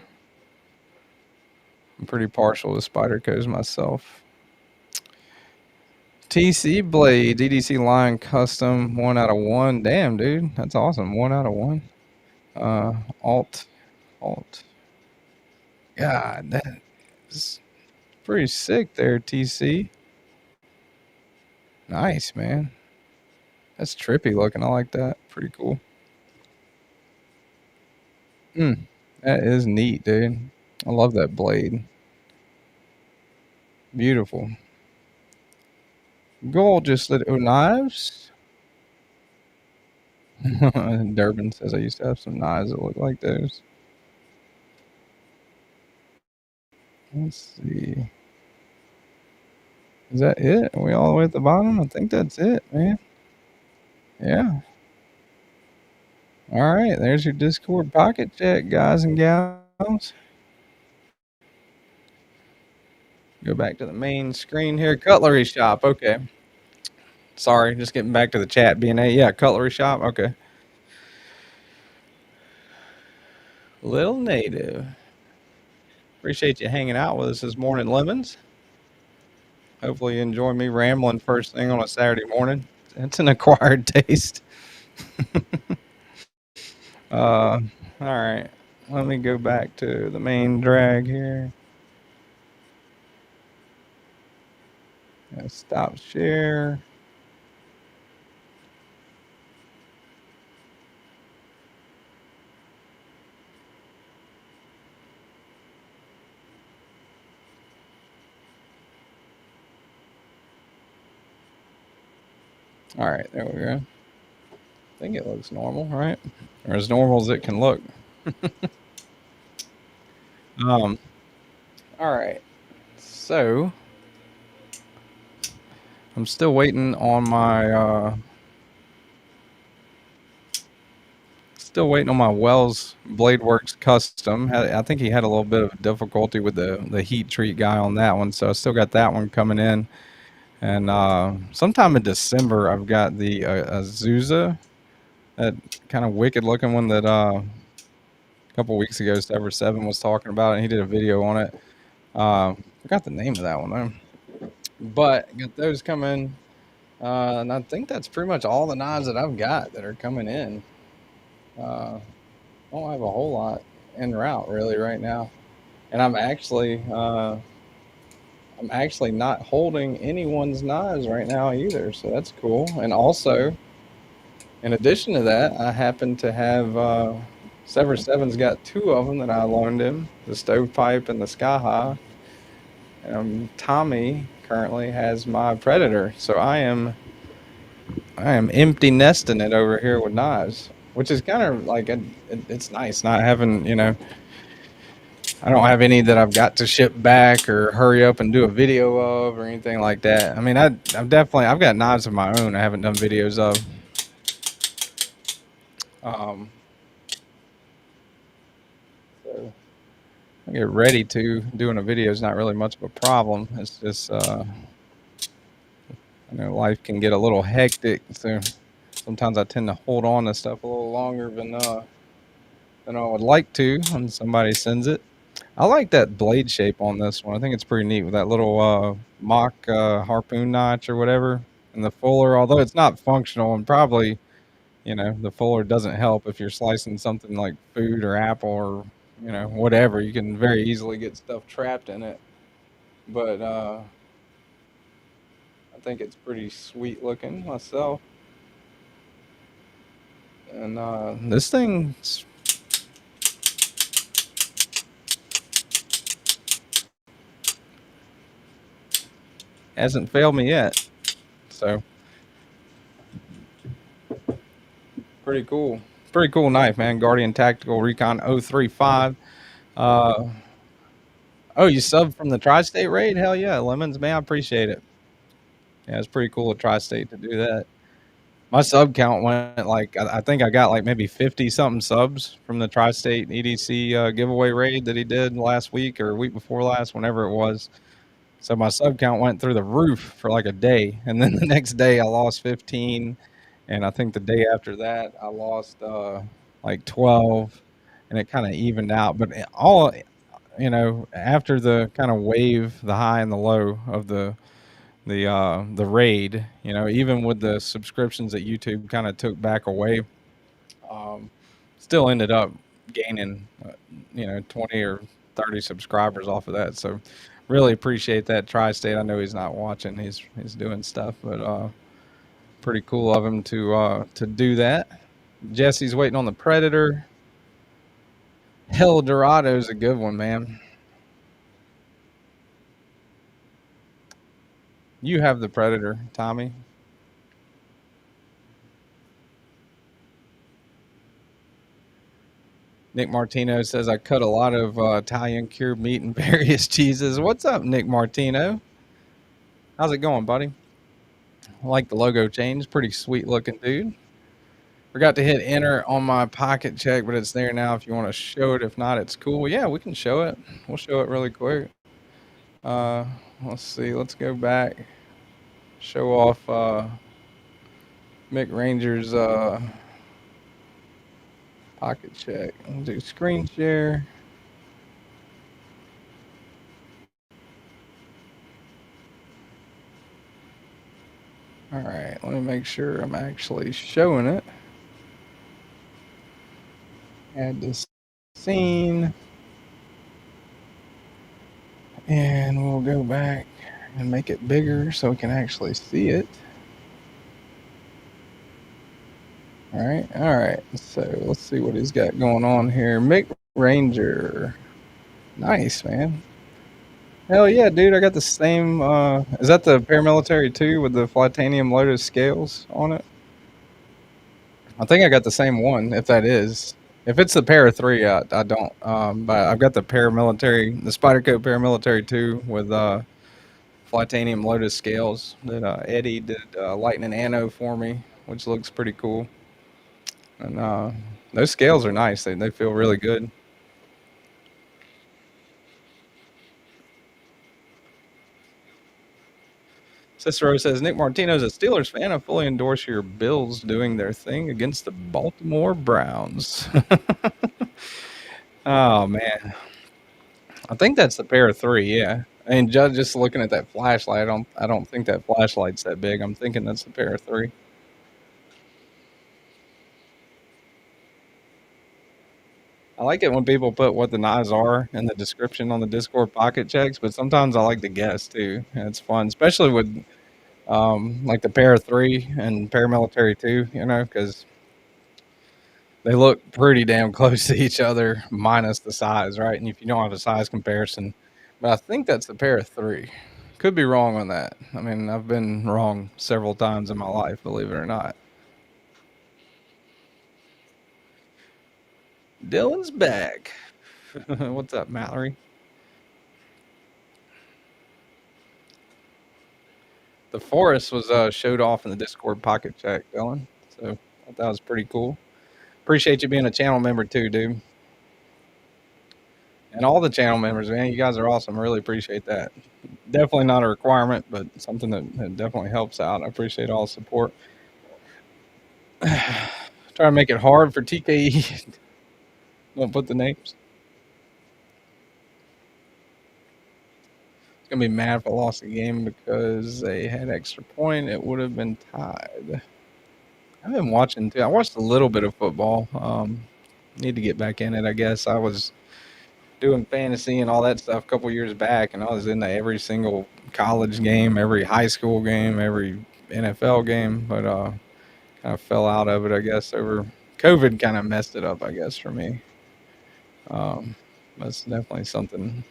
I'm pretty partial to Spydercos myself. TC Blade, DDC Line Custom, 1 out of 1. Damn, dude. That's awesome. 1 out of 1. Alt. God, that is pretty sick there, TC. Nice, man. That's trippy looking. I like that. Pretty cool. That is neat, dude. I love that blade. Beautiful. Gorgeous little knives. Durbin says I used to have some knives that look like those. Let's see. Is that it? Are we all the way at the bottom? I think that's it, man. Yeah. All right. There's your Discord pocket check, guys and gals. Go back to the main screen here. Cutlery shop. Okay. Sorry. Just getting back to the chat. B&A. Yeah. Cutlery shop. Okay. Little Native. Appreciate you hanging out with us this morning, Lemons. Hopefully you enjoy me rambling first thing on a Saturday morning. It's an acquired taste. All right. Let me go back to the main drag here. Stop share. All right, there we go. I think it looks normal, right? Or as normal as it can look. All right. So I'm still waiting on my Wells Bladeworks custom. I think he had a little bit of difficulty with the heat treat guy on that one, so I still got that one coming in. And sometime in December, I've got the Azusa, that kind of wicked looking one that a couple weeks ago Sever 7 was talking about, and he did a video on it. Forgot the name of that one though. But got those coming, and I think that's pretty much all the knives that I've got that are coming in. Don't have a whole lot en route really right now, and I'm actually not holding anyone's knives right now either, so that's cool. And also, in addition to that, I happen to have Sever 7's got 2 of them that I loaned him, the Stovepipe and the Sky High. Tommy currently has my Predator, so I am empty nesting it over here with knives, which is kind of like it's nice not having, you know, I don't have any that I've got to ship back or hurry up and do a video of or anything like that. I mean, I've got knives of my own I haven't done videos of. So I get ready to. Doing a video is not really much of a problem. It's just, you know, life can get a little hectic. So sometimes I tend to hold on to stuff a little longer than I would like to when somebody sends it. I like that blade shape on this one. I think it's pretty neat with that little mock harpoon notch or whatever. And the fuller, although it's not functional, and probably, you know, the fuller doesn't help if you're slicing something like food or apple or, you know, whatever. You can very easily get stuff trapped in it. But I think it's pretty sweet looking myself. And this thing's hasn't failed me yet. So pretty cool. Pretty cool knife, man. Guardian Tactical Recon 035. Oh, you subbed from the Tri-State raid? Hell yeah, Lemons, man. I appreciate it. Yeah, it's pretty cool at Tri-State to do that. My sub count went like, I think I got like maybe 50 something subs from the Tri-State EDC giveaway raid that he did last week or week before last, whenever it was. So my sub count went through the roof for like a day. And then the next day I lost 15. And I think the day after that I lost like 12. And it kind of evened out. But all, you know, after the kind of wave, the high and the low of the raid, you know, even with the subscriptions that YouTube kind of took back away, still ended up gaining, you know, 20 or 30 subscribers off of that. So really appreciate that, Tri-State. I know he's not watching, he's doing stuff, but pretty cool of him to do that. Jesse's waiting on the Predator. Hell Dorado's a good one, man. You have the Predator, Tommy. Nick Martino says, I cut a lot of Italian cured meat and various cheeses. What's up, Nick Martino? How's it going, buddy? I like the logo change. Pretty sweet looking, dude. Forgot to hit enter on my pocket check, but it's there now if you want to show it. If not, it's cool. Yeah, we can show it. We'll show it really quick. Let's see. Let's go back. Show off Mick Ranger's pocket check. I'll do screen share. All right, let me make sure I'm actually showing it. Add this scene. And we'll go back and make it bigger so we can actually see it. All right. So let's see what he's got going on here. Mick Ranger. Nice, man. Hell yeah, dude. I got the same. Is that the paramilitary 2 with the Flatanium Lotus scales on it? I think I got the same one, if that is. If it's the Para 3, I don't. But I've got the paramilitary, the Spyderco paramilitary 2 with Flatanium Lotus scales that Eddie did Lightning Anno for me, which looks pretty cool. And those scales are nice. They feel really good. Cicero says, Nick Martino's a Steelers fan. I fully endorse your Bills doing their thing against the Baltimore Browns. Oh, man. I think that's the Para 3, yeah. And just looking at that flashlight, I don't think that flashlight's that big. I'm thinking that's the Para 3. I like it when people put what the knives are in the description on the Discord pocket checks, but sometimes I like to guess too. And it's fun, especially with like the Para 3 and Paramilitary 2, you know, because They look pretty damn close to each other, minus the size, right? And if you don't have a size comparison, but I think that's the pair of 3. Could be wrong on that. I mean, I've been wrong several times in my life, believe it or not. Dylan's back. What's up, Mallory? The forest was showed off in the Discord pocket check, Dylan. So I thought that was pretty cool. Appreciate you being a channel member too, dude. And all the channel members, man. You guys are awesome. I really appreciate that. Definitely not a requirement, but something that definitely helps out. I appreciate all the support. Try to make it hard for TKE. Won't put the names. It's gonna be mad if I lost the game because they had extra point. It would have been tied. I've been watching too. I watched a little bit of football. Need to get back in it, I guess. I was doing fantasy and all that stuff a couple years back, and I was into every single college game, every high school game, every NFL game, but kind of fell out of it, I guess. Over COVID kind of messed it up, I guess, for me. That's definitely something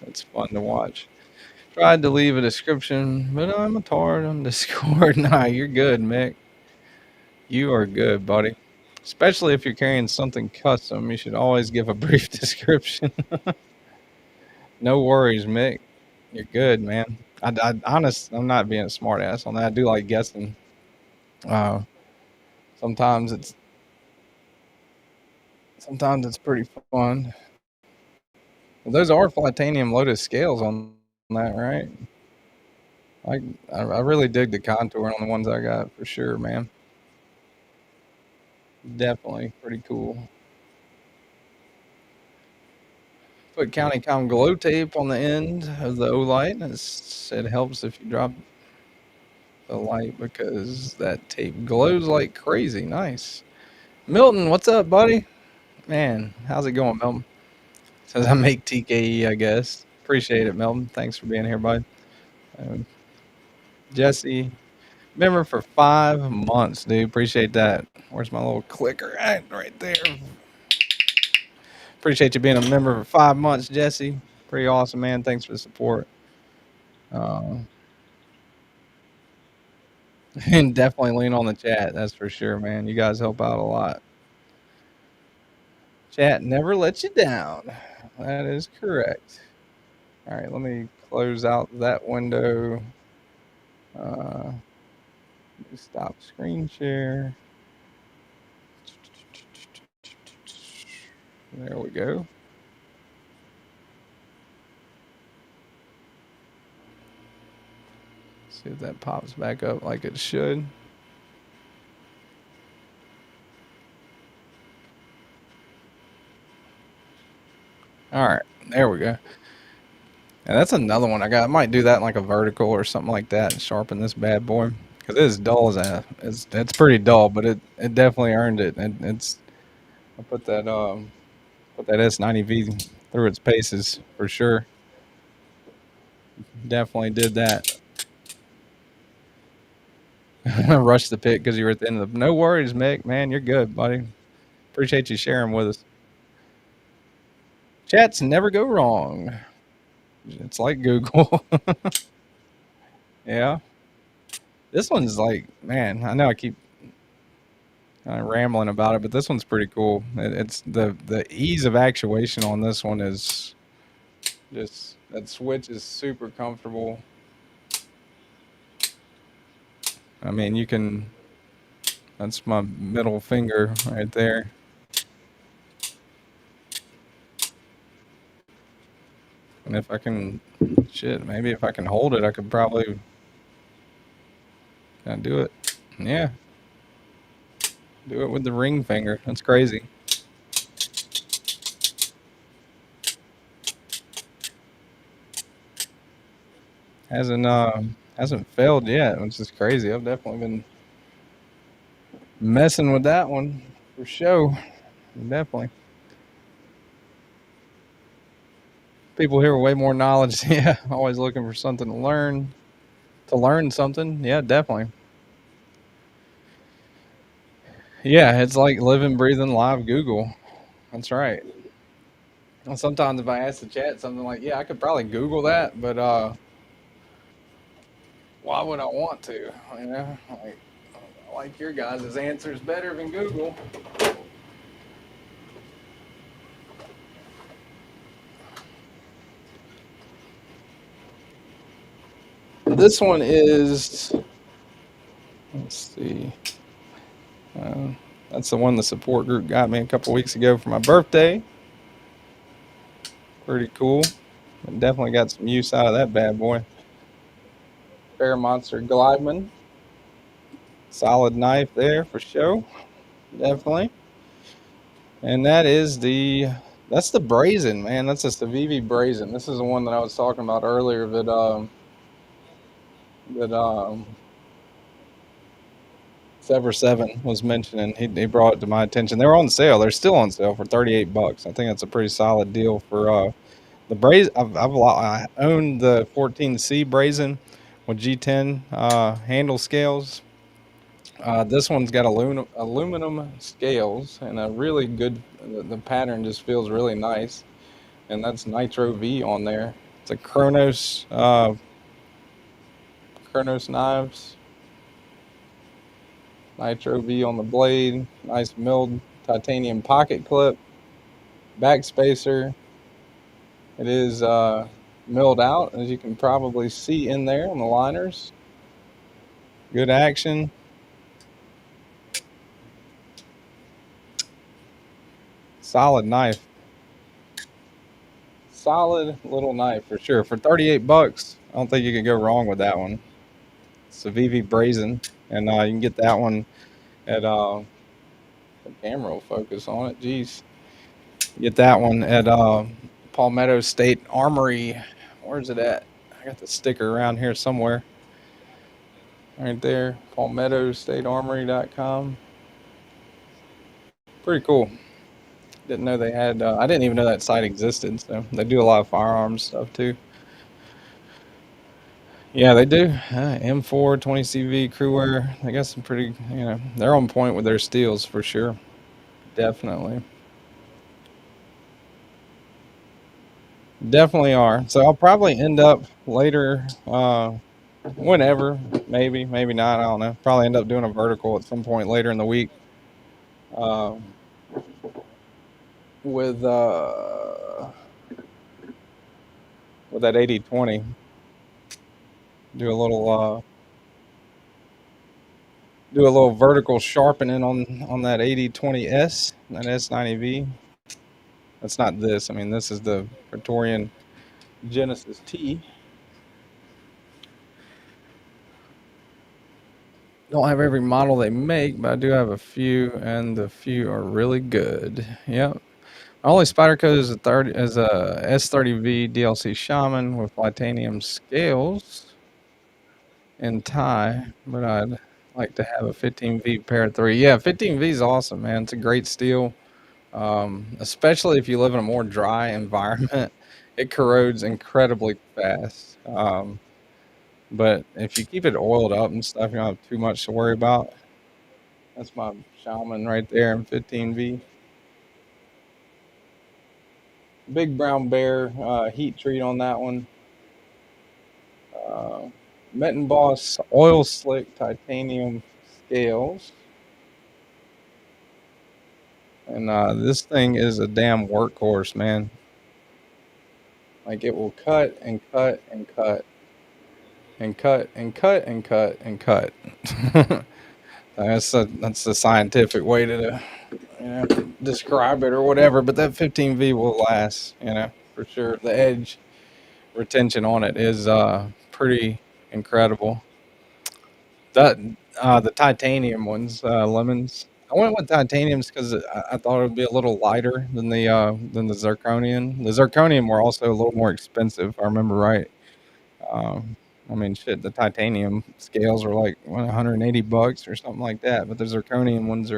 that's fun to watch. Tried to leave a description, but I'm a tard on Discord. Nah, you're good, Mick. You are good, buddy. Especially if you're carrying something custom, you should always give a brief description. No worries, Mick. You're good, man. I'm not being a smart ass on that. I do like guessing. Sometimes it's pretty fun. Well, those are titanium lotus scales on that, right? I really dig the contour on the ones I got for sure, man. Definitely pretty cool. Put County Com glow tape on the end of the O light. It helps if you drop the light because that tape glows like crazy. Nice. Milton, what's up, buddy? Man, how's it going, Milton? Says I make TKE, I guess. Appreciate it, Milton. Thanks for being here, bud. Jesse, member for 5 months, dude. Appreciate that. Where's my little clicker at? Right there. Appreciate you being a member for 5 months, Jesse. Pretty awesome, man. Thanks for the support. And definitely lean on the chat. That's for sure, man. You guys help out a lot. Chat never lets you down. That is correct. All right, let me close out that window. Stop screen share. There we go. See if that pops back up like it should. All right, there we go. And that's another one I got. I might do that in like a vertical or something like that and sharpen this bad boy. Because it is dull as a, it's pretty dull, but it definitely earned it. I put that S90V through its paces for sure. Definitely did that. Rushed the pit because you were at the end of the. No worries, Mick. Man, you're good, buddy. Appreciate you sharing with us. Chats never go wrong. It's like Google. Yeah. This one's like, man, I know I keep rambling about it, but this one's pretty cool. It's the ease of actuation on this one is just, that switch is super comfortable. I mean, you can, that's my middle finger right there. And if I can, shit, maybe if I can hold it, I could probably, can I do it? Yeah. Do it with the ring finger. That's crazy. Hasn't failed yet, which is crazy. I've definitely been messing with that one for sure. Definitely. People here with way more knowledge. Yeah, always looking for something to learn something. Yeah, definitely. Yeah, it's like living, breathing, live Google. That's right. And sometimes if I ask the chat something like, "Yeah, I could probably Google that," but why would I want to? You know, like your guys' answer is better than Google. This one is, let's see, uh, that's the one the support group got me a couple weeks ago for my birthday. Pretty cool. Definitely got some use out of that bad boy. Bear Monster Glideman. Solid knife there for show. Definitely. And that's the brazen, man. That's just the VV brazen. This is the one that I was talking about earlier that Sever 7 was mentioning. He brought it to my attention. They were on sale. They're still on sale for $38. I think that's a pretty solid deal for the brazen. I own the 14C brazen with G10 handle scales. This one's got aluminum scales and a really good. The pattern just feels really nice, and that's Nitro V on there. It's a Kronos knives. Nitro V on the blade. Nice milled titanium pocket clip. Back spacer. It is milled out, as you can probably see in there on the liners. Good action. Solid knife. Solid little knife for sure. For $38, I don't think you could go wrong with that one. It's a VV Brazen, and you can get that one at the camera will focus on it. Jeez, get that one at Palmetto State Armory. Where's it at? I got the sticker around here somewhere. Right there, PalmettoStateArmory.com. Pretty cool. Didn't know they had. I didn't even know that site existed. So they do a lot of firearms stuff too. Yeah, they do. M4, 20CV, crewwear. They got some pretty. They're on point with their steels for sure. Definitely. Definitely are. So I'll probably end up later, whenever, maybe not. I don't know. Probably end up doing a vertical at some point later in the week, uh, with that 80/20. Do a little vertical sharpening on that 80/20S, that S90V. That's not this. I mean, this is the Praetorian Genesis T. Don't have every model they make, but I do have a few, and the few are really good. Yep. My only spider code is a S30V DLC Shaman with titanium scales and tie, but I'd like to have a 15V Para 3. Yeah, 15V is awesome, man. It's a great steel, especially if you live in a more dry environment. It corrodes incredibly fast. But if you keep it oiled up and stuff, you don't have too much to worry about. That's my Shaman right there in 15V. Big brown bear heat treat on that one. Metin Boss oil slick titanium scales. And this thing is a damn workhorse, man. Like it will cut and cut and cut and cut and cut and cut and cut. That's the scientific way to describe it or whatever. But that 15V will last, for sure. The edge retention on it is pretty incredible. That the titanium ones, lemons. I went with titaniums because I thought it would be a little lighter than the zirconium. The zirconium were also a little more expensive, if I remember right. Um, I mean, shit, the titanium scales are like $180 or something like that, but the zirconium ones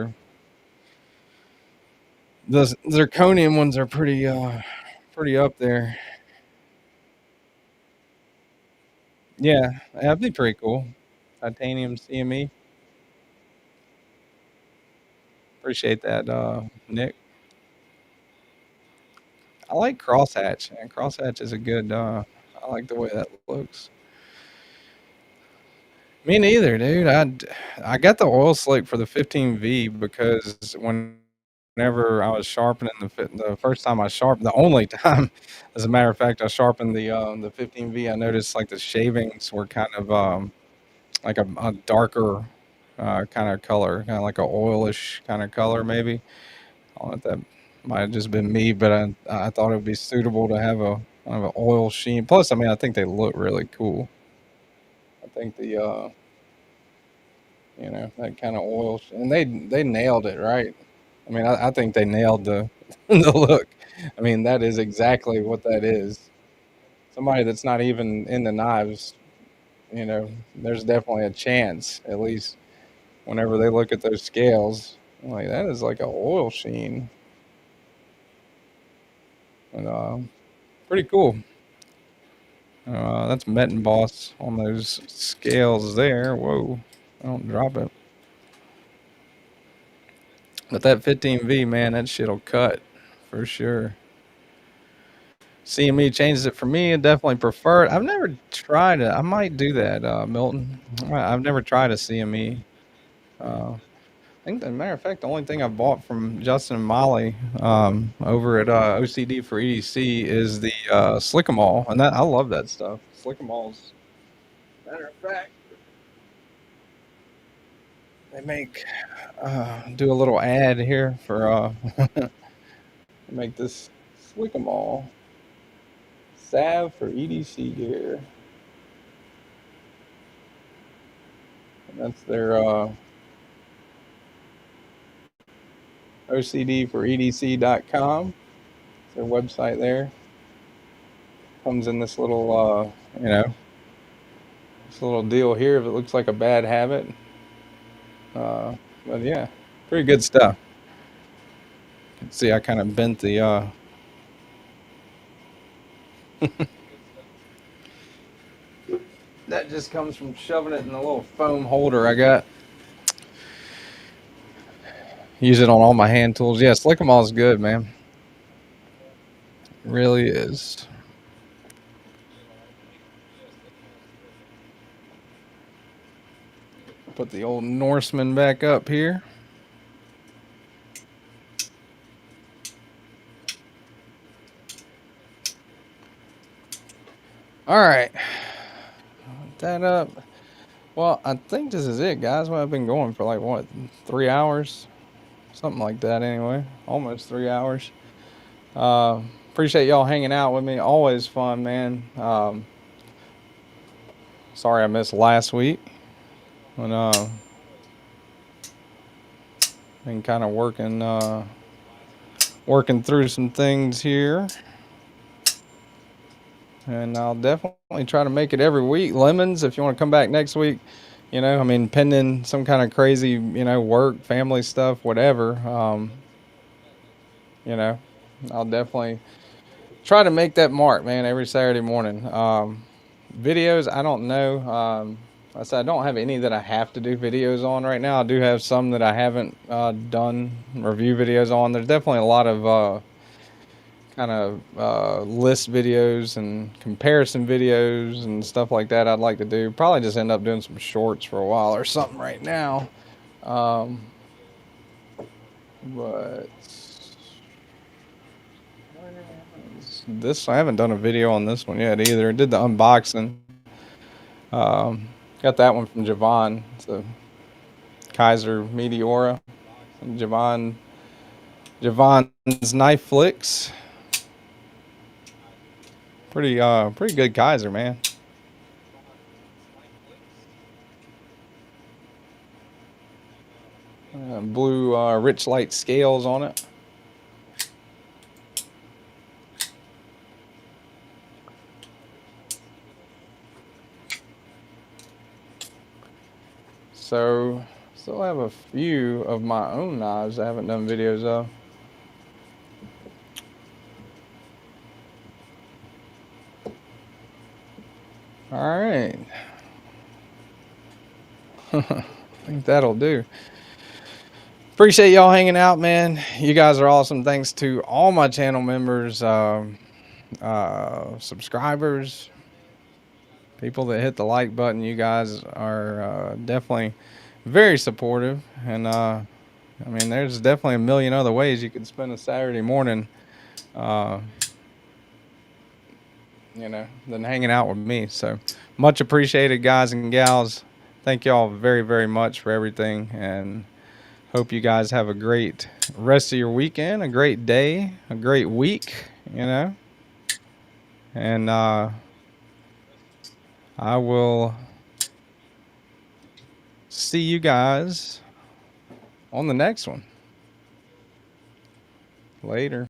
are pretty up there. Yeah, that'd be pretty cool. Titanium CME. Appreciate that, Nick. I like crosshatch, and crosshatch is a good. I like the way that looks. Me neither, dude. I got the oil slick for the 15V because whenever I was sharpening the first time I sharpened, the only time, as a matter of fact, I sharpened the 15V, I noticed like the shavings were kind of like a darker kind of color, kind of like a oilish kind of color, maybe. I don't know if that might have just been me, but I thought it would be suitable to have a kind of an oil sheen. Plus, I mean, I think they look really cool. I think that kind of oil, and they nailed it, right? I mean, I think they nailed the the look. I mean, that is exactly what that is. Somebody that's not even into knives, there's definitely a chance, at least whenever they look at those scales, like that is like a oil sheen, and pretty cool. That's Metin Boss on those scales there. Whoa, I don't drop it. But that 15V, man, that shit'll cut for sure. CME changes it for me. I definitely prefer it. I've never tried it. I might do that, Milton. I've never tried a CME. I think, as a matter of fact, the only thing I bought from Justin and Molly over at OCD for EDC is the Slick'em and that I love that stuff. Slick'em matter of fact, they make do a little ad here for make this Slick'em salve for EDC gear. And that's their OCD for EDC.com. It's their website there. Comes in this little, this little deal here if it looks like a bad habit. But yeah, pretty good stuff. You can see I kind of bent the. That just comes from shoving it in the little foam holder I got. Use it on all my hand tools. Yeah, Slick'em is good, man. It really is. Put the old Norseman back up here. All right. Put that up. Well, I think this is it, guys. Well, I've been going for like, what, 3 hours? Something like that, anyway. Almost 3 hours. Appreciate y'all hanging out with me. Always fun, man. Sorry I missed last week. When been kind of working through some things here, and I'll definitely try to make it every week. Lemons, if you want to come back next week, I mean, pending some kind of crazy, work, family stuff, whatever. I'll definitely try to make that mark, man, every Saturday morning. Videos, I don't know. I said I don't have any that I have to do videos on right now. I do have some that I haven't done review videos on. There's definitely a lot of kind of list videos and comparison videos and stuff like that I'd like to do. Probably just end up doing some shorts for a while or something right now. But this, I haven't done a video on this one yet either. I did the unboxing. Got that one from Javon. It's a Kaiser Meteora. And Javon's Knife Flicks. Pretty good Kaiser, man. Blue rich light scales on it. So, still have a few of my own knives I haven't done videos of. All right. I think that'll do. appreciate y'all hanging out, man. You guys are awesome. Thanks to all my channel members, subscribers, people that hit the like button. You guys are definitely very supportive. And I mean, there's definitely a million other ways you could spend a Saturday morning, you know, than hanging out with me. So much appreciated, guys and gals. Thank y'all very, very much for everything. And hope you guys have a great rest of your weekend, a great day, a great week, you know. And I will see you guys on the next one. Later.